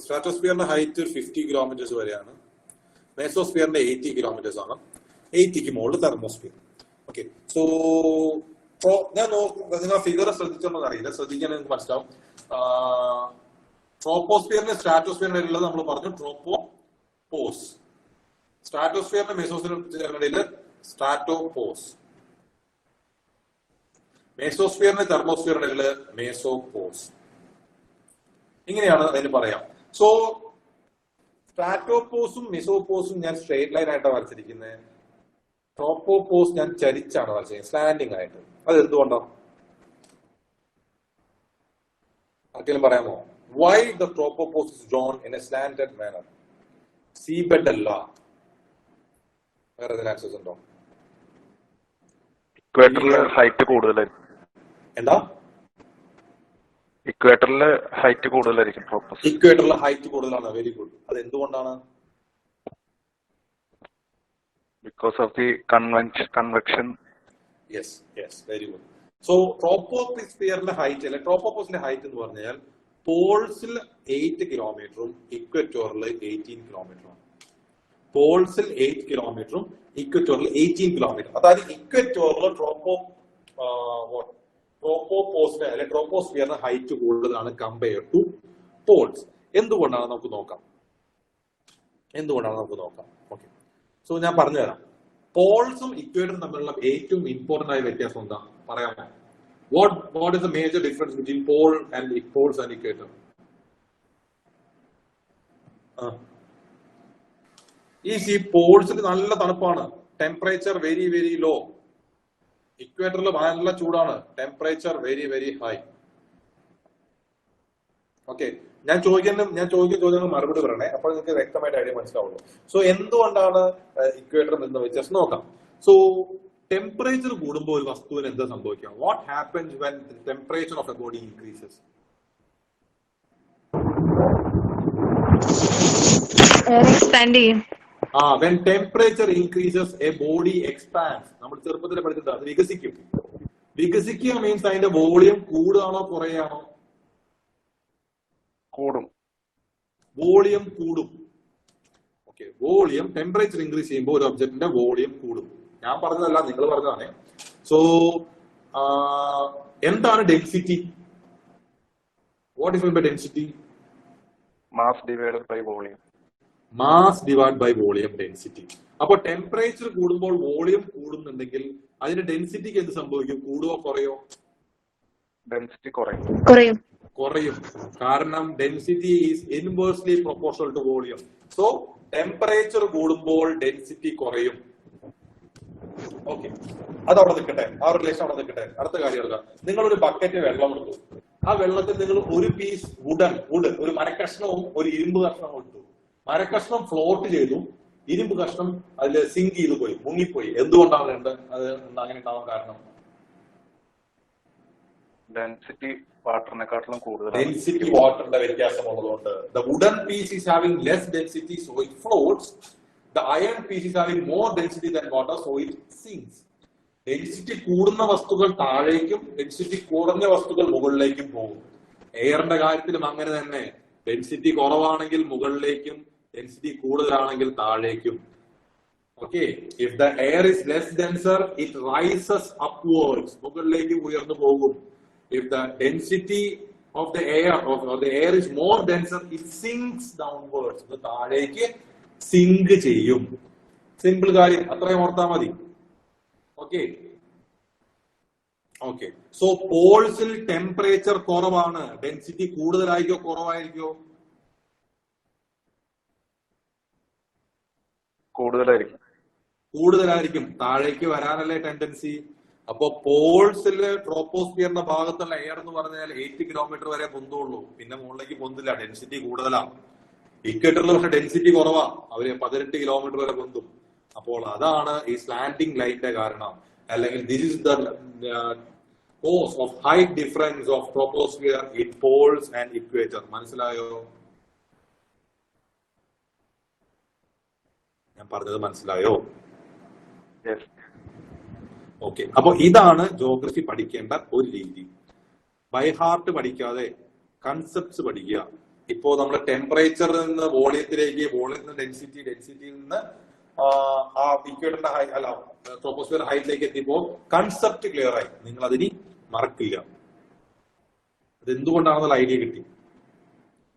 സ്ട്രാറ്റോസ്ഫിയറിന്റെ ഹൈറ്റ് 50 കിലോമീറ്റേഴ്സ് വരെയാണ്. മെസോസ്ഫിയറിന്റെ 80 കിലോമീറ്റേഴ്സ് ആണ്. 80ക്ക് മുകളിൽ തെർമോസ്ഫിയർ. ഓക്കെ, സോ ഞാൻ നിങ്ങൾ ഫിഗർ ശ്രദ്ധിച്ചോന്ന് അറിയില്ല, ശ്രദ്ധിക്കാൻ നിങ്ങൾക്ക് മനസ്സിലാവും. ട്രോപ്പോസ്ഫിയറിന്റെ സ്ട്രാറ്റോസ്ഫിയറിന്റെ ഇടയിൽ നമ്മൾ പറഞ്ഞു ട്രോപ്പോപോസ്, സ്ട്രാറ്റോസ്ഫിയറിന്റെ മെസോസ്ഫിയറിന്റെ ഇടയിൽ സ്ട്രാറ്റോപോസ്, മെസോസ്ഫിയറിന്റെ തെർമോസ്ഫിയറിന്റെ ഇടയിൽ മെസോപോസ്. ഇങ്ങനെയാണ് അതിന് പറയാം. സോ സ്ട്രാറ്റോപോസും മെസോപോസും ഞാൻ സ്ട്രേറ്റ് ലൈൻ ആയിട്ടാണ് വരച്ചിരിക്കുന്നത്. ട്രോപ്പോപോസ് ഞാൻ ചരിച്ചാണ് വരച്ചിരിക്കുന്നത്, സ്ലാൻഡിങ് ആയിട്ട്. അത് എന്തുകൊണ്ടാണ്? ആർക്കെങ്കിലും പറയാമോ? Why the tropopause is drawn in a slanted manner? Seabed അല്ല. വേറെ ഏതെങ്കിലും ആൻസേഴ്സ് ഉണ്ടോ? ഇക്വേറ്ററിലെ ഹൈറ്റ് കൂടുതലായിരിക്കും. എന്താ? ഇക്വേറ്ററിലെ ഹൈറ്റ് കൂടുതലായിരിക്കും ട്രോപ്പോസ്. ഇക്വേറ്ററിലെ ഹൈറ്റ് കൂടുതലാണ്. Very good. അത് എന്തുകൊണ്ടാണ്? Because of the convection. Yes yes, very good. So ട്രോപ്പോസ്ഫിയറിന്റെ ഹൈറ്റ് അല്ലെ ട്രോപ്പോപോസിന്റെ ഹൈറ്റ് എന്ന് പറഞ്ഞാൽ പോൾസിൽ 8 കിലോമീറ്ററും ഇക്വറ്റോറിൽ 18 കിലോമീറ്ററും. പോൾസിൽ 8 കിലോമീറ്ററും ഇക്വറ്റോറിൽ 18 കിലോമീറ്റർ. അതായത് ഇക്വറ്റോറിൽ ട്രോപ്പോപോസിന്റെ അല്ലെ ട്രോപ്പോസ്ഫിയറിന്റെ ഹൈറ്റ് കൂടുതലാണ് കമ്പയർ ടു പോൾസ്. എന്തുകൊണ്ടാണ് നമുക്ക് നോക്കാം. ഓക്കെ, സോ ഞാൻ പറഞ്ഞുതരാം. പോൾസും ഇക്വേറ്ററും തമ്മിലുള്ള ഏറ്റവും ഇമ്പോർട്ടന്റ് ആയ വ്യത്യാസം എന്താ പറയാമോ? What is the major difference between poles and equator? ഈ പോൾസിൽ നല്ല തണുപ്പാണ്, ടെമ്പറേച്ചർ വെരി വെരി ലോ. ഇക്വേറ്ററിൽ നല്ല ചൂടാണ്, temperature very very high. Okay, ഞാൻ ചോദിക്കുന്ന ചോദ്യങ്ങൾ മറുപടി പറയണേ, അപ്പോൾ നിങ്ങൾക്ക് വ്യക്തമായിട്ട് ഐഡിയ മനസ്സിലാവുള്ളൂ. സോ എന്തുകൊണ്ടാണ് ഇക്വേറ്ററിൽ നിന്ന് വ്യത്യാസം നോക്കാം. സോ ടെമ്പറേച്ചർ കൂടുമ്പോൾ ഒരു വസ്തുവിന് എന്താ സംഭവിക്കുക? What happens when temperature of A body increases? When temperature increases A body expands. നമ്മൾ ചെറുപ്പത്തിൽ പഠിച്ചിട്ട് അത് വികസിക്കും. വികസിക്കുക മീൻസ് അതിന്റെ വോളിയം കൂടുകയാണോ കുറയാണോ? കൂടും. വോളിയം കൂടും. ഓക്കെ, വോളിയം ടെമ്പറേച്ചർ ഇൻക്രീസ് ചെയ്യുമ്പോൾ ഒരു ഒബ്ജക്റ്റിന്റെ വോളിയം കൂടും. ഞാൻ പറഞ്ഞതല്ല, നിങ്ങൾ പറഞ്ഞതാണ്. സോ എന്താണ് density? What is mean by density? Mass divided by volume. Mass divide by volume density. അപ്പൊ ടെമ്പറേച്ചർ കൂടുമ്പോൾ വോളിയം കൂടുന്നുണ്ടെങ്കിൽ അതിന്റെ ഡെൻസിറ്റിക്ക് എന്ത് സംഭവിക്കും? കൂടുവോ കുറയോ? ഡെൻസിറ്റി കുറയും. കുറയും. കാരണം density is inversely proportional to volume. So temperature കൂടുമ്പോൾ ഡെൻസിറ്റി കുറയും. ഓക്കെ, അതവിടെ നിൽക്കട്ടെ, ആ റിലേഷൻ അവിടെ നിൽക്കട്ടെ. അടുത്ത കാര്യം എടുക്കാം. നിങ്ങളൊരു ബക്കറ്റ് വെള്ളം എടുത്തു. ആ വെള്ളത്തിൽ നിങ്ങൾ ഒരു പീസ് വുഡ്, ഒരു മരക്കഷ്ണവും ഒരു ഇരുമ്പ് കഷ്ണവും ഇട്ടു. മരക്കഷ്ണം ഫ്ലോട്ട് ചെയ്തു, ഇരുമ്പ് കഷ്ണം അതിൽ സിങ്ക് ചെയ്തു പോയി, മുങ്ങിപ്പോയി. എന്തുകൊണ്ടാണ് അത് അങ്ങനെ ഉണ്ടാവാൻ കാരണം? ഡെൻസിറ്റി വാട്ടറിനെക്കാട്ടിലും കൂടുതൽ. Density വാട്ടറിന്റെ വ്യത്യാസമുള്ളതുകൊണ്ട്. The wooden piece is having less density, so it floats. The iron piece is having more density than water, so it sinks. Density കൂടുന്ന വസ്തുക്കൾ താഴേക്കും ഡെൻസിറ്റി കുറഞ്ഞ വസ്തുക്കൾ മുകളിലേക്കും പോകും. എയറിന്റെ കാര്യത്തിലും അങ്ങനെ തന്നെ. ഡെൻസിറ്റി കുറവാണെങ്കിൽ മുകളിലേക്കും, ഡെൻസിറ്റി കൂടുതലാണെങ്കിൽ താഴേക്കും. Okay, if the air is less denser it rises upwards, മുകളിലേക്ക് ഉയർന്നു പോകും. If the density of the air is more denser, it sinks downwards. ഇത് താഴേക്ക് സിങ്ക് ചെയ്യും. സിമ്പിൾ കാര്യം, അത്രയും ഓർത്താൽ മതി. Okay okay. സോ പോൾസിൽ ടെമ്പറേച്ചർ കുറവാണ്, ഡെൻസിറ്റി കൂടുതലായിരിക്കോ കുറവായിരിക്കോ? കൂടുതലായിരിക്കും. താഴേക്ക് വരാനല്ലേ ടെൻഡൻസി. അപ്പൊ പോൾസില് ട്രോപ്പോസ്ഫിയറിന്റെ ഭാഗത്തുള്ള എയർ എന്ന് പറഞ്ഞാൽ 80 കിലോമീറ്റർ വരെ പൊന്തുള്ളൂ, പിന്നെ മുകളിലേക്ക് പൊന്തില്ല, ഡെൻസിറ്റി കൂടുതലാണ്. ഇക്വേറ്ററിൽ പക്ഷെ ഡെൻസിറ്റി കുറവാ, അവര് 18 കിലോമീറ്റർ വരെ പൊന്തും. അപ്പോൾ അതാണ് ഈ സ്ലാൻഡിംഗ് ലൈനിന്റെ കാരണം. അല്ലെങ്കിൽ this is the cause of height difference of troposphere in poles and equator. മനസ്സിലായോ? ഞാൻ പറഞ്ഞത് മനസ്സിലായോ? ഓക്കെ, അപ്പൊ ഇതാണ് ജോഗ്രഫി പഠിക്കേണ്ട ഒരു രീതി. ബൈ ഹാർട്ട് പഠിക്കാതെ കൺസെപ്റ്റ്സ് പഠിക്കുക. ഇപ്പോ നമ്മൾ ടെമ്പറേച്ചറിൽ നിന്ന് വോളിയത്തിലേക്ക്, വോളിയത്തിൽ നിന്ന് ഡെൻസിറ്റി, ഡെൻസിറ്റിയിൽ നിന്ന് ആ ഇക്വേറ്ററിന്റെ ട്രോപ്പോസ്ഫിയർ ഹൈറ്റിലേക്ക് എത്തിയപ്പോ കൺസെപ്റ്റ് ക്ലിയർ ആയി. നിങ്ങൾ അതിന് മറക്കില്ല. അത് എന്തുകൊണ്ടാണെന്നുള്ള ഐഡിയ കിട്ടി.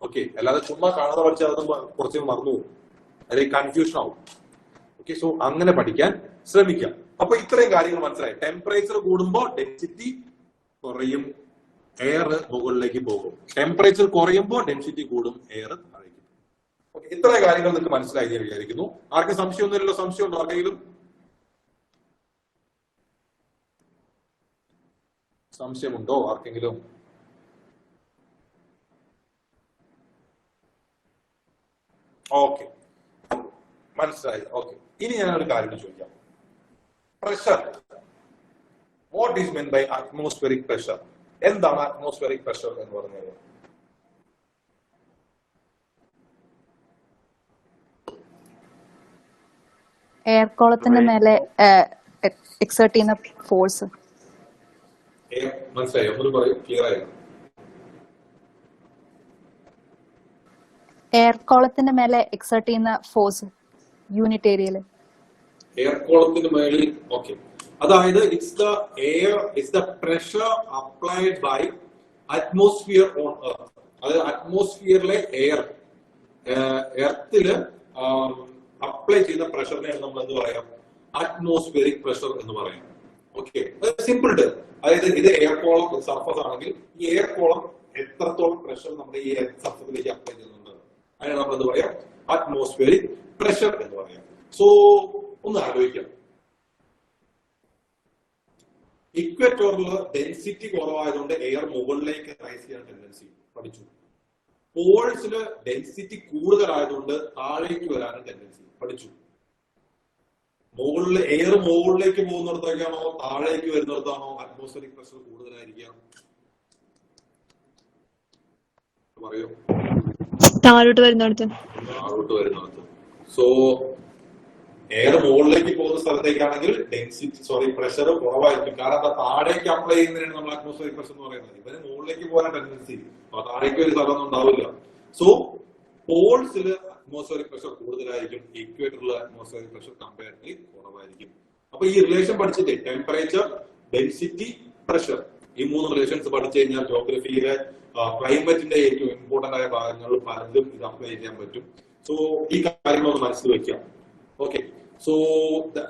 ഓക്കെ, അല്ലാതെ ചുമ്മാ കാണാതെ പഠിച്ചാൽ അതൊന്നും കുറച്ച് മറന്നു പോകും, അല്ലെങ്കിൽ കൺഫ്യൂഷൻ ആവും. ഓക്കെ, സോ അങ്ങനെ പഠിക്കാൻ ശ്രമിക്കാം. അപ്പൊ ഇത്രയും കാര്യങ്ങൾ മനസ്സിലായി. ടെമ്പറേച്ചർ കൂടുമ്പോൾ ഡെൻസിറ്റി കുറയും, എയർ മുകളിലേക്ക് പോകും. ടെമ്പറേച്ചർ കുറയുമ്പോൾ ഡെൻസിറ്റി കൂടും, എയർ താഴേക്ക് പോകും. ഓക്കെ, ഇത്രയും കാര്യങ്ങൾ നിങ്ങൾക്ക് മനസ്സിലായി ഞാൻ വിചാരിക്കുന്നു. ആർക്കും സംശയമൊന്നുമില്ലല്ലോ? സംശയം ഉണ്ടോ ആർക്കെങ്കിലും? സംശയമുണ്ടോ ആർക്കെങ്കിലും? ഓക്കെ, മനസ്സിലായി. ഓക്കെ, ഇനി ഞാനൊരു കാര്യം ചോദിക്കാം. Pressure, what is mean by atmospheric pressure? എന്താണ് അറ്റ്മോസ്ഫിയറിക് പ്രഷർ എന്ന് പറഞ്ഞത്? എയർ കോളത്തിന്റെ മേലെ എക്സേർട്ട് ചെയ്യുന്ന ഫോഴ്സ്. മനസ്സിലായി? ഒന്നും പറയൂ, ക്ലിയർ ആയി. എയർ കോളത്തിന്റെ മേലെ എക്സേർട്ട് ചെയ്യുന്ന ഫോഴ്സ് യൂണിറ്റ് ഏരിയയില്. എയർ കോളത്തിന് മേളിൽ. ഓക്കെ, അതായത് it's the air, it's the pressure applied by atmosphere on earth. അതായത് അറ്റ്മോസ്ഫിയറിലെ എർത്തില് അപ്ലൈ ചെയ്യുന്ന പ്രഷറിനെയാണ് നമ്മൾ എന്ത് പറയാം? അറ്റ്മോസ്ഫിയറിക് പ്രഷർ എന്ന് പറയാം. Okay, simple term. അതായത് ഇത് എയർ കോളം സർഫസ് ആണെങ്കിൽ ഈ എയർ കോളം എത്രത്തോളം പ്രഷർ നമ്മുടെ ഈ സർഫസിലേക്ക് അപ്ലൈ ചെയ്യുന്നുണ്ട്, അതിനെ നമ്മൾ എന്ത് പറയാം? അറ്റ്മോസ്ഫിയറിക് പ്രഷർ എന്ന് പറയാം. സോ ഒന്ന് ആലോചിക്കാം. ഇക്വേറ്റോറിൽ ഡെൻസിറ്റി കുറവായതുകൊണ്ട് എയർ മുകളിലേക്ക് റൈസ് ചെയ്യാൻ ടെൻഡൻസി പഠിച്ചു. പോൾസില് ഡെൻസിറ്റി കൂടുതലായതുകൊണ്ട് താഴേക്ക് വരാനും ടെൻഡൻസി പഠിച്ചു. മുകളിൽ എയർ മുകളിലേക്ക് പോകുന്നിടത്തേക്കാണോ താഴേക്ക് വരുന്നിടത്താണോ അറ്റ്മോസ്ഫിയറിക് പ്രഷർ കൂടുതലായിരിക്കാം? പറയൂ. താഴോട്ട് വരുന്നിടത്ത്. സോ എയർ മുകളിലേക്ക് പോകുന്ന സ്ഥലത്തേക്കാണെങ്കിൽ പ്രഷർ കുറവായിരിക്കും. കാരണം താഴേക്ക് അപ്ലൈ ചെയ്യുന്നതിനാണ് നമ്മൾ അറ്റ്മോസ്ഫിയറിക് പ്രഷർ എന്ന് പറയുന്നത്. ഇവന് മുകളിലേക്ക് പോകാൻ ടെൻഡൻസി, താഴേക്ക് ഒരു സ്ഥലമൊന്നും ഉണ്ടാവില്ല. സോ പോൾസിൽ അറ്റ്മോസ്ഫിയറിക് പ്രഷർ കൂടുതലായിരിക്കും, ഇക്വേറ്ററിലെ അറ്റ്മോസ്ഫിയറിക് പ്രഷർ കമ്പാരിറ്റീവ്ലി കുറവായിരിക്കും. അപ്പൊ ഈ റിലേഷൻ പഠിച്ചിട്ട് ടെമ്പറേച്ചർ, ഡെൻസിറ്റി, പ്രഷർ, ഈ 3 റിലേഷൻസ് പഠിച്ചു കഴിഞ്ഞാൽ ജോഗ്രഫിയിലെ ക്ലൈമറ്റിന്റെ ഏറ്റവും ഇമ്പോർട്ടന്റ് ആയ ഭാഗങ്ങൾ പലതും ഇത് അപ്ലൈ ചെയ്യാൻ പറ്റും. സോ ഈ കാര്യങ്ങളൊന്ന് മനസ്സിൽ വെക്കാം. ഓക്കെ, സോ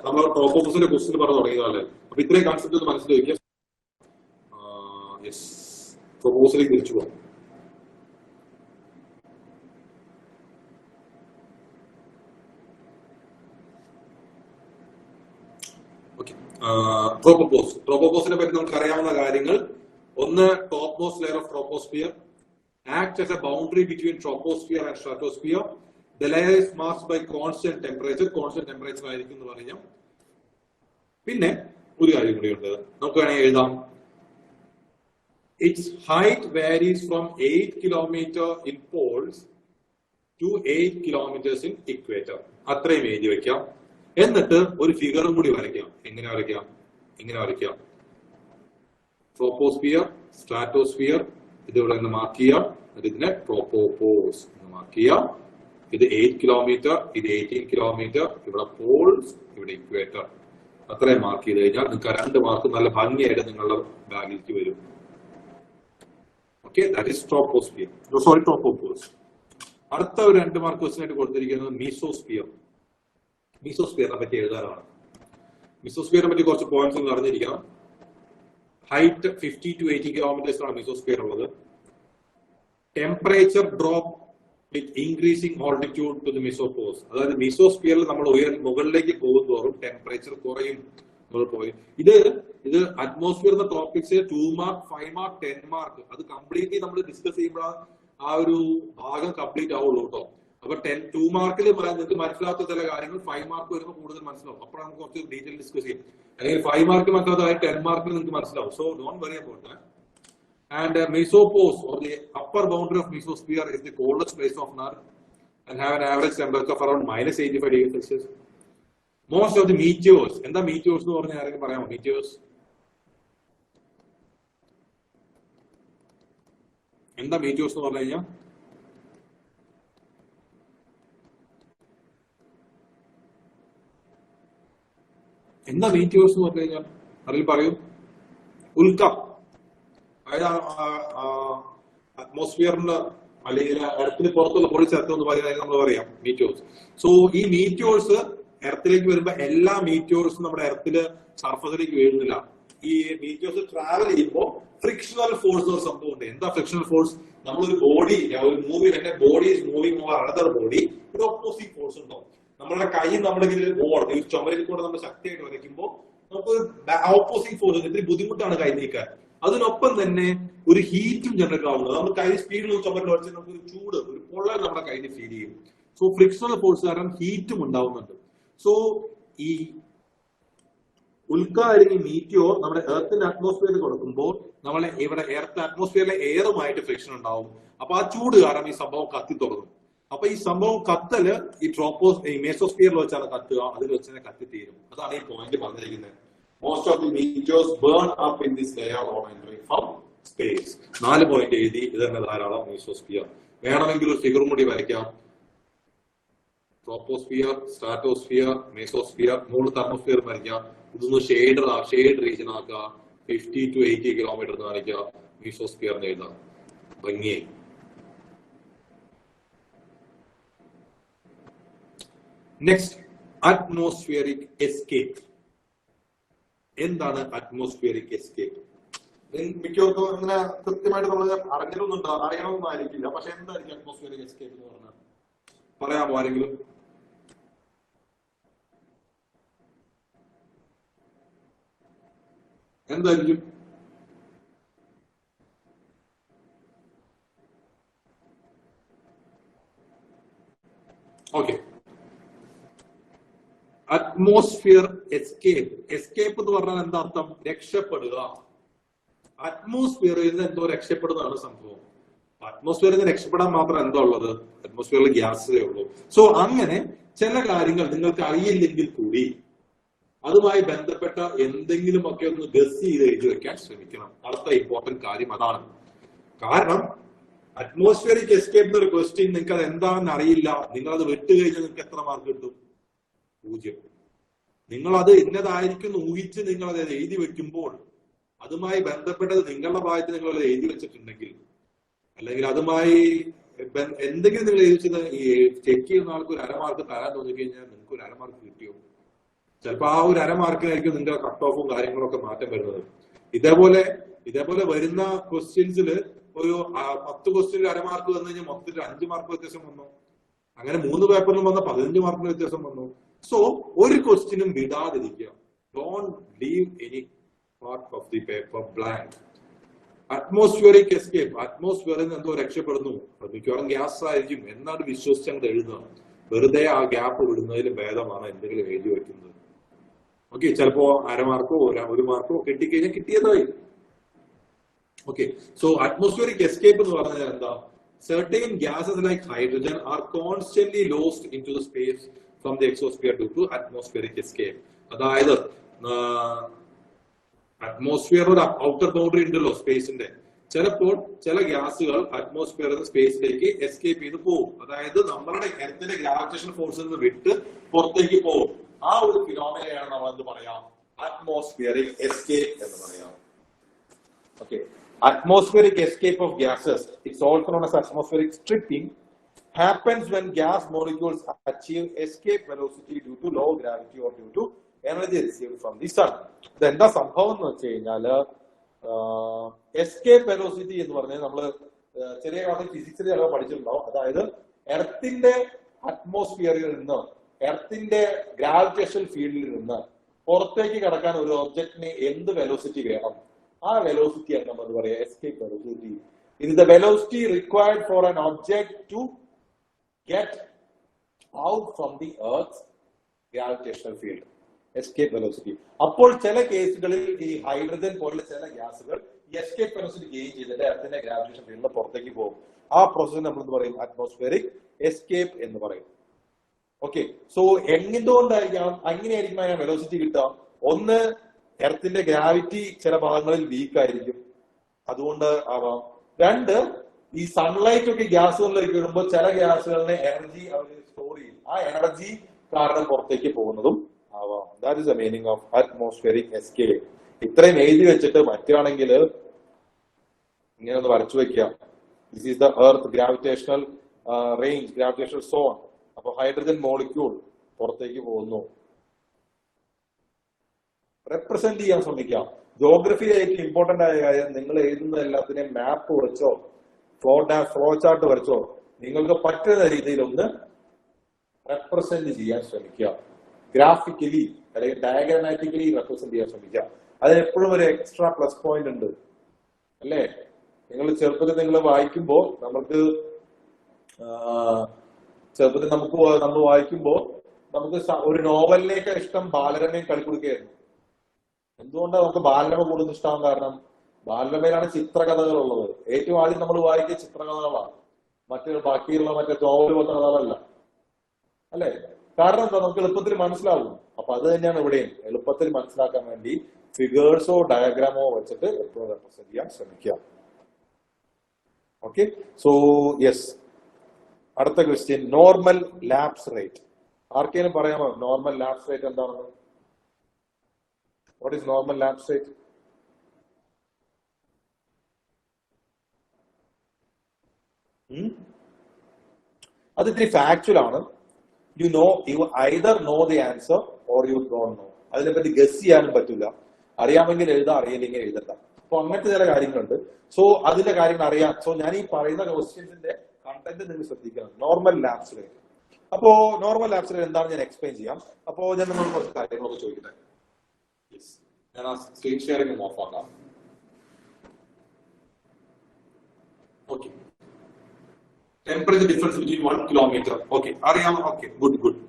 നമ്മൾ ട്രോപ്പോസിന്റെ ക്വസ്റ്റ്യൻ പറഞ്ഞു തുടങ്ങിയതല്ലേ. അപ്പൊ ഇത്രയും കൺസെപ്റ്റ് ഒന്ന് മനസ്സിൽ വെക്കുക. യെസ്, ട്രോപ്പോസിലേക്ക് തിരിച്ചു പോകാം. ട്രോപ്പോസിനെ പറ്റി നമുക്ക് അറിയാവുന്ന കാര്യങ്ങൾ: ഒന്ന്, top most layer of troposphere acts as a boundary between troposphere and stratosphere. The layer is masked by constant temperature ആയിരിക്കും എന്ന് പറയാം. പിന്നെ ഒരു കാര്യം കൂടിയുണ്ട്, നമുക്ക് വേണമെങ്കിൽ എഴുതാം. Its height varies from 8 kilometer in poles to 8 kilometers in equator. അത്രയും എഴുതി വെക്കാം. എന്നിട്ട് ഒരു ഫിഗറും കൂടി വരയ്ക്കാം. എങ്ങനെ വരയ്ക്കാം? ട്രോപ്പോസ്ഫിയർ, സ്ട്രാറ്റോസ്ഫിയർ, ഇതിവിടെ നിന്ന് മാർക്ക് ചെയ്യാം. ഇതിനെ ട്രോപ്പോപോസ് എന്ന് മാർക്ക് ചെയ്യാം. ഇത് 8 കിലോമീറ്റർ, ഇത് 18 കിലോമീറ്റർ, ഇവിടെ പോൾസ്, ഇവിടെ ഇക്വേറ്റർ. അത്രയും മാർക്ക് ചെയ്ത് കഴിഞ്ഞാൽ നിങ്ങൾക്ക് 2 മാർക്ക് നല്ല ഭംഗിയായിട്ട് നിങ്ങളുടെ ബാഗിലേക്ക് വരും. Okay, that is troposphere. Sorry, tropopause. അടുത്ത ഒരു 2 മാർക്ക് ക്വസ്റ്റ്യൻ ആയിട്ട് കൊടുത്തിരിക്കുന്നത് മീസോസ്ഫിയർ. മീസോസ്ഫിയറിനെ പറ്റി എഴുതാനാണ്. മീസോസ്ഫിയറിനെ പറ്റി കുറച്ച് പോയിന്റ്സ് ഒന്ന് അറിഞ്ഞിരിക്കണം. ഹൈറ്റ് 50 to 80 kilometers ആണ് മീസോസ്ഫിയർ ഉള്ളത്. Temperature drop with increasing altitude to the mesopause. അതായത് മീസോസ്ഫിയറിൽ നമ്മൾ മുകളിലേക്ക് പോകുന്തോറും ടെമ്പറേച്ചർ കുറയും. ഇത് അറ്റ്മോസ്ഫിയറിന്റെ ടോപ്പിക്സ് 2 മാർക്ക്, 5 മാർക്ക്, 10 മാർക്ക്, അത് കംപ്ലീറ്റ്ലി നമ്മൾ ഡിസ്കസ് ചെയ്യുമ്പോൾ ആ ഒരു ഭാഗം കംപ്ലീറ്റ് ആവുള്ളൂ കേട്ടോ. അപ്പൊ 2 മാർക്കിൽ നിങ്ങൾക്ക് മനസ്സിലാത്ത ചില കാര്യങ്ങൾ 5 മാർക്ക് വരുമ്പോൾ കൂടുതൽ മനസ്സിലാവും. അപ്പോൾ നമുക്ക് കുറച്ച് ഡീറ്റെയിൽ ഡിസ്കസ് ചെയ്യും. അല്ലെങ്കിൽ 5 മാർക്ക് മനസ്സിലാത്ത 10 മാർക്കിൽ നിങ്ങൾക്ക് മനസ്സിലാവും. So don't worry about that. And mesopause, or the upper boundary of mesosphere, is the coldest place on Earth and have an average temperature of around -85 degrees Celsius. Most of the meteors, എന്താ meteors എന്ന് പറഞ്ഞാൽ ആരെങ്കിലും പറയാമോ? meteors എന്താ meteors എന്ന് പറഞ്ഞു കഴിഞ്ഞാൽ? എന്താ meteors എന്ന് പറഞ്ഞു കഴിഞ്ഞാൽ ആരെങ്കിലും പറയൂ? ഉൽക്ക, അറ്റ്മോസ്ഫിയറിന് അല്ലെങ്കിൽ എർത്തിന് പുറത്തുള്ള പൊടി ചേർത്ത് എന്ന് പറയുന്നത് നമ്മൾ പറയാം മീറ്റോഴ്സ്. സോ ഈ മീറ്റോഴ്സ് എർത്തിലേക്ക് വരുമ്പോ എല്ലാ മീറ്റോഴ്സും നമ്മുടെ എർത്തില് സർഫസിലേക്ക് വീഴുന്നില്ല. ഈ മീറ്റോഴ്സ് ട്രാവൽ ചെയ്യുമ്പോൾ ഫ്രിക്ഷണൽ ഫോഴ്സ് ഒരു സംഭവം ഉണ്ട്. എന്താ ഫ്രിക്ഷണൽ ഫോഴ്സ്? നമ്മളൊരു ബോഡി, ഒരു മൂവി, എന്റെ body is moving over another body, ഒരു ഓപ്പോസിറ്റ് ഫോഴ്സ് ഉണ്ടാവും. നമ്മുടെ കൈ നമ്മുടെ ഈ ചുമരിൽ കൂടെ നമ്മൾ ശക്തിയായിട്ട് വരയ്ക്കുമ്പോൾ നമുക്ക് ഓപ്പോസിറ്റ് ഫോഴ്സ്, ഇത്തിരി ബുദ്ധിമുട്ടാണ് കൈ നീക്കാൻ. അതിനൊപ്പം തന്നെ ഒരു ഹീറ്റും ജനറേറ്റ് ആവുന്നത്. നമ്മൾ കൈ സ്പീഡിൽ ചുമരിൽ വരച്ചാൽ നമുക്ക് ഒരു ചൂട്, ഒരു പൊള്ളൽ നമ്മുടെ കയ്യിൽ ഫീൽ ചെയ്യും. സോ ഫ്രിക്ഷണൽ ഫോഴ്സ് കാരണം ഹീറ്റും ഉണ്ടാവുന്നുണ്ട്. സോ ഈ ഉൽക്ക അല്ലെങ്കിൽ മീറ്റിയോ നമ്മുടെ എർത്തിന്റെ അറ്റ്മോസ്ഫിയറിൽ കൊടുക്കുമ്പോൾ നമ്മളെ ഇവിടെ എർത്ത് അറ്റ്മോസ്ഫിയറിലെ എയറുമായിട്ട് ഫ്രിക്ഷൻ ഉണ്ടാവും. അപ്പൊ ആ ചൂട് കാരണം ഈ സംഭവം കത്തി തുടങ്ങും. അപ്പൊ ഈ സംഭവം കത്തല് ഈ മെസോസ്ഫിയറിൽ വെച്ചാണ് കത്തുക, അതിൽ വെച്ചാൽ കത്തി തീരും. അതാണ് ഈ പോയിന്റ് പറഞ്ഞിരിക്കുന്നത്. Most of the meteors burn up in this layer on entering from space. 4 point എഴുതി. ഇത് തന്നെ ധാരാളം മീസോസ്ഫിയർ. വേണമെങ്കിൽ ഒരു ഫിഗറും കൂടി വരയ്ക്കാം. ട്രോപ്പോസ്ഫിയർ, സ്ട്രാറ്റോസ്ഫിയർ, മെസോസ്ഫിയർ, 3 തെർമോസ്ഫിയർ വരയ്ക്കാം. ഇതൊന്ന് ഷെയ്ഡ് റീജിയൻ ആക്കുക. 50 to 80 കിലോമീറ്റർ കാണിക്കുക. മീസോസ്ഫിയറിന് എഴുതാം. ഭംഗിയായി. Next, atmospheric escape. എന്താണ് അറ്റ്മോസ്ഫിയറിക് എസ്കേപ്പ്? മിക്കവർക്കും അങ്ങനെ കൃത്യമായിട്ട് നമ്മൾ അറിയണമെന്നും ആയിരിക്കില്ല. പക്ഷെ എന്തായിരിക്കും അറ്റ്മോസ്ഫിയറിക് എസ്കേപ്പ് എന്ന് പറഞ്ഞാൽ പറയാമോ ആരെങ്കിലും? എന്തായിരിക്കും? Okay, atmosphere escape. എസ്കേപ്പ് എന്ന് പറഞ്ഞാൽ എന്താ അർത്ഥം? രക്ഷപ്പെടുക. അറ്റ്മോസ്ഫിയറിൽ നിന്ന് എന്തോ രക്ഷപ്പെടുന്നതാണ് സംഭവം. അറ്റ്മോസ്ഫിയറിൽ നിന്ന് രക്ഷപ്പെടാൻ മാത്രം എന്താ ഉള്ളത്? അറ്റ്മോസ്ഫിയറിൽ ഗ്യാസേ ഉള്ളൂ. സോ അങ്ങനെ ചില കാര്യങ്ങൾ നിങ്ങൾക്ക് അറിയില്ലെങ്കിൽ കൂടി അതുമായി ബന്ധപ്പെട്ട എന്തെങ്കിലും ഒക്കെ ഒന്ന് ഗസ് ചെയ്ത് എഴുതി വെക്കാൻ ശ്രമിക്കണം. അടുത്ത ഇമ്പോർട്ടന്റ് കാര്യം അതാണ്. കാരണം അറ്റ്മോസ്ഫിയറിക് എസ്കേപ്പ് എന്നൊരു ക്വസ്റ്റ്യൻ നിങ്ങൾക്ക് അത് എന്താണെന്ന് അറിയില്ല, നിങ്ങൾ അത് വിട്ടു കഴിഞ്ഞാൽ നിങ്ങൾക്ക് എത്ര മാർക്ക് കിട്ടും? 0. നിങ്ങൾ അത് ഇന്നതായിരിക്കും ഊഹിച്ച് നിങ്ങൾ അത് എഴുതി വെക്കുമ്പോൾ അതുമായി ബന്ധപ്പെട്ടത് നിങ്ങളുടെ ഭാഗത്ത് നിങ്ങൾ അത് എഴുതി വെച്ചിട്ടുണ്ടെങ്കിൽ, അല്ലെങ്കിൽ അതുമായി എന്തെങ്കിലും നിങ്ങൾ എഴുതി വെച്ചത് ഈ ചെക്ക് ചെയ്യുന്ന ആൾക്ക് ഒരു അരമാർക്ക് തരാൻ തോന്നിക്കഴിഞ്ഞാൽ നിങ്ങൾക്ക് ഒരു അരമാർക്ക് കിട്ടിയോ? ചിലപ്പോൾ ആ ഒരു അരമാർക്കിനായിരിക്കും നിങ്ങളുടെ കട്ട് ഓഫും കാര്യങ്ങളൊക്കെ മാറ്റം വരുന്നത്. ഇതേപോലെ വരുന്ന ക്വസ്റ്റ്യൻസിൽ ഒരു 10 ക്വസ്റ്റ്യനിൽ അരമാർക്ക് വന്നു കഴിഞ്ഞാൽ മൊത്തത്തിൽ 5 മാർക്ക് വ്യത്യാസം വന്നു. അങ്ങനെ 3 പേപ്പറിലും വന്ന 15 മാർക്കിന് വ്യത്യാസം വന്നു. സോ ഒരു ക്വസ്റ്റ്യനും വിടാതിരിക്കുക. Don't leave any part of the paper blank. Atmospheric escape, അറ്റ്മോസ്ഫിയറിൽ നിന്ന് എന്തോ രക്ഷപ്പെടുന്നു, അത് മിക്കവാറും ഗ്യാസ് ആയിരിക്കും എന്നാണ് വിശ്വസിച്ച് അങ്ങോട്ട് എഴുതുക. വെറുതെ ആ ഗ്യാപ്പ് വിടുന്നതിൽ ഭേദമാണ് എന്തെങ്കിലും എഴുതി വെക്കുന്നത്. ഓക്കെ, ചിലപ്പോ അരമാർക്കോ 1 മാർക്കോ കിട്ടിക്കഴിഞ്ഞാൽ കിട്ടിയതായി. Okay, so atmospheric escape എന്ന് പറഞ്ഞാൽ എന്താ? Certain gases like hydrogen are constantly lost into the space from the exosphere due to atmospheric escape. അതായത് അറ്റ്മോസ്ഫിയറിന്റെ ഔട്ടർ ബൗണ്ടറി ഉണ്ടല്ലോ സ്പേസിന്റെ, ചിലപ്പോൾ ചില ഗ്യാസുകൾ അറ്റ്മോസ്ഫിയറിൽ നിന്ന് സ്പേസിലേക്ക് എസ്കേപ്പ് ചെയ്ത് പോകും. അതായത് നമ്മളുടെ എർത്തിന്റെ ഗ്രാവിറ്റേഷൻ ഫോഴ്സിൽ നിന്ന് വിട്ട് പുറത്തേക്ക് പോകും. ആ ഒരു ഫിനോമിനയാണ് നമ്മൾ എന്ത് പറയാം? അറ്റ്മോസ്ഫിയറിക് എസ്കേപ്പ് എന്ന് പറയാം. Okay. Atmospheric escape of gases, it's also known as atmospheric stripping, happens when gas molecules achieve escape velocity due to low gravity or due to energy received from the sun. ഇതെന്താ സംഭവം എന്ന് വെച്ച് കഴിഞ്ഞാല് escape velocity എന്ന് പറഞ്ഞാൽ നമ്മള് ചെറിയ ക്ലാസ്സിൽ ഫിസിക്സിൽ ചിലപ്പോൾ പഠിച്ചിട്ടുണ്ടാവും. അതായത് എർത്തിന്റെ അറ്റ്മോസ്ഫിയറിൽ നിന്ന്, എർത്തിന്റെ ഗ്രാവിറ്റേഷൻ ഫീൽഡിൽ നിന്ന് പുറത്തേക്ക് കടക്കാൻ ഒരു ഒബ്ജക്റ്റിന് എന്ത് വെലോസിറ്റി വേണം? ആ വെലോസിറ്റിയാണ് നമ്മൾ പറയാ എസ്കേപ്പ് വെലോസിറ്റി. ഇത് the velocity required for an object to get out from the earth gravitational field, escape velocity. അപ്പോൾ ചില കേസുകളിൽ ഈ ഹൈഡ്രജൻ പോലുള്ള ചില ഗ്യാസുകൾ എസ്കേപ്പ് വെലോസിറ്റി ഗെയിൻ ചെയ്തിട്ട് എർത്തിന്റെ ഗ്രാവിറ്റേഷൻ ഫീൽഡിൽ പുറത്തേക്ക് പോകും. ആ പ്രോസസ് നമ്മൾ എന്ത് പറയും? അറ്റ്മോസ്ഫിയറിക് എസ്കേപ്പ് എന്ന് പറയും. ഓക്കെ, സോ എന്തുകൊണ്ടായിരിക്കാം അങ്ങനെയായിരിക്കും അതിന് വെലോസിറ്റി കിട്ടുക? ഒന്ന്, എർത്തിന്റെ ഗ്രാവിറ്റി ചില ഭാഗങ്ങളിൽ വീക്ക് ആയിരിക്കും, അതുകൊണ്ട് ആവാം. 2, ഈ സൺലൈറ്റ് ഒക്കെ ഗ്യാസുകളിലേക്ക് വരുമ്പോൾ ചില ഗ്യാസുകളിലെ എനർജി അവർ സ്റ്റോർ ചെയ്യും, ആ എനർജി കാരണം പുറത്തേക്ക് പോകുന്നതും ആവാം. That is the meaning of atmospheric escape. ഇത്രയും എഴുതി വെച്ചിട്ട് മറ്റാണെങ്കിൽ ഇങ്ങനെ ഒന്ന് വരച്ചു വെക്കാം. This is the earth gravitational range, gravitational zone. അപ്പൊ ഹൈഡ്രജൻ മോളിക്യൂൾ പുറത്തേക്ക് പോകുന്നു. റെപ്രസെന്റ് ചെയ്യാൻ ശ്രമിക്കാം. ജോഗ്രഫിയിലെ ഏറ്റവും ഇമ്പോർട്ടന്റ് ആയ കാര്യം, നിങ്ങൾ എഴുതുന്ന എല്ലാത്തിനെയും മാപ്പ് വരച്ചോ ഫ്ലോ ചാർട്ട് വരച്ചോ നിങ്ങൾക്ക് പറ്റുന്ന രീതിയിൽ ഒന്ന് റെപ്രസെന്റ് ചെയ്യാൻ ശ്രമിക്കുക. ഗ്രാഫിക്കലി അല്ലെങ്കിൽ ഡയഗ്രാമാറ്റിക്കലി റെപ്രസെന്റ് ചെയ്യാൻ ശ്രമിക്കുക. അതിനെപ്പോഴും ഒരു എക്സ്ട്രാ പ്ലസ് പോയിന്റ് ഉണ്ട് അല്ലേ? നിങ്ങൾ ചെറുപ്പത്തിൽ നിങ്ങൾ വായിക്കുമ്പോൾ നമ്മൾ വായിക്കുമ്പോൾ നമുക്ക് ഒരു നോവലിനേക്ക് ഇഷ്ടം ബാലരമയും കളിക്കുടുക്കയായിരുന്നു. എന്തുകൊണ്ടാണ് നമുക്ക് ബാലരമ കൂടുതൽ ഇഷ്ടമാകാൻ കാരണം? ബാലരമയിലാണ് ചിത്രകഥകൾ ഉള്ളത്. ഏറ്റവും ആദ്യം നമ്മൾ വായിക്കുക ചിത്രകഥകളാണ്, ബാക്കിയുള്ള നോവൽ പോലത്തെ കഥകളല്ല അല്ലെ? കാരണം എന്താ? നമുക്ക് എളുപ്പത്തിൽ മനസ്സിലാവും. അപ്പൊ അത് തന്നെയാണ് ഇവിടെയും, എളുപ്പത്തിൽ മനസ്സിലാക്കാൻ വേണ്ടി ഫിഗേഴ്സോ ഡയഗ്രാമോ വെച്ചിട്ട് എപ്പോഴും റെപ്രസെന്റ് ചെയ്യാൻ ശ്രമിക്കുക. ഓക്കെ, സോ യെസ്, അടുത്ത ക്വസ്റ്റ്യൻ, നോർമൽ ലാപ്സ് റേറ്റ്. ആർക്കെങ്കിലും പറയാമോ നോർമൽ ലാപ്സ് റേറ്റ് എന്താണെന്ന്? What is normal lapse rate? അത് ഇത്തിരി ഫാക്ച്വൽ ആണ്. You either know the answer or you don't know. അതിനെപ്പറ്റി ഗസ് ചെയ്യാനും പറ്റില്ല. അറിയാമെങ്കിൽ എഴുതാം, അറിയില്ലെങ്കിൽ എഴുതണ്ട. അപ്പൊ അങ്ങനത്തെ ചില കാര്യങ്ങളുണ്ട്. സോ അതിന്റെ കാര്യങ്ങൾ അറിയാം. സോ ഞാൻ ഈ പറയുന്ന ക്വസ്റ്റ്യൻസിന്റെ കണ്ടന്റ് നിങ്ങൾ ശ്രദ്ധിക്കണം. Normal lapse rate. അപ്പോ നോർമൽ ലാപ്സ് റേറ്റ് എന്താണെന്ന് ഞാൻ എക്സ്പ്ലെയിൻ ചെയ്യാം. അപ്പോ ഞാൻ നമ്മൾ കുറച്ച് കാര്യങ്ങളൊക്കെ ചോദിക്കട്ടെ. ഞാൻ ആ സ്ക്രീൻ ഷെയറിംഗ് ഓഫ് ആക്കാം. Okay, temperature difference between 1 kilometre. Okay, അറിയാം. Okay, good.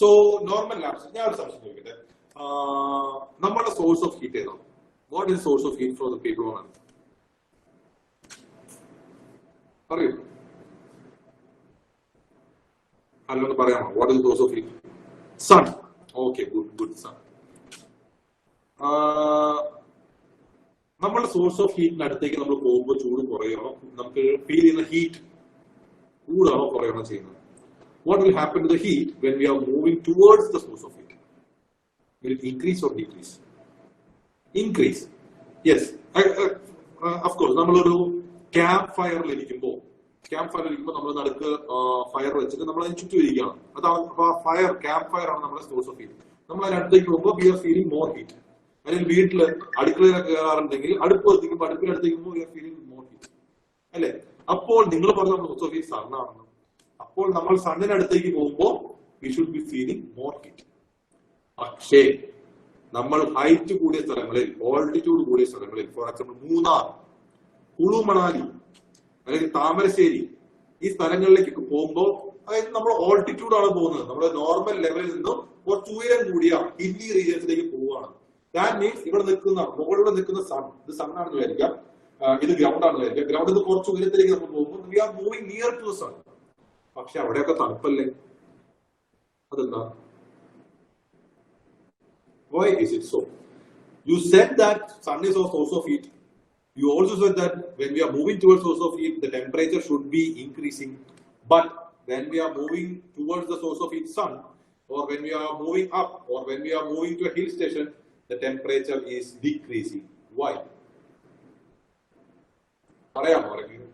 So normal lapse, ഞാൻ ഒരു സംശയം ചോദിക്കട്ടെ. നമ്മുടെ സോഴ്സ് ഓഫ് ഹീറ്റ് ഏതാണ്? What is source of heat for the people on earth? പറയൂ, അല്ലൊന്ന് പറയാമോ? What is source of heat? Sun. Okay, good, sun. നമ്മുടെ സോഴ്സ് ഓഫ് ഹീറ്റിന് അടുത്തേക്ക് നമ്മൾ പോകുമ്പോൾ ചൂട് കുറയണോ, നമുക്ക് ഫീൽ ചെയ്യുന്ന ഹീറ്റ് കൂടാണോ കുറയണോ ചെയ്യുന്നത്? What will happen to the heat when we are moving towards the source of heat? Will it increase or decrease? Increase. Yes. Of course. നമ്മളൊരു ക്യാമ്പ് ഫയറിൽ ഇരിക്കുമ്പോൾ നമ്മൾ നടുക്ക് ഫയർ വെച്ചിട്ട് നമ്മൾ അതിന് ചുറ്റും ഇരിക്കുകയാണ്. അതാണ് ഫയർ, ക്യാമ്പ് ഫയർ ആണ് നമ്മുടെ സോഴ്സ് ഓഫ് ഹീറ്റ്. നമ്മൾ അതിനടുത്തേക്ക് പോകുമ്പോൾ we are feeling more heat. അല്ലെങ്കിൽ വീട്ടിൽ അടുക്കളയിലൊക്കെ കയറാറുണ്ടെങ്കിൽ അടുപ്പ് എത്തിക്കുമ്പോൾ അടുപ്പിനടുത്തേക്ക് we are feeling more heat അല്ലെ? അപ്പോൾ നിങ്ങൾ പറഞ്ഞ സോഴ്സ് ഓഫ് ഹീറ്റ് സണ്ണാണെന്ന്. അപ്പോൾ നമ്മൾ സണ്ണിനടുത്തേക്ക് പോകുമ്പോൾ we should be feeling more heat. പക്ഷേ നമ്മൾ ഹൈറ്റ് കൂടിയ സ്ഥലങ്ങളിൽ, ഓൾട്ടിറ്റ്യൂഡ് കൂടിയ സ്ഥലങ്ങളിൽ, ഫോർ എക്സാമ്പിൾ മൂന്നാർ, കുളു മണാലി അല്ലെങ്കിൽ താമരശ്ശേരി, ഈ സ്ഥലങ്ങളിലേക്കൊക്കെ പോകുമ്പോൾ, അതായത് നമ്മൾ ഓൾട്ടിറ്റ്യൂഡ് ആണ് പോകുന്നത്, നമ്മുടെ നോർമൽ ലെവലിൽ നിന്നും കുറച്ച് ഉയരം കൂടിയ ഹില്ലി റീജിയൻസിലേക്ക് പോവുകയാണ്. ദാറ്റ് മീൻസ് ഇവിടെ നിൽക്കുന്ന മുകളിൽ നിൽക്കുന്ന സൺ, ഇത് സണ്ണാണെന്ന് വിചാരിക്കാം, ഇത് ഗ്രൗണ്ട് ആണെന്ന് വിചാരിക്കാം. ഗ്രൗണ്ടിൽ നിന്ന് കുറച്ച് ഉയരത്തിലേക്ക് നമ്മൾ പോകുമ്പോൾ we are moving near to sun. പക്ഷെ അവിടെയൊക്കെ തണുപ്പല്ലേ? അതെന്താ? Why is it so? You said that sun is our source of heat. You also said that when we are moving towards source of heat, the temperature should be increasing. But when we are moving towards the source of heat, sun, or when we are moving up, or when we are moving to a hill station, the temperature is decreasing. Why? പറയാമോ ആരെങ്കിലും?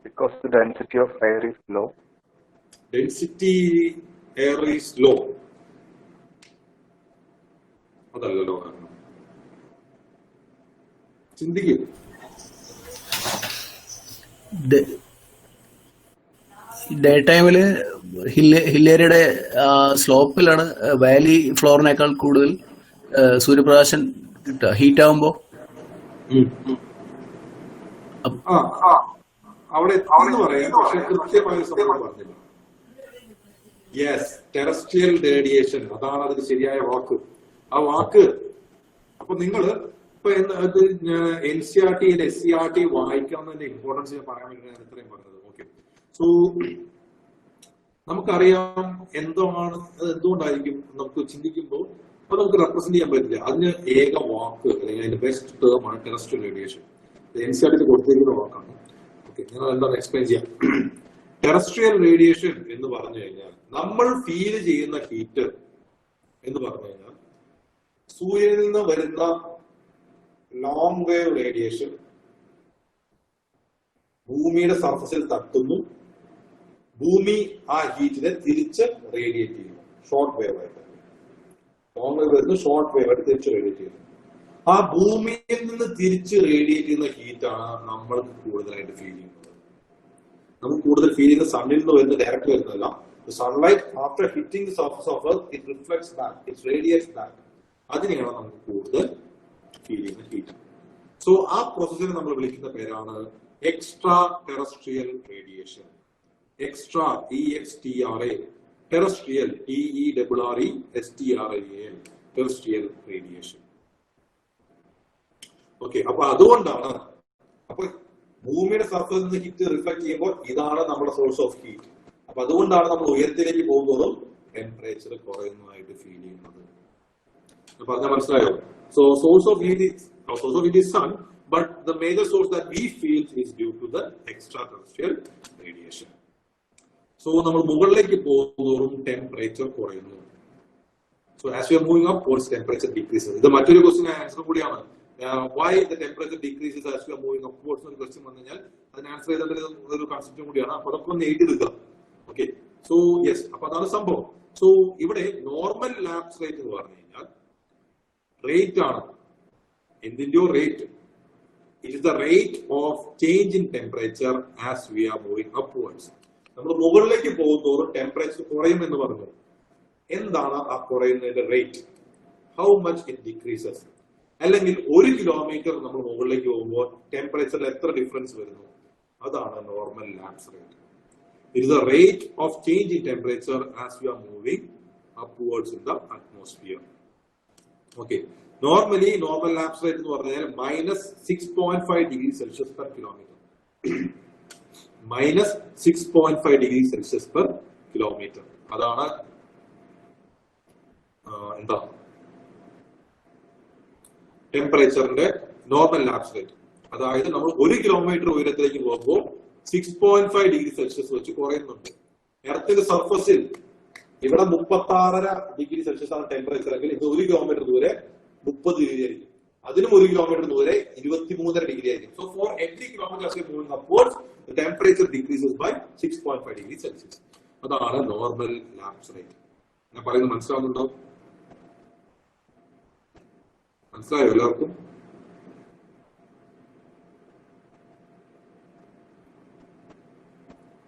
Because the density of air is low. Density air is low. അതല്ലല്ലോ കാരണം. ചിന്തിക്കൂ. Day ടൈമില് ഹില്ലേരിയുടെ സ്ലോപ്പിലാണ് Valley ഫ്ലോറിനേക്കാൾ കൂടുതൽ സൂര്യപ്രകാശം കിട്ടുക heat ആവുമ്പോ. അവിടെ പറയാം, പക്ഷെ കൃത്യമായ സമയം പറഞ്ഞില്ല. യെസ്, ടെറസ്ട്രിയൽ റേഡിയേഷൻ, അതാണ് അതിന് ശരിയായ വാക്ക്. ആ വാക്ക് അപ്പൊ നിങ്ങൾ ഇപ്പൊ NCERT SCERT വായിക്കാവുന്നതിന്റെ ഇമ്പോർട്ടൻസ് ഞാൻ പറയാൻ വേണ്ടി ഞാൻ ഇത്രയും പറഞ്ഞത്. ഓക്കെ, സോ നമുക്കറിയാം എന്താണ് അത്, എന്തുകൊണ്ടായിരിക്കും നമുക്ക് ചിന്തിക്കുമ്പോൾ അപ്പൊ നമുക്ക് റെപ്രസെന്റ് ചെയ്യാൻ പറ്റില്ല. അതിന് ഏക വാക്ക് അല്ലെങ്കിൽ അതിന്റെ ബെസ്റ്റ് ടേം ആണ് ടെറസ്ട്രിയൽ റേഡിയേഷൻ. NCERT കൊടുത്തിരിക്കുന്ന വാക്കാണ്. ഓക്കെ, ഞാൻ എന്താണ് എക്സ്പ്ലെയിൻ ചെയ്യാം. ടെറസ്ട്രിയൽ റേഡിയേഷൻ എന്ന് പറഞ്ഞു കഴിഞ്ഞാൽ നമ്മൾ ഫീൽ ചെയ്യുന്ന ഹീറ്റ് എന്ന് പറഞ്ഞു കഴിഞ്ഞാൽ സൂര്യനിൽ നിന്ന് വരുന്ന ലോങ് വേവ് റേഡിയേഷൻ ഭൂമിയുടെ സർഫസിൽ തട്ടുന്നു, ഭൂമി ആ ഹീറ്റിനെ തിരിച്ച് റേഡിയേറ്റ് ചെയ്യുന്നു. ഷോർട്ട് വേവ് ആയിട്ട്, ലോങ് വേവ് വരുന്നു, ഷോർട്ട് വേവ് ആയിട്ട് തിരിച്ച് റേഡിയേറ്റ് ചെയ്യുന്നു. ആ ഭൂമിയിൽ നിന്ന് തിരിച്ച് റേഡിയേറ്റ് ചെയ്യുന്ന ഹീറ്റാണ് നമ്മൾക്ക് കൂടുതലായിട്ട് ഫീൽ ചെയ്യുന്നത്. നമുക്ക് കൂടുതൽ ഫീൽ ചെയ്യുന്ന സണ്ണിൽ നിന്ന് വരുന്ന ഡയറക്റ്റ് വരുന്നതല്ല. The sunlight after hitting the surface of Earth, it reflects back, it radiates back. അതിനെയാണ് നമുക്ക് കൂടുതൽ ഫീൽ ചെയ്യുന്ന ഹീറ്റ്. സോ ആ പ്രോസസ്സിനെ നമ്മൾ വിളിക്കുന്ന പേരാണ് extra terrestrial radiation. Extra, EXTRA, terrestrial, TERRESTRIAL, terrestrial radiation. Okay, അപ്പൊ അതുകൊണ്ടാണ് അപ്പൊ ഭൂമിയുടെ സർഫസിൽ നിന്ന് ഹീറ്റ് റിഫ്ലക്ട് ചെയ്യുമ്പോൾ ഇതാണ് നമ്മുടെ സോഴ്സ് ഓഫ് ഹീറ്റ്. അപ്പൊ അതുകൊണ്ടാണ് നമ്മൾ ഉയരത്തിലേക്ക് പോകുമ്പോഴും ടെമ്പറേച്ചർ കുറയുന്നതായിട്ട് ഫീൽ ചെയ്യുന്നത്. പറഞ്ഞാൽ മനസ്സിലായോ? So source of heat is sun, but the major source that we feel is due to the extra terrestrial radiation. So നമ്മൾ മുകളിലേക്ക് പോകുന്നതോറും ടെമ്പറേച്ചർ കുറയുന്നു. So as we are moving upwards temperature decreases. ഇത് മറ്റൊരു question answer കൂടിയാണ്. Why the temperature decreases as we are moving upwards എന്നൊരു question വന്നു കഴിഞ്ഞാൽ അതിന് ആൻസർ ചെയ്തേണ്ട ഒരു കൺസെപ്റ്റും കൂടിയാണ്. അപ്പൊ അതൊക്കെ ഒന്ന് എഴുതിയെടുക്കുക. ഓക്കെ, സോ യെസ്, അപ്പൊ അതാണ് സംഭവം. സോ ഇവിടെ നോർമൽ ലാപ്സ് റേറ്റ് എന്ന് പറഞ്ഞു കഴിഞ്ഞാൽ റേറ്റ് ആണ്. എന്തിന്റെയോ rate. It is the rate of change in temperature as we are moving upwards. നമ്മൾ മുകളിലേക്ക് പോകുന്നതോറും ടെമ്പറേച്ചർ കുറയും എന്ന് പറഞ്ഞു. എന്താണ് ആ കുറയുന്നതിന്റെ rate? How much it decreases? അല്ലെങ്കിൽ 1 കിലോമീറ്റർ നമ്മൾ മുകളിലേക്ക് പോകുമ്പോൾ ടെമ്പറേച്ചറിൽ എത്ര ഡിഫറൻസ് വരുന്നു? അതാണ് normal lapse rate. It is the rate of change in temperature as we are moving upwards in the atmosphere. Okay, normally normal lapse rate എന്ന് പറഞ്ഞാൽ -6.5 degree Celsius per kilometre. -6.5 degree Celsius per kilometre. അതാണ് എന്താ ടെമ്പറേച്ചറിന്റെ normal lapse rate. അതായത് നമ്മൾ 1 kilometre ഉയരത്തിലേക്ക് പോകുമ്പോൾ 6.5 degree Celsius വെച്ച് കുറയുന്നുണ്ട്. എർത്തിന്റെ സർഫസിൽ ഇവിടെ 36.5 ഡിഗ്രി സെൽഷ്യസ് ആണ് ടെമ്പറേച്ചർ എങ്കിൽ ഇത് 1 കിലോമീറ്റർ ദൂരെ 30 ഡിഗ്രി ആയിരിക്കും. അതിനും 1 കിലോമീറ്റർ ദൂരെ 23.5 ഡിഗ്രി ആയിരിക്കും. So for every kilometre as we are moving upwards, the temperature decreases by 6.5 degree Celsius. അതാണ് നോർമൽ ലാപ്സ് റേറ്റ്. ഞാൻ പറയുന്നത് മനസ്സിലാവുന്നുണ്ടോ? മനസ്സിലായോ എല്ലാവർക്കും?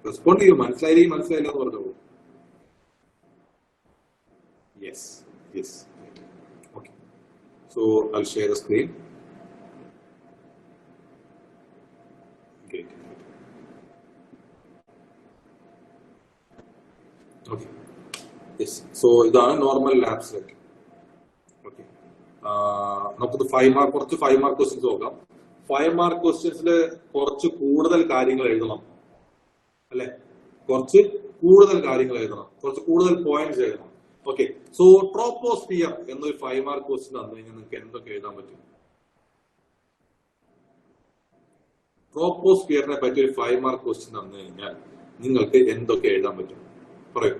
റെസ്പോണ്ട് ചെയ്യൂ. മനസ്സിലായില്ലെങ്കിൽ മനസ്സിലായില്ല എന്ന് പറഞ്ഞോളൂ. Yes yes okay. So I'll share the screen. Great. Okay. Yes. So ഇതാണ് നോർമൽ ലാപ്സ് റേറ്റ്. ഓക്കെ. നമുക്ക് 5 മാർക്ക് കുറച്ച് 5 മാർക്ക് ക്വസ്റ്റ്യൻസ് നോക്കാം. 5 മാർക്ക് ക്വസ്റ്റ്യൻസിൽ കുറച്ച് കൂടുതൽ കാര്യങ്ങൾ എഴുതണം അല്ലെ? കുറച്ച് കൂടുതൽ കാര്യങ്ങൾ എഴുതണം, കുറച്ച് കൂടുതൽ പോയിന്റ്സ് എഴുതണം. ഓക്കെ. സോ ട്രോപ്പോസ്ഫിയർ എന്നൊരു 5 മാർക്ക് ക്വസ്റ്റ്യൻ തന്നു കഴിഞ്ഞാൽ നിങ്ങൾക്ക് എന്തൊക്കെ എഴുതാൻ പറ്റും? ട്രോപ്പോസ്ഫിയറിനെ പറ്റി ഒരു 5 മാർക്ക് ക്വസ്റ്റ്യൻ തന്നു കഴിഞ്ഞാൽ നിങ്ങൾക്ക് എന്തൊക്കെ എഴുതാൻ പറ്റും? പറയൂ.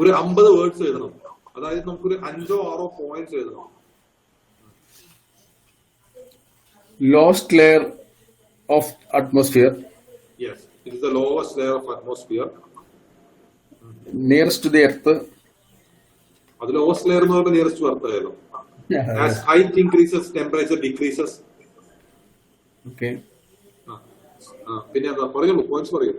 ഒരു 50 വേർഡ്സ് എഴുതണം. അതായത് നമുക്കൊരു 5 or 6 പോയിന്റ്സ് എഴുതണം. Lowest layer of atmosphere. Yes, it is the lowest layer of atmosphere. Nearest to the earth. അത് ലോവസ്റ്റ് ലെയർ എന്ന് പറയുമ്പോൾ നിയറസ്റ്റ് ടു എർത്ത് ആയിരുന്നു. As height increases, temperature decreases. Okay. പിന്നെ എന്താ പറയുള്ളൂ? പോയിന്റ്സ് പറയൂ.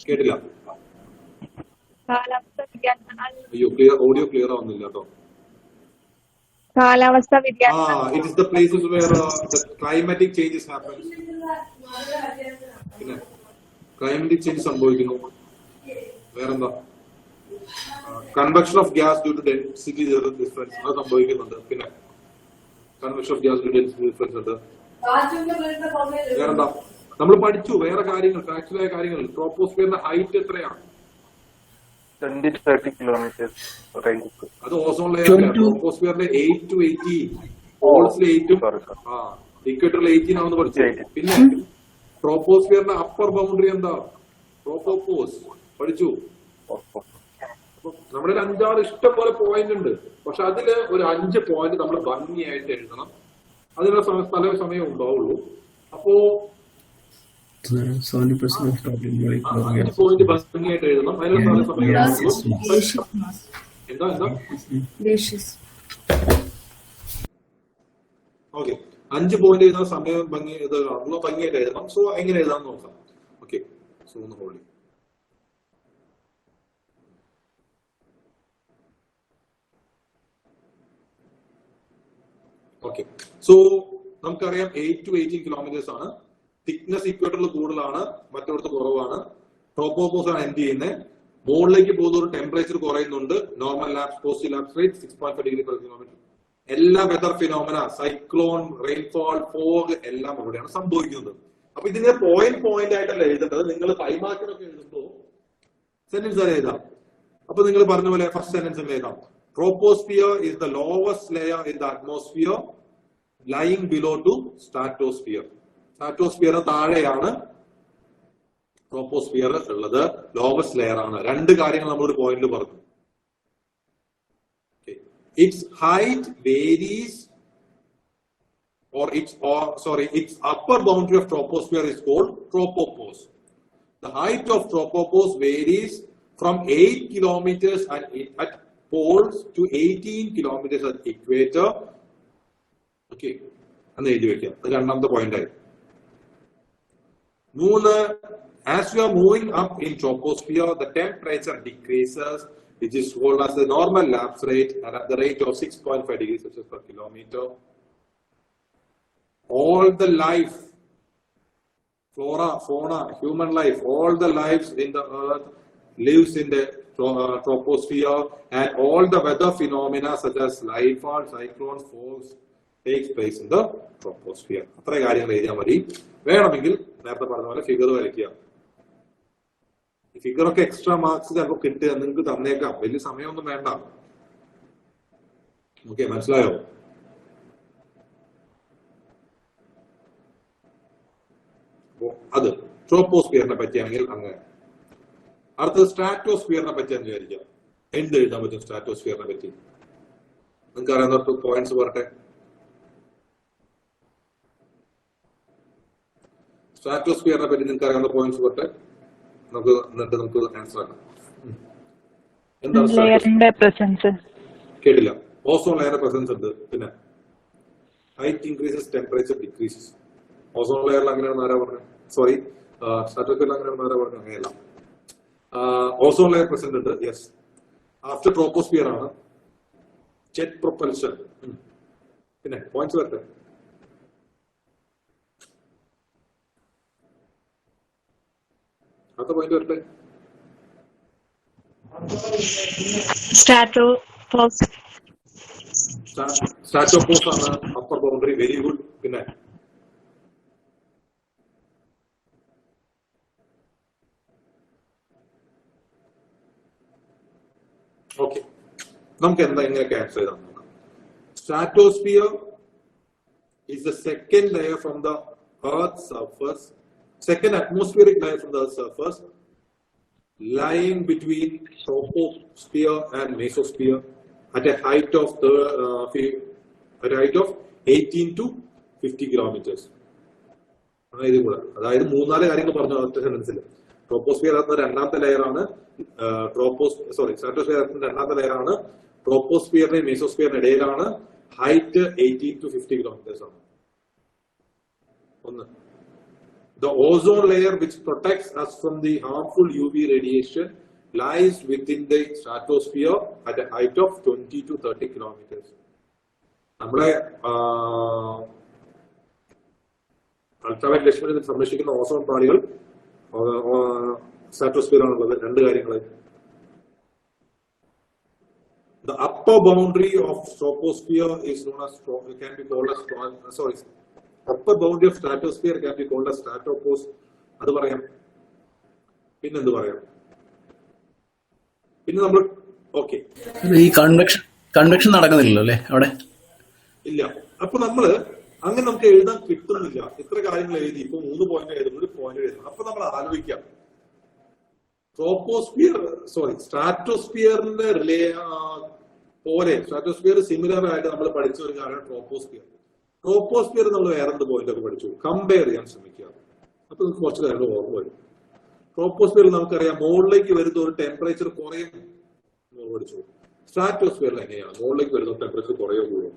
കേട്ടില്ല. അയ്യോ, ക്ലിയർ ഓഡിയോ ക്ലിയർ ആവുന്നില്ല കേട്ടോ. കാലാവസ്ഥ വ്യതിയാനം. It is the places where the climatic changes happen. പിന്നെ ക്ലൈമാറ്റിക് ചേഞ്ച് സംഭവിക്കുന്നു. വേറെന്താ? Convection of gas due to density difference അത് സംഭവിക്കുന്നുണ്ട്. പിന്നെ convection of gas due to density difference ഉണ്ട്. വേറെന്താ? നമ്മൾ പഠിച്ചു വേറെ കാര്യങ്ങൾ, ഫാക്ച്വലായ കാര്യങ്ങൾ. ട്രോപ്പോസ്ഫിയറിന്റെ ഹൈറ്റ് എത്രയാണ്? 20-30 kilometers range. അത് ഓസോൺ ലെയറിലെ ട്രോപ്പോസ്ഫിയറിന്റെ 8 to 18, പോൾസിലെ 8 ഇക്വേറ്ററിലെ 18 ആണെന്ന് പഠിച്ചു. പിന്നെ ട്രോപ്പോസ്ഫിയറിന്റെ അപ്പർ ബൗണ്ടറി എന്താ? ട്രോപ്പോപോസ് പഠിച്ചു. നമ്മുടെ 5-6 ഇഷ്ടം പോലെ പോയിന്റ് ഉണ്ട്. പക്ഷെ അതില് ഒരു 5 പോയിന്റ് നമ്മൾ ഭംഗിയായിട്ട് എഴുതണം. അതിനുള്ള സ്ഥല സമയം ഉണ്ടാവുള്ളൂ. അപ്പോ 70% of total molecular 5 പോയിന്റ് ഭംഗിയായിട്ട് എഴുതണം. അതിനുള്ള സ്ഥല സമയം ഉണ്ടാവുള്ളൂ. എന്താ ഓക്കെ. 5 പോയിന്റ് എഴുതാൻ സമയം ഭംഗിയായിട്ട് എഴുതണം. സോ എങ്ങനെ എഴുതാൻ നോക്കാം. ഓക്കെ. സോ ഒന്ന് ഹോൾഡ്. ഓക്കെ. സോ നമുക്കറിയാം 8 to 18 കിലോമീറ്റേഴ്സ് ആണ്. തിക്നെസ് ഇക്വേറ്ററിൽ കൂടുതലാണ്, മറ്റൊരിടത്ത് കുറവാണ്. ട്രോപ്പോപോസ് ആണ് എന്ത് ചെയ്യുന്നത്? മുകളിലേക്ക് പോകുന്ന ഒരു ടെമ്പറേച്ചർ കുറയുന്നുണ്ട്. Normal lapse positive lapse rate 6.5 degree per kilometre. എല്ലാ weather phenomena, cyclone, rainfall, fog എല്ലാം ഇവിടെയാണ് സംഭവിക്കുന്നത്. അപ്പൊ ഇതിനെ പോയിന്റ് ആയിട്ടല്ല എഴുതേണ്ടത്. നിങ്ങൾ 5 മാർക്കിനൊക്കെ എഴുതുമ്പോൾ സെന്റൻസ് ആണ് എഴുതാം. അപ്പൊ നിങ്ങൾ പറഞ്ഞ പോലെ ഫസ്റ്റ് സെന്റൻസ് എഴുതാം. Troposphere is the lowest layer in the atmosphere lying below to stratosphere. Stratosphere താഴെയാണ് ട്രോപ്പോസ്ഫിയർ ഉള്ളത്. ലോവസ്റ്റ് ലെയർ ആണ്. 2 കാര്യങ്ങൾ നമ്മൾ ഒരു പോയിന്റിൽ പറഞ്ഞു. Its height varies its upper boundary of troposphere is called tropopause. The height of tropopause varies from 8 kilometers at poles to 18 kilometers at equator. Okay, and എഴുതി വെക്കാം. അത് രണ്ടാമത്തെ പോയിന്റ് ആയി. 3, as we are moving up in troposphere, the temperature decreases, which is called as the normal lapse rate, and at the rate of 6.5 degrees Celsius per kilometer. All the life, flora, fauna, human life, all the lives in the earth lives in the troposphere, and all the weather phenomena such as lightfall, cyclones, fogs, takes place in the troposphere. അത്ര കാര്യങ്ങൾ എഴുതിയാൽ മതി. വേണമെങ്കിൽ നേരത്തെ പറഞ്ഞ പോലെ figure വരയ്ക്കുക. ഈ ഫിഗറൊക്കെ എക്സ്ട്രാ മാർക്സ് ചിലപ്പോൾ കിട്ടുക നിങ്ങൾക്ക് തന്നേക്കാം, വലിയ സമയമൊന്നും വേണ്ട. ഓക്കെ, മനസ്സിലായോ? അത് ട്രോപ്പോസ്ഫിയറിനെ പറ്റിയാണെങ്കിൽ അങ്ങനെ. അടുത്തത് സ്ട്രാറ്റോസ്ഫിയറിനെ പറ്റിയാന്ന് വിചാരിക്കാം. എന്ത് എഴുതാൻ പറ്റും സ്ട്രാറ്റോസ്ഫിയറിനെ പറ്റി? നിങ്ങൾക്ക് അറിയാവുന്നവർക്ക് പോയിന്റ്സ് പറട്ടെ. സ്ട്രാറ്റോസ്ഫിയറിനെ പറ്റി നിങ്ങൾക്ക് അറിയാവുന്ന പോയിന്റ്സ് പറട്ടെ. നമുക്ക് ആൻസർ ആക്കാം. ലെയറിന്റെ പ്രസൻസ്. കേട്ടില്ല. ഓസോൺ ലെയറിന്റെ പ്രസൻസ് ഉണ്ട്. പിന്നെ height increases, temperature decreases. Ozone ലെയറിൽ അങ്ങനെയാണെന്ന് ആരാ പറഞ്ഞത്? സോറി, സ്ട്രാറ്റോസ്ഫിയറിൽ അങ്ങനെയാണെന്ന് ആരാ പറഞ്ഞത്? അങ്ങനെയല്ല. ഓസോൺ ലെയർ പ്രസന്റ് ഉണ്ട്. യെസ്. ആഫ്റ്റർ ട്രോപ്പോസ്ഫിയർ ആണ്. Jet propulsion. പിന്നെ പോയിന്റ്സ് വരട്ടെ. അടുത്ത പോയിന്റ് വരട്ടെ. സ്ട്രാറ്റോപോസ് ആണ് അപ്പർ ബൗണ്ടറി. Very good. പിന്നെ ഓക്കെ, നമുക്ക് എന്താ ഇങ്ങനെയൊക്കെ ആൻസർ ചെയ്താൽ നോക്കാം. Stratosphere is the second layer from the Earth's surface, second atmospheric layer from the Earth's surface, lying between troposphere and mesosphere at a height of 18 to 50 kilometers. അതായത് മൂന്നാല് കാര്യങ്ങൾ പറഞ്ഞു ഒറ്റ സെന്റൻസിൽ. ട്രോപ്പോസ്ഫിയർ എന്ന രണ്ടാമത്തെ ലെയറാണ്. സ്ട്രാറ്റോസ്ഫിയർ രണ്ടാമത്തെ ലെയറാണ്. ട്രോപ്പോസ്ഫിയറിന്റെയും മെസോസ്ഫിയറിന്റെ ഇടയിലാണ്. ഹൈറ്റ് 18 to 50 kilometers ആണ്. ഒന്ന്, the ozone layer which protects us from the harmful UV radiation lies within the stratosphere at a height of 20 to 30 kilometers. നമ്മളെ അൾട്രാവയലറ്റ് രശ്മിയിൽ സംരക്ഷിക്കുന്ന ഓസോൺ പാളികൾ സ്ട്രാറ്റോസ്ഫിയർ ആണുള്ളത്. രണ്ട് കാര്യങ്ങൾ. The upper boundary of troposphere is known as upper boundary of stratosphere can be called as stratopause. അത് പറയാം. പിന്നെന്ത് പറയാം? പിന്നെ നമ്മൾ ഓക്കെ, ഈ കൺവെക്ഷൻ നടക്കുന്നില്ലല്ലോ അല്ലെ അവിടെ? ഇല്ല. അപ്പൊ നമ്മള് അങ്ങനെ നമുക്ക് എഴുതാൻ കിട്ടുന്നില്ല. ഇത്ര കാര്യങ്ങൾ എഴുതി ഇപ്പൊ 3 പോയിന്റ് എഴുതുന്നു, 1 പോയിന്റ് എഴുതുന്നു. അപ്പൊ നമ്മൾ ആലോചിക്കാം, സ്ട്രാറ്റോസ്ഫിയറിന്റെ പോലെ സ്ട്രാറ്റോസ്ഫിയർ സിമിലർ ആയിട്ട് നമ്മൾ പഠിച്ച ഒരു കാര്യമാണ് ട്രോപ്പോസ്ഫിയർ. ട്രോപ്പോസ്ഫിയർ നമ്മൾ വേറെന്ത് പോയിന്റ് ഒക്കെ പഠിച്ചു, കമ്പയർ ചെയ്യാൻ ശ്രമിക്കുക. അപ്പൊ നമുക്ക് കുറച്ച് കാര്യങ്ങൾ ഓർമ്മ വരും. ട്രോപ്പോസ്ഫിയറിൽ നമുക്കറിയാം മുകളിലേക്ക് വരുന്ന ഒരു ടെമ്പറേച്ചർ കുറയും പഠിച്ചു. സ്ട്രാറ്റോസ്ഫിയറിൽ എങ്ങനെയാണ്? മുകളിലേക്ക് വരുന്ന ടെമ്പറേച്ചർ കുറയോ കൂടും?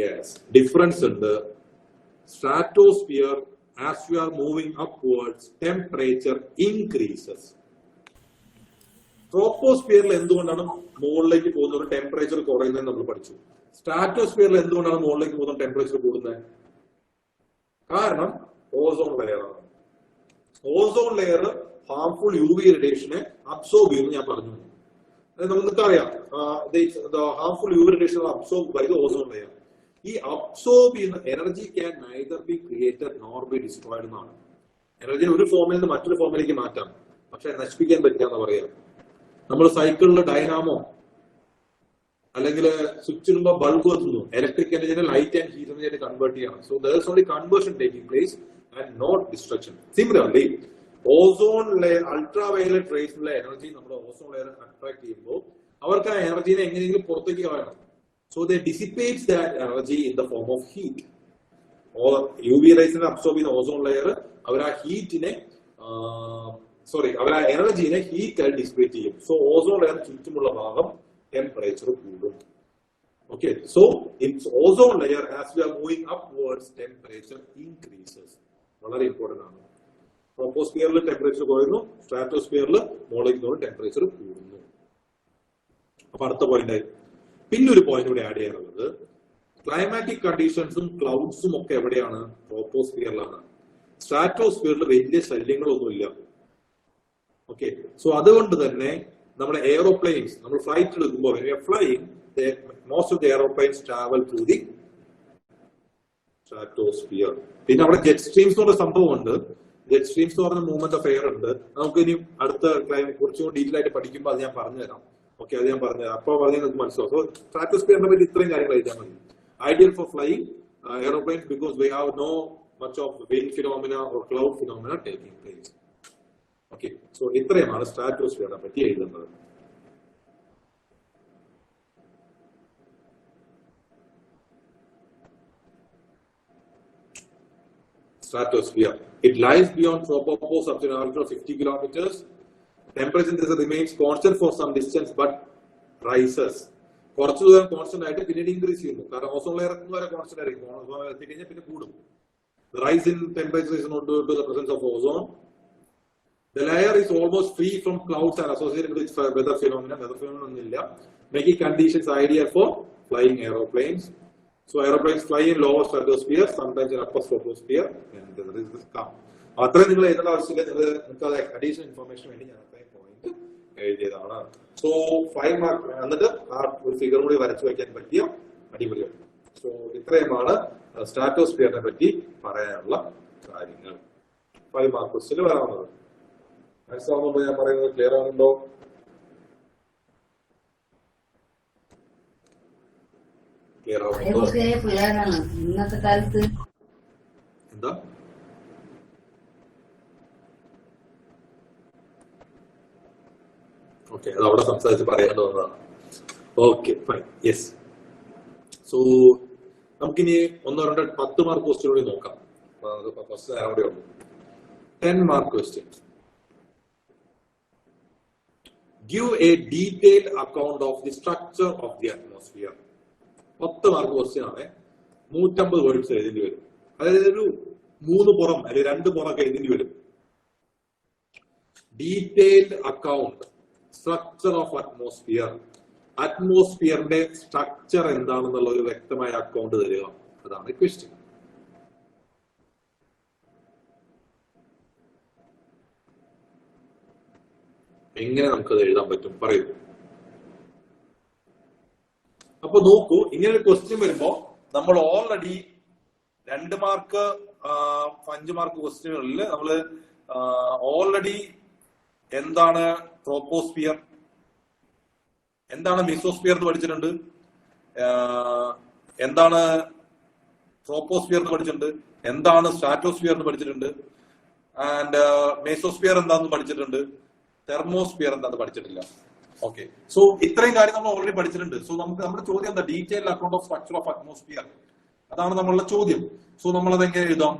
യെസ്, ഡിഫറൻസ് ഉണ്ട്. Stratosphere, as you are moving upwards, temperature increases. ട്രോപ്പോസ്ഫിയറിൽ എന്തുകൊണ്ടാണ് മുകളിലേക്ക് പോകുന്ന ഒരു ടെമ്പറേച്ചർ കുറയുന്നത് നമ്മൾ പഠിച്ചു. സ്ട്രാറ്റോസ്ഫിയറിൽ എന്തുകൊണ്ടാണ് മുകളിലേക്ക് പോകുന്ന ടെമ്പറേച്ചർ കൂടുന്നത്? കാരണം ഓസോൺ ലെയറാണ്. ഓസോൺ ലെയർ ഹാർംഫുൾ UV റേഡിയേഷനെ അബ്സോർബ് ചെയ്യുമെന്ന് ഞാൻ പറഞ്ഞു. നമുക്കറിയാം, harmful UV radiation absorb by the ozone layer. ഈ അബ്സോർബ് ചെയ്യുന്ന energy can neither be created nor be destroyed എന്നാണ്. എനർജി ഒരു ഫോമിൽ നിന്ന് മറ്റൊരു ഫോമിലേക്ക് മാറ്റാം, പക്ഷെ നശിപ്പിക്കാൻ പറ്റില്ല പറയാം. നമ്മൾ സൈക്കിളിൽ ഡൈനാമോ അല്ലെങ്കിൽ സ്വിച്ച് ഇടുമ്പോൾ ബൾബ് എത്തുന്നു. ഇലക്ട്രിക് എനർജിനെ light and heat energy convert ചെയ്യണം. So there is only conversion taking place and not destruction. Similarly ozone layer, ultraviolet റേസിലുള്ള എനർജി നമ്മുടെ ഓസോൺ ലെയർ അട്രാക്ട് ചെയ്യുമ്പോൾ അവർക്ക് ആ എനർജീനെ എങ്ങനെയെങ്കിലും പുറത്തേക്ക് കളയണം. So they dissipate that energy in the form of heat. Or UV rays absorb in the ozone layer. Our heat in our energy in a heat can dissipate. So ozone layer chutumulla bhagam temperature koodum. Okay, so in ozone layer as we are moving upwards, temperature increases. Very important. Troposphere temperature koyunu, stratosphere molecular temperature koodunu. Appo adutha point ആയി. പിന്നൊരു point കൂടെ add ചെയ്യാനുള്ളത്, climatic കണ്ടീഷൻസും ക്ലൗഡ്സും ഒക്കെ എവിടെയാണ്? ട്രോപ്പോസ്ഫിയറിലാണ്. സ്ട്രാറ്റോസ്ഫിയറിൽ വലിയ ശല്യങ്ങളൊന്നുമില്ല. Okay, so അതുകൊണ്ട് തന്നെ നമ്മുടെ എയറോപ്ലെയിൻസ് നമ്മൾ ഫ്ലൈറ്റ് എടുക്കുമ്പോൾ flying most of the aeroplanes travel through the stratosphere. പിന്നെ അവിടെ ജെറ്റ് സ്ട്രീംസ് എന്ന് പറഞ്ഞ സംഭവം ഉണ്ട്. ജെറ്റ് സ്ട്രീംസ് എന്ന് പറഞ്ഞ മൂവ്മെന്റ് ഓഫ് എയർ ഉണ്ട്. നമുക്ക് ഇനി അടുത്ത ക്ലൈമറ്റ് കുറച്ചുകൂടി ഡീറ്റെയിൽ ആയിട്ട് പഠിക്കുമ്പോൾ അത് ഞാൻ പറഞ്ഞുതരാം. ഓക്കെ, അത് ഞാൻ പറഞ്ഞുതരാം. അപ്പോൾ പറഞ്ഞാൽ നിങ്ങൾക്ക് മനസ്സിലാവും. സോ സ്ട്രാറ്റോസ്ഫിയറിനെ പറ്റി ഇത്രയും കാര്യങ്ങൾ എഴുതാൻ മതി. Ideal four flying aeroplanes because we have no much of wind phenomena or cloud phenomena taking place. Okay, so ഇത്രയുമാണ് സ്ട്രാറ്റോസ്ഫിയറിനെ പറ്റി എഴുതുന്നത്. Stratosphere. It lies beyond tropopause up to an altitude of 50 kilometers. Temperature remains constant for some distance but rises. കുറച്ചു ദൂരം constant ആയിട്ട് പിന്നീട് increase ചെയ്യുന്നു. കാരണം ozone layer വരെ കോൺസ്റ്റന്റ് ആയിരിക്കും. ഓസോൺ ലെയർ എത്തിക്കഴിഞ്ഞാൽ പിന്നെ കൂടും. Rise in temperature is not due to the presence of ozone. The layer is almost free from clouds and associated with weather phenomena. Weather phenomena ഒന്നുമില്ല. Making conditions ideal for flying aeroplanes. So aeroplanes fly in lower stratosphere, sometimes in upper stratosphere, and there is this calm. അത്രയും നിങ്ങൾ എഴുതേണ്ട ആവശ്യമില്ല. നിങ്ങൾക്ക് additional information വേണ്ടി ഞാൻ അത്രയും point എഴുതിയതാണ്. സോ 5 മാർക്ക് എന്നിട്ട് ആ ഒരു ഫിഗർ കൂടി വരച്ചു വയ്ക്കാൻ പറ്റിയ അടിപൊളിയാണ്. സോ ഇത്രയുമാണ് സ്ട്രാറ്റോസ്ഫിയറിനെ പറ്റി പറയാനുള്ള കാര്യങ്ങൾ. 5 മാർക്ക് ക്വസ്റ്റ്യൻ വരാവുന്നത്. മനസ്സിലാവുന്നുണ്ടോ ഞാൻ പറയുന്നത്? ക്ലിയർ ആവുന്നുണ്ടോ? ക്ലിയർ ആവുന്നുണ്ടോ? ഇന്നത്തെ കാലത്ത് എന്താ ഓക്കെ, അത് അവിടെ സംസാരിച്ച് പറയേണ്ടതാണ്. Okay fine, yes. സോ നമുക്കിനി 10 മാർക്ക് ക്വസ്റ്റ്യൻ കൂടി നോക്കാം. ഫസ്റ്റ് നേരം കൂടെ ഉള്ളൂ. 10 mark question. Give a detailed account of the structure of the atmosphere. 10 mark question ആണ്. 150 വേർഡ്സ് എഴുതേണ്ടി വരും. അതായത് ഒരു 3 പുറം അല്ലെങ്കിൽ 2 പുറമൊക്കെ എഴുതേണ്ടി വരും. Detailed account structure of atmosphere. അറ്റ്മോസ്ഫിയറിന്റെ സ്ട്രക്ചർ എന്താണെന്നുള്ള ഒരു വ്യക്തമായ അക്കൗണ്ട് തരിക. അതാണ് ക്വസ്റ്റ്യൻ. എങ്ങനെ നമുക്കത് എഴുതാൻ പറ്റും പറയൂ. അപ്പൊ നോക്കൂ, ഇങ്ങനെ ഒരു ക്വസ്റ്റ്യൻ വരുമ്പോ നമ്മൾ ഓൾറെഡി 2 മാർക്ക് 5 മാർക്ക് ക്വസ്റ്റ്യനുകളിൽ നമ്മൾ ഓൾറെഡി എന്താണ് ട്രോപ്പോസ്ഫിയർ, എന്താണ് മീസോസ്ഫിയർ എന്ന് പഠിച്ചിട്ടുണ്ട്, എന്താണ് ട്രോപ്പോസ്ഫിയർ എന്ന് പഠിച്ചിട്ടുണ്ട്, എന്താണ് സ്ട്രാറ്റോസ്ഫിയർ എന്ന് പഠിച്ചിട്ടുണ്ട്, ആൻഡ് മേസോസ്ഫിയർ എന്താന്ന് പഠിച്ചിട്ടുണ്ട്, തെർമോസ്ഫിയർ എന്താന്ന് പഠിച്ചിട്ടില്ല. ഓക്കെ, സോ ഇത്രയും കാര്യം നമ്മൾ ഓൾറെഡി പഠിച്ചിട്ടുണ്ട്. സോ നമുക്ക് നമ്മുടെ ചോദ്യം എന്താ? Detail account of structure of atmosphere. അതാണ് നമ്മളുടെ ചോദ്യം. സോ നമ്മളത് എങ്ങനെ എഴുതാം?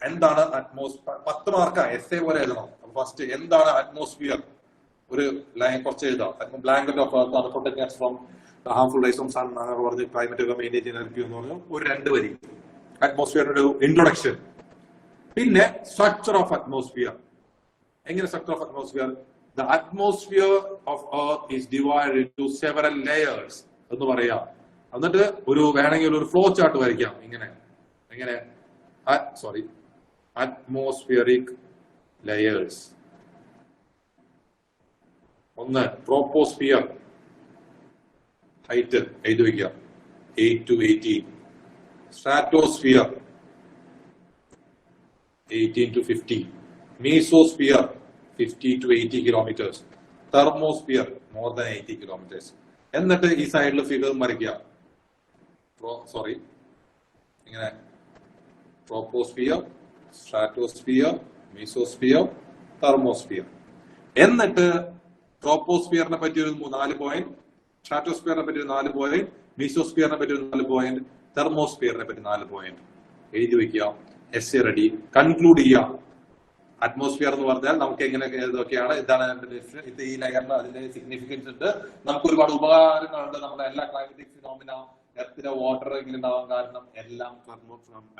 എന്താണ് അറ്റ്മോസ്ഫിയർ? 10 മാർക്ക് എസ്സേ പോലെ എഴുതണം. ഫസ്റ്റ് എന്താണ് അറ്റ്മോസ്ഫിയർ? ഒരു ലൈൻ കുറച്ച് എഴുതാം. Blanket of earth protect from harmful rays of sun അങ്ങനെ പറഞ്ഞ് ക്ലൈമറ്റ് ഒക്കെ മെയിൻറ്റെയിൻ ചെയ്യുന്ന എന്ന് പറഞ്ഞു ഒരു 2 വരി അറ്റ്മോസ്ഫിയറിന്റെ ഒരു ഇൻട്രൊഡക്ഷൻ. പിന്നെ സ്ട്രക്ചർ ഓഫ് അറ്റ്മോസ്ഫിയർ. എങ്ങനെ structure of atmosphere? The atmosphere of earth is divided into several layers എന്ന് പറയാം. എന്നിട്ട് ഒരു വേണമെങ്കിൽ ഒരു ഫ്ലോ ചാർട്ട് വരയ്ക്കാം. എങ്ങനെ atmospheric layers. ഒന്ന് ട്രോപ്പോസ്ഫിയർ, ഹൈറ്റ് എഴുതി വയ്ക്കുക 8 to 18. Stratosphere 18 to 50. Mesosphere 50 to 80 kilometers. Thermosphere more than 80 kilometers. എന്നിട്ട് ഈ സൈഡിൽ ഫിഗർ വരയ്ക്കുക. ഇങ്ങനെ ട്രോപ്പോസ്ഫിയർ, സ്ട്രാറ്റോസ്ഫിയർ, മീസോസ്ഫിയർ, തെർമോസ്ഫിയർ. എന്നിട്ട് ട്രോപ്പോസ്ഫിയറിനെ പറ്റി ഒരു 4 പോയിന്റ്, സ്ട്രാറ്റോസ്ഫിയറിനെ പറ്റി ഒരു 4 പോയിന്റ്, മീസോസ്ഫിയറിനെ പറ്റി ഒരു 4 പോയിന്റ്, തെർമോസ്ഫിയറിനെ പറ്റി 4 പോയിന്റ് എഴുതി വെക്കുക. Essay ready. കൺക്ലൂഡ് ചെയ്യാം. അറ്റ്മോസ്ഫിയർ എന്ന് പറഞ്ഞാൽ നമുക്ക് എങ്ങനെ ഏതൊക്കെയാണ്, ഇതാണ് ഇത്, ഈ ലെയറിന് അതിന്റെ സിഗ്നിഫിക്കൻസ് ഉണ്ട്, നമുക്ക് ഒരുപാട് ഉപകാരങ്ങളുണ്ട്, നമ്മുടെ എല്ലാ ക്ലൈമറ്റിക് ഫിനോമിന, എർത്തിലെ വാട്ടർ ഇങ്ങനെ ഉണ്ടാവാൻ കാരണം എല്ലാം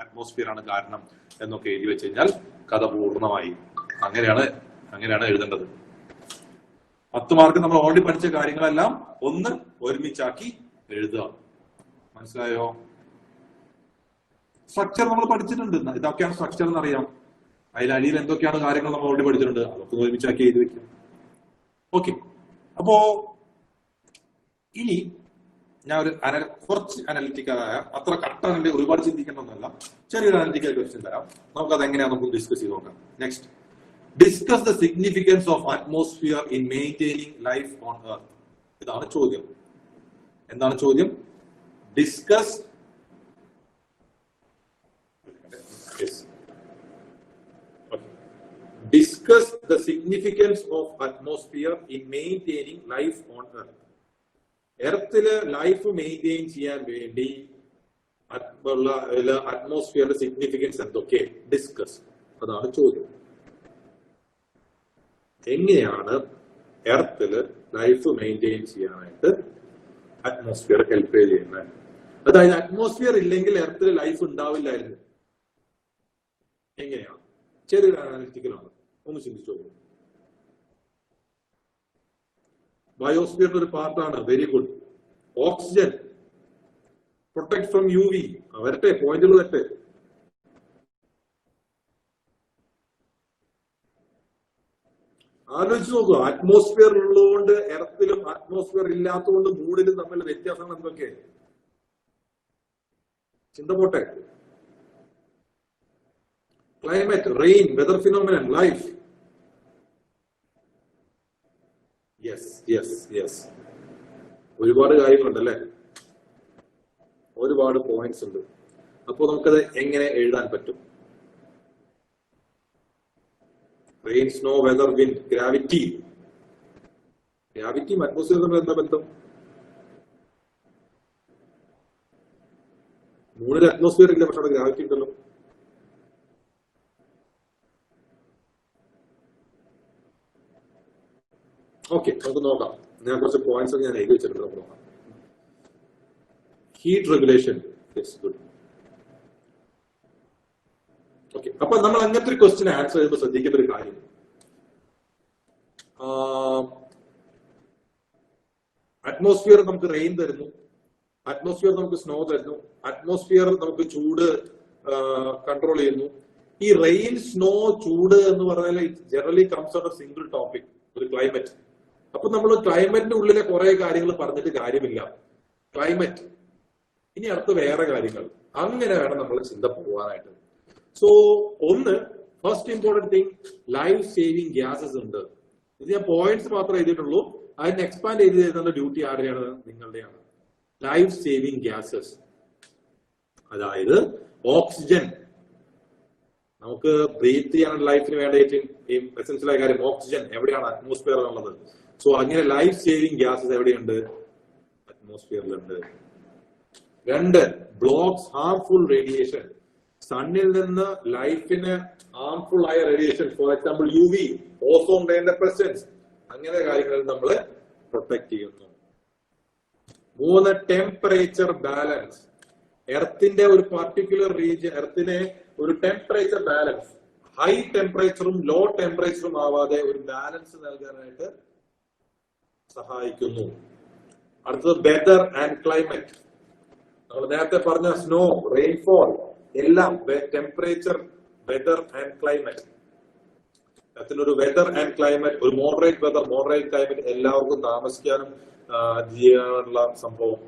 അറ്റ്മോസ്ഫിയർ ആണ് കാരണം എന്നൊക്കെ എഴുതി വെച്ച് കഴിഞ്ഞാൽ കഥ പൂർണ്ണമായി. അങ്ങനെയാണ് എഴുതേണ്ടത്. 10 മാർക്ക് നമ്മൾ ഓൾറെഡി പഠിച്ച കാര്യങ്ങളെല്ലാം ഒന്ന് ഒരുമിച്ചാക്കി എഴുതുക. മനസ്സിലായോ? സ്ട്രക്ചർ നമ്മൾ പഠിച്ചിട്ടുണ്ട്. ഇതൊക്കെയാണ് സ്ട്രക്ചർ എന്നറിയാം. അതിൽ അടിയിൽ എന്തൊക്കെയാണ് കാര്യങ്ങൾ നമ്മൾ ഓൾറെഡി പഠിച്ചിട്ടുണ്ട്. അതൊക്കെ ഒരുമിച്ചാക്കി എഴുതി വെക്കും. ഓക്കെ, അപ്പോ ഇനി ഞാൻ ഒരു കുറച്ച് അനലിറ്റിക്കലായ, അത്ര കട്ട ഒരുപാട് ചിന്തിക്കണമെന്നല്ല, ചെറിയൊരു അനലിറ്റിക്കൽ ക്വസ്റ്റ്യൻ തരാം. നമുക്കത് എങ്ങനെയാ നമുക്ക് ഡിസ്കസ് ചെയ്ത് നോക്കാം. Next, discuss the significance of atmosphere in maintaining life on earth. ഇതാണ് ചോദ്യം. എന്താണ് ചോദ്യം? Discuss discuss the significance of atmosphere in maintaining life on earth. എർത്തില് ലൈഫ് മെയിൻറ്റെയിൻ ചെയ്യാൻ വേണ്ടി അറ്റ്മോസ്ഫിയറിന്റെ സിഗ്നിഫിക്കൻസ് എന്തൊക്കെ ഡിസ്കസ്. അതാണ് ചോദ്യം. എങ്ങനെയാണ് എർത്തില് ലൈഫ് മെയിൻറ്റെയിൻ ചെയ്യാനായിട്ട് അറ്റ്മോസ്ഫിയർ ഹെൽപ്പ് ചെയ്യുന്നത്? അതായത് അറ്റ്മോസ്ഫിയർ ഇല്ലെങ്കിൽ എർത്തില് ലൈഫ് ഉണ്ടാവില്ലായിരുന്നു. എങ്ങനെയാണ്? ചെറിയൊരു അനാലിറ്റിക്കലാണ്, ഒന്ന് ചിന്തിച്ചു നോക്കൂ. ബയോസ്ഫിയറിന്റെ ഒരു പാർട്ടാണ്. Very good. Oxygen, protect from UV. വരട്ടെ, പോയിന്റുകൾ വരട്ടെ. ആലോചിച്ച് നോക്കൂ, അറ്റ്മോസ്ഫിയർ ഉള്ളതുകൊണ്ട് എർത്തിലും അറ്റ്മോസ്ഫിയർ ഇല്ലാത്തതുകൊണ്ട് മൂടിലും തമ്മിലുള്ള വ്യത്യാസങ്ങൾ എന്തൊക്കെ? ചിന്ത പോട്ടെ. Climate, rain, whether phenomenon, life. Yes ഒരുപാട് കാര്യങ്ങളുണ്ടല്ലേ, ഒരുപാട് പോയിന്റ്സ് ഉണ്ട്. അപ്പൊ നമുക്കത് എങ്ങനെ എഴുതാൻ പറ്റും? Rain, snow, weather, wind, gravity. ഗ്രാവിറ്റിയും അറ്റ്മോസ്ഫിയർ തമ്മിൽ എന്താ ബന്ധം? മൂന്നിൽ അറ്റ്മോസ്ഫിയർ ഇല്ല, പക്ഷെ അവിടെ ഗ്രാവിറ്റി ഉണ്ടല്ലോ. ഓക്കെ, നമുക്ക് നോക്കാം. ഞാൻ കുറച്ച് പോയിന്റ്സ് ഒക്കെ ഞാൻ എഴുതി വെച്ചിട്ടുണ്ട്, നമുക്ക് നോക്കാം. Heat regulation, good. ഓക്കെ, അപ്പൊ നമ്മൾ അങ്ങനത്തെ ഒരു ക്വസ്റ്റ്യൻ ആൻസർ ചെയ്യുമ്പോൾ ശ്രദ്ധിക്കേണ്ട ഒരു കാര്യം, അറ്റ്മോസ്ഫിയർ നമുക്ക് റെയിൻ തരുന്നു, അറ്റ്മോസ്ഫിയർ നമുക്ക് സ്നോ തരുന്നു, അറ്റ്മോസ്ഫിയർ നമുക്ക് ചൂട് കൺട്രോൾ ചെയ്യുന്നു. ഈ റെയിൻ, സ്നോ, ചൂട് എന്ന് പറഞ്ഞാൽ generally comes out of single topic, ഒരു ക്ലൈമറ്റ്. അപ്പൊ നമ്മൾ ക്ലൈമറ്റിന്റെ ഉള്ളിലെ കുറെ കാര്യങ്ങൾ പറഞ്ഞിട്ട് കാര്യമില്ല. ക്ലൈമറ്റ്, ഇനി അടുത്ത വേറെ കാര്യങ്ങൾ. അങ്ങനെ വേണം നമ്മൾ ചിന്ത പോകാനായിട്ട്. സോ ഒന്ന്, first important thing, life saving gases ഉണ്ട്. ഇത് ഞാൻ പോയിന്റ്സ് മാത്രമേ എഴുതിയിട്ടുള്ളൂ. അതിന് എക്സ്പാൻഡ് ചെയ്ത് തരുന്ന ഡ്യൂട്ടി ആരുടെയാണ്? നിങ്ങളുടെയാണ്. ലൈഫ് സേവിങ് ഗ്യാസസ്, അതായത് ഓക്സിജൻ. നമുക്ക് ബ്രീത്ത് ചെയ്യാൻ ലൈഫിന് വേണ്ട ഏറ്റവും എസെൻഷ്യലായ കാര്യം ഓക്സിജൻ. എവിടെയാണ്? അറ്റ്മോസ്ഫിയർ എന്നുള്ളത്. സോ അങ്ങനെ ലൈഫ് സേവിങ് ഗ്യാസസ് എവിടെയുണ്ട്? അറ്റ്മോസ്ഫിയറിലുണ്ട്. രണ്ട്, ബ്ലോക്സ് ഹാർംഫുൾ റേഡിയേഷൻ. സണ്ണിൽ നിന്ന് ലൈഫിന് ഹാർംഫുൾ ആയ radiation, for example UV, ozone ലെയറിന്റെ പ്രസൻസ്, അങ്ങനെ കാര്യങ്ങളിൽ നമ്മൾ പ്രൊട്ടക്ട് ചെയ്യുന്നു. മൂന്ന്, ടെമ്പറേച്ചർ ബാലൻസ്. എർത്തിന്റെ ഒരു പർട്ടിക്കുലർ റീജിയൻ, എർത്തിനെ ഒരു ടെമ്പറേച്ചർ ബാലൻസ്, ഹൈ ടെമ്പറേച്ചറും ലോ ടെമ്പറേച്ചറും ആവാതെ ഒരു ബാലൻസ് നൽകാനായിട്ട് സഹായിക്കുന്നു. അടുത്തത് വെദർ ആൻഡ് ക്ലൈമറ്റ്. നമ്മൾ നേരത്തെ പറഞ്ഞ സ്നോ, റെയിൻഫോൾ എല്ലാം ടെമ്പറേച്ചർ, വെദർ ആൻഡ് ക്ലൈമറ്റ്. അതിനൊരു വെദർ ആൻഡ് ക്ലൈമറ്റ്, ഒരു മോഡറേറ്റ് വെദർ, മോഡറേറ്റ് ക്ലൈമറ്റ്, എല്ലാവർക്കും താമസിക്കാനും ചെയ്യാനുള്ള സംഭവം.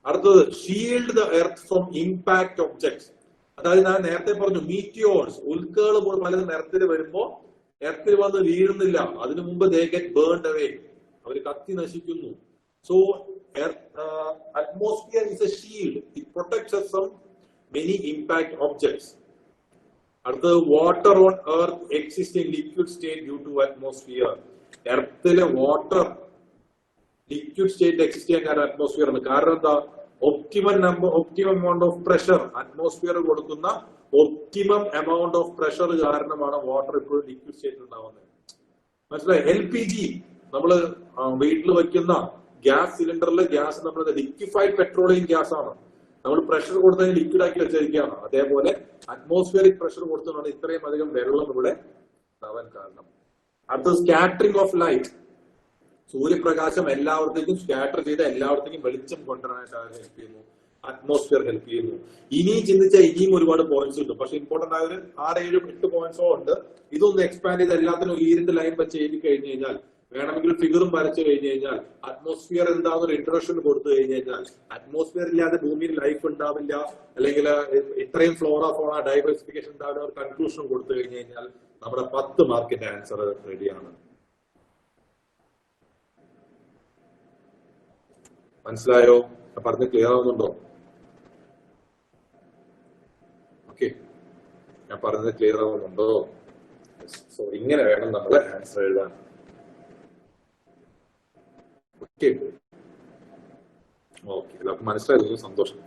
അടുത്തത് shield the earth from impact objects. അതായത് ഞാൻ നേരത്തെ പറഞ്ഞു മീറ്റിയോർസ്, ഉൽക്കകൾ പോലും പലതും എർത്തിൽ വരുമ്പോ എർത്തിൽ വന്ന് വീഴുന്നില്ല, അതിനു മുമ്പ് ദേ ഗെറ്റ് ബേൺഡ് അവേ, അവർ കത്തി നശിക്കുന്നു. So atmosphere is a shield. It protects us from many impact objects. അടുത്തത് water on earth exist in liquid state due to atmosphere. എർത്തിലെ വാട്ടർ ലിക്വിഡ് സ്റ്റേറ്റ് എക്സിസ്റ്റ് ചെയ്യാൻ കാരണം അറ്റ്മോസ്ഫിയർ ആണ്. കാരണം എന്താ? Optimum amount of pressure, atmosphere കൊടുക്കുന്ന optimum amount of pressure കാരണമാണ് water ഇപ്പോഴും ലിക്വിഡ് സ്റ്റേറ്റ് ഉണ്ടാവുന്നത്. മനസ്സിലായി? LPG നമ്മള് വീട്ടിൽ വയ്ക്കുന്ന ഗ്യാസ് സിലിണ്ടറിൽ ഗ്യാസ് നമ്മൾ ലിക്വിഫൈഡ് പെട്രോളിയം ഗ്യാസ് ആണ്. നമ്മൾ പ്രഷർ കൊടുത്തതിന് ലിക്വിഡ് ആക്കി വെച്ചിരിക്കുകയാണ്. അതേപോലെ അറ്റ്മോസ്ഫിയറിക് പ്രഷർ കൊടുത്തതാണ് ഇത്രയും അധികം വെള്ളം ഇവിടെ ഉണ്ടാവാൻ കാരണം. അടുത്തത് സ്കാറ്ററിംഗ് ഓഫ് ലൈറ്റ്. സൂര്യപ്രകാശം എല്ലാവർത്തേക്കും സ്കാറ്റർ ചെയ്ത് എല്ലാവർത്തേക്കും വെളിച്ചം കൊണ്ടുവരാനായിട്ട് ഹെൽപ്പ് ചെയ്യുന്നു. അറ്റ്മോസ്ഫിയർ ഹെൽപ്പ് ചെയ്യുന്നു. ഇനിയും ചിന്തിച്ചാൽ ഇനിയും ഒരുപാട് പോയിന്റ്സ് ഉണ്ട്. പക്ഷെ ഇമ്പോർട്ടന്റ് ആയ 6, 7, 8 പോയിന്റ്സോ ഉണ്ട്. ഇതൊന്ന് എക്സ്പാൻഡ് ചെയ്ത് എല്ലാത്തിനും ഈരിന്റെ ലൈൻ വെച്ച് എഴുതി കഴിഞ്ഞു കഴിഞ്ഞാൽ വേണമെങ്കിൽ ഫിഗറും വരച്ചു കഴിഞ്ഞു കഴിഞ്ഞാൽ അറ്റ്മോസ്ഫിയർ എന്താണെന്നൊരു ഇൻട്രൊഡക്ഷൻ കൊടുത്തു കഴിഞ്ഞു കഴിഞ്ഞാൽ അറ്റ്മോസ്ഫിയർ ഇല്ലാതെ ഭൂമിയിൽ ലൈഫ് ഉണ്ടാവില്ല, അല്ലെങ്കിൽ ഇത്രയും ഫ്ലോറ ഫോണ ഡൈവേഴ്സിഫിക്കേഷൻ ഉണ്ടാവില്ല, ഒരു കൺക്ലൂഷൻ കൊടുത്തു കഴിഞ്ഞു കഴിഞ്ഞാൽ നമ്മുടെ 10 മാർക്കിന്റെ ആൻസർ റെഡിയാണ്. മനസ്സിലായോ? പറഞ്ഞ് ക്ലിയർ ആവുന്നുണ്ടോ? ഓക്കെ, ഞാൻ പറഞ്ഞത് ക്ലിയർ ആവുന്നുണ്ടോ? സോ ഇങ്ങനെ വേണം നമ്മൾ ആൻസർ എഴുതാൻ. ഓക്കെ ഓക്കെ, എല്ലാവർക്കും മനസ്സിലായല്ലോ, സന്തോഷം.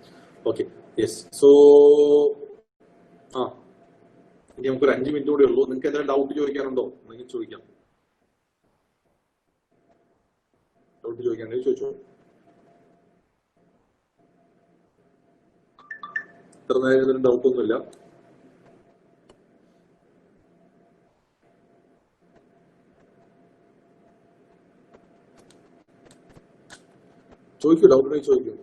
Okay, yes. സോ ഇനി നമുക്കൊരു 5 മിനിറ്റ് കൂടെ ഉള്ളൂ. നിങ്ങൾക്ക് എന്തെങ്കിലും ഡൗട്ട് ചോദിക്കാനുണ്ടോ? എന്തെങ്കിലും ചോദിക്കാം. ഡൗട്ട് ചോദിക്കാനുണ്ടെങ്കിൽ ചോദിച്ചോ. ഇത്ര നേരം ഡൗട്ട് ഒന്നുമില്ല. ചോദിക്കൂ, ഡൗട്ട് ഉണ്ടെങ്കിൽ ചോദിക്കൂ.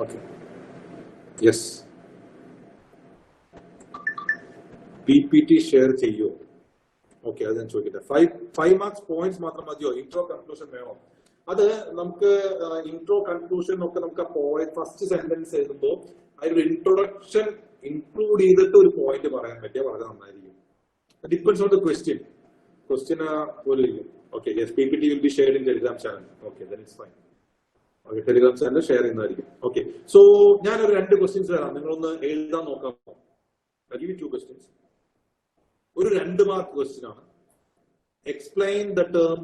Okay. Yes. PPT ഷെയർ ചെയ്യോ? ഓക്കെ, അത് ഞാൻ ചോദിക്കട്ടെ. 5 മാർക്സ് പോയിന്റ്സ് മാത്രം മതിയോ? ഇൻട്രോ കൺക്ലൂഷൻ വേണോ? അത് നമുക്ക് ഇൻട്രോ കൺക്ലൂഷൻ ഒക്കെ നമുക്ക് ആ പോയിന്റ് ഫസ്റ്റ് സെന്റൻസ് എഴുതുമ്പോൾ അതിലൊരു ഇൻട്രൊഡക്ഷൻ ഇൻക്ലൂഡ് ചെയ്തിട്ട് ഒരു പോയിന്റ് പറയാൻ പറ്റിയാൽ വളരെ നന്നായിരിക്കും. ഡിപ്പെൻഡ്സ് ഓൺ ദ ക്വസ്റ്റ്യൻ പോലെ ഇരിക്കും. Okay, yes, PPT will be shared in Telegram channel. Okay, that is fine. Okay, Telegram channel share ചെയ്യുന്നതായിരിക്കും. ഓക്കെ, സോ ഞാനൊരു 2 ക്വസ്റ്റ്യൻസ് തരാം, നിങ്ങളൊന്ന് എഴുതാൻ നോക്കാമോ? give you 2 questions. ഒരു 2 മാർക്ക് ക്വസ്റ്റ്യൻ ആണ്. Explain the term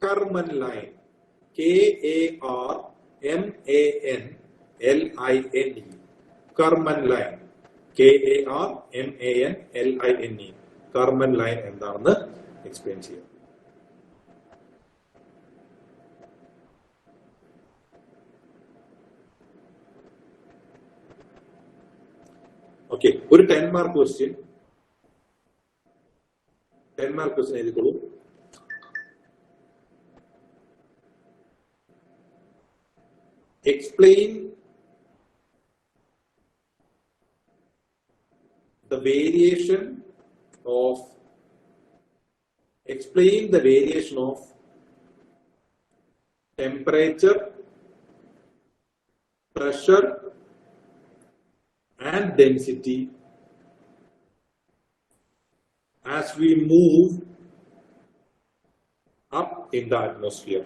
Karman line. KARMANLINE. Karman line. KARMANLINE. Karman line എന്താണെന്ന് explain ചെയ്യാം. ഓക്കെ, ഒരു 10 മാർക്ക് ക്വസ്റ്റ്യൻ. 10 മാർക്ക് ക്വസ്റ്റ്യൻ എഴുതിക്കോളൂ. Explain the variation of temperature, pressure and density as we move up in the atmosphere.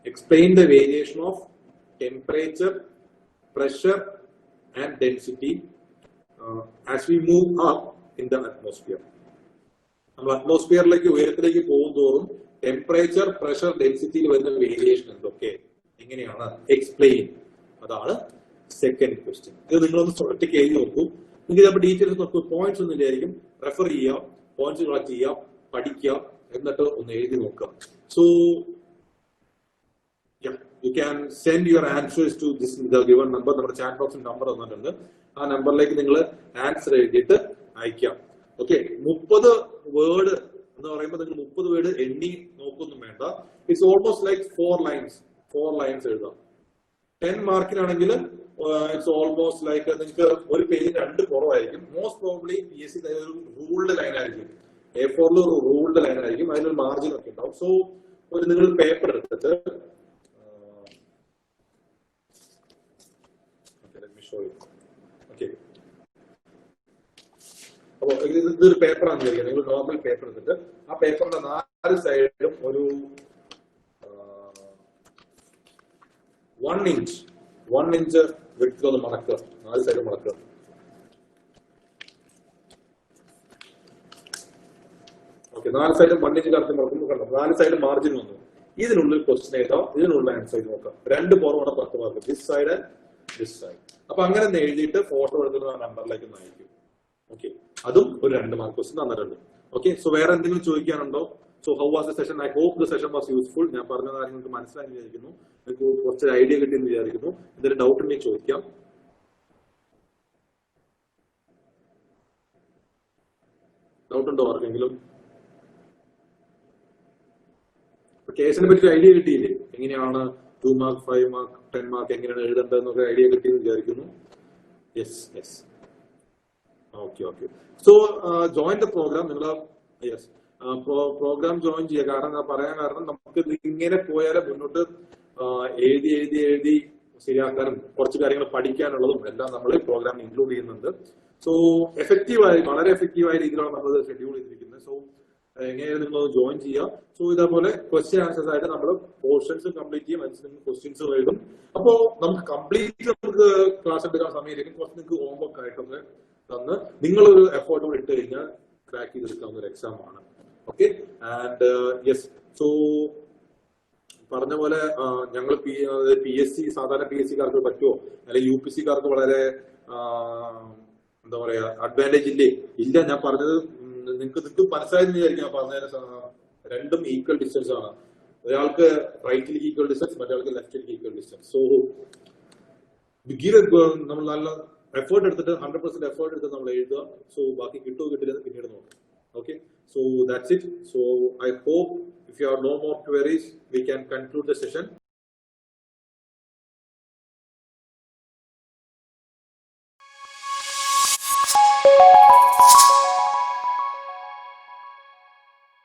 Explain the variation of temperature, pressure and density as we move up in the atmosphere. നമ്മൾ അറ്റ്മോസ്ഫിയറിലേക്ക് ഉയരത്തിലേക്ക് പോകുന്തോറും temperature, pressure, ഡെൻസിറ്റിയിൽ വരുന്ന variation എന്തൊക്കെ, എങ്ങനെയാണ് explain. അതാണ് second question. ഇത് നിങ്ങളൊന്ന് ഒറ്റയ്ക്ക് എഴുതി നോക്കൂ. നിങ്ങൾക്ക് ചിലപ്പോൾ ഡീറ്റെയിൽസ് നോക്കൂ, പോയിന്റ്സ് ഒന്നും ഇല്ലായിരിക്കും. റെഫർ ചെയ്യാം, പോയിന്റ്സ് കളക്ട് ചെയ്യാം, പഠിക്കാം, എന്നിട്ട് ഒന്ന് എഴുതി നോക്കാം. So you can send your answers to this the given number. നമ്മുടെ ചാറ്റ് ബോക്സിൽ നമ്പർ തന്നിട്ടുണ്ട്. ആ നമ്പറിലേക്ക് നിങ്ങൾ ആൻസർ എഴുതിയിട്ട് അയക്കാം. ഓക്കെ, 30 വേർഡ് എന്ന് പറയുമ്പോൾ നിങ്ങൾ 30 വേർഡ് എണ്ണി നോക്കൊന്നും വേണ്ട. ഇറ്റ്സ് ഓൾമോസ്റ്റ് ലൈക്ക് 4 ലൈൻസ് എഴുതാം. 10 മാർക്കിനാണെങ്കിൽ ഇറ്റ്സ് ഓൾമോസ്റ്റ് ലൈക്ക് നിങ്ങൾക്ക് ഒരു പേജിൽ 2 കുറവായിരിക്കും. മോസ്റ്റ് പ്രോബ്ലി PSC ഒരു റൂൾഡ് ലൈൻ ആയിരിക്കും. A4 ഒരു റൂൾഡ് ലൈൻ ആയിരിക്കും, അതിനൊരു മാർജിൻ ഒക്കെ ഉണ്ടാവും. സോ ഒരു നിങ്ങൾ പേപ്പർ എടുത്തിട്ട് അപ്പൊ ഇതൊരു പേപ്പറാന്ന് വിചാരിക്കുക. നിങ്ങൾ നോർമൽ പേപ്പർ എടുത്തിട്ട് ആ പേപ്പറിന്റെ 4 സൈഡിലും ഒരു 1 ഇഞ്ച് വിഡ്ത്തിലൊന്ന് മടക്കുക. 4 സൈഡും മടക്കുക. ഓക്കെ, 4 സൈഡും 1 ഇഞ്ച് കറക്റ്റ് മടക്കുമ്പോൾ കണ്ടോ 4 സൈഡ് മാർജിൻ വന്നു. ഇതിനുള്ളിൽ ക്വസ്റ്റ്യൻ എഴുതാം, ഇതിനുള്ള ആൻസർ നോക്കാം. 2 പുറമാണ് 10 mark, this side and this side. അപ്പൊ അങ്ങനെ എഴുതിയിട്ട് ഫോട്ടോ എടുക്കുന്ന ആ നമ്പറിലേക്ക് അയക്കും. ഓക്കെ, അതും ഒരു 2 മാർക്ക് ക്വസ്റ്റ്യൻ തന്നിട്ടുണ്ട്. ഓക്കെ, സോ വേറെ എന്തെങ്കിലും ചോദിക്കാനുണ്ടോ? So how was the session? I hope the session was useful. ഞാൻ പറഞ്ഞ കാര്യം നിങ്ങൾക്ക് മനസ്സിലായി വിചാരിക്കുന്നു. നിങ്ങൾക്ക് കുറച്ച് ഐഡിയ കിട്ടിയെന്ന് വിചാരിക്കുന്നു. എന്തെങ്കിലും ഡൗട്ട് ഉണ്ടെങ്കിൽ ചോദിക്കാം. ഡൗട്ട് ഉണ്ടോ ആർക്കെങ്കിലും? കേസിനെ പറ്റി ഐഡിയ കിട്ടിയില്ലേ? എങ്ങനെയാണ് 2 മാർക്ക് 5 മാർക്ക് 10 മാർക്ക് എങ്ങനെയാണ് എഴുതേണ്ടതെന്നൊക്കെ ഐഡിയ കിട്ടിയെന്ന് വിചാരിക്കുന്നു. Yes okay. So join the program. നിങ്ങൾ പ്രോഗ്രാം ജോയിൻ ചെയ്യുക. കാരണം പറയാൻ കാരണം നമുക്ക് ഇങ്ങനെ പോയാലേ മുന്നോട്ട് എഴുതി ശരിയാക്കാനും കുറച്ച് കാര്യങ്ങൾ പഠിക്കാനുള്ളതും എല്ലാം നമ്മൾ പ്രോഗ്രാം ഇൻക്ലൂഡ് ചെയ്യുന്നുണ്ട്. സോ വളരെ എഫക്റ്റീവായ രീതിയിലാണ് നമ്മൾ ഷെഡ്യൂൾ ചെയ്തിരിക്കുന്നത്. സോ എങ്ങനെയാണ് നിങ്ങൾ ജോയിൻ ചെയ്യുക. സോ ഇതേപോലെ ക്വസ്റ്റ്യൻ ആൻസേഴ്സ് ആയിട്ട് നമ്മൾ പോർഷൻസ് കംപ്ലീറ്റ് ചെയ്യും. അതിന് ക്വസ്റ്റ്യൻസ് എഴുതും. അപ്പോ നമുക്ക് കംപ്ലീറ്റ് നമുക്ക് ക്ലാസ് എടുക്കാൻ സമയമായിരിക്കും. കുറച്ച് നിങ്ങൾക്ക് ഹോംവർക്ക് ആയിട്ടൊക്കെ തന്ന് നിങ്ങളൊരു എഫേർട്ട് കൂടെ ഇട്ട് കഴിഞ്ഞാൽ ക്രാക്ക് ചെയ്തെടുക്കാവുന്ന ഒരു എക്സാം ആണ്. ഓക്കെ. ആൻഡ് യെസ്, സോ പറഞ്ഞ പോലെ ഞങ്ങൾ PSC സാധാരണ PSC കാർക്ക് പറ്റുമോ അല്ലെങ്കിൽ UPC കാർക്ക് വളരെ എന്താ പറയാ അഡ്വാൻറ്റേജ് ഇല്ല. ഞാൻ പറഞ്ഞത് നിങ്ങൾക്ക് മനസ്സിലായെന്ന് വിചാരിക്കും. ഞാൻ പറഞ്ഞ രണ്ടും ഈക്വൽ ഡിസ്റ്റൻസ് ആണ്. ഒരാൾക്ക് റൈറ്റിലേക്ക് ഈക്വൽ ഡിസ്റ്റൻസ്, മറ്റൊരാൾക്ക് ലെഫ്റ്റിലേക്ക് ഈക്വൽ ഡിസ്റ്റൻസ്. സോ നമ്മൾ നല്ല എഫേർട്ട് എടുത്തിട്ട് 100% എഫേർട്ട് എടുത്ത് നമ്മൾ എഴുതുക. സോ ബാക്കി കിട്ടുമോ കിട്ടില്ലെന്ന് പിന്നീട് നോക്കാം. Okay, so that's it. So I hope if you have no more queries, we can conclude the session.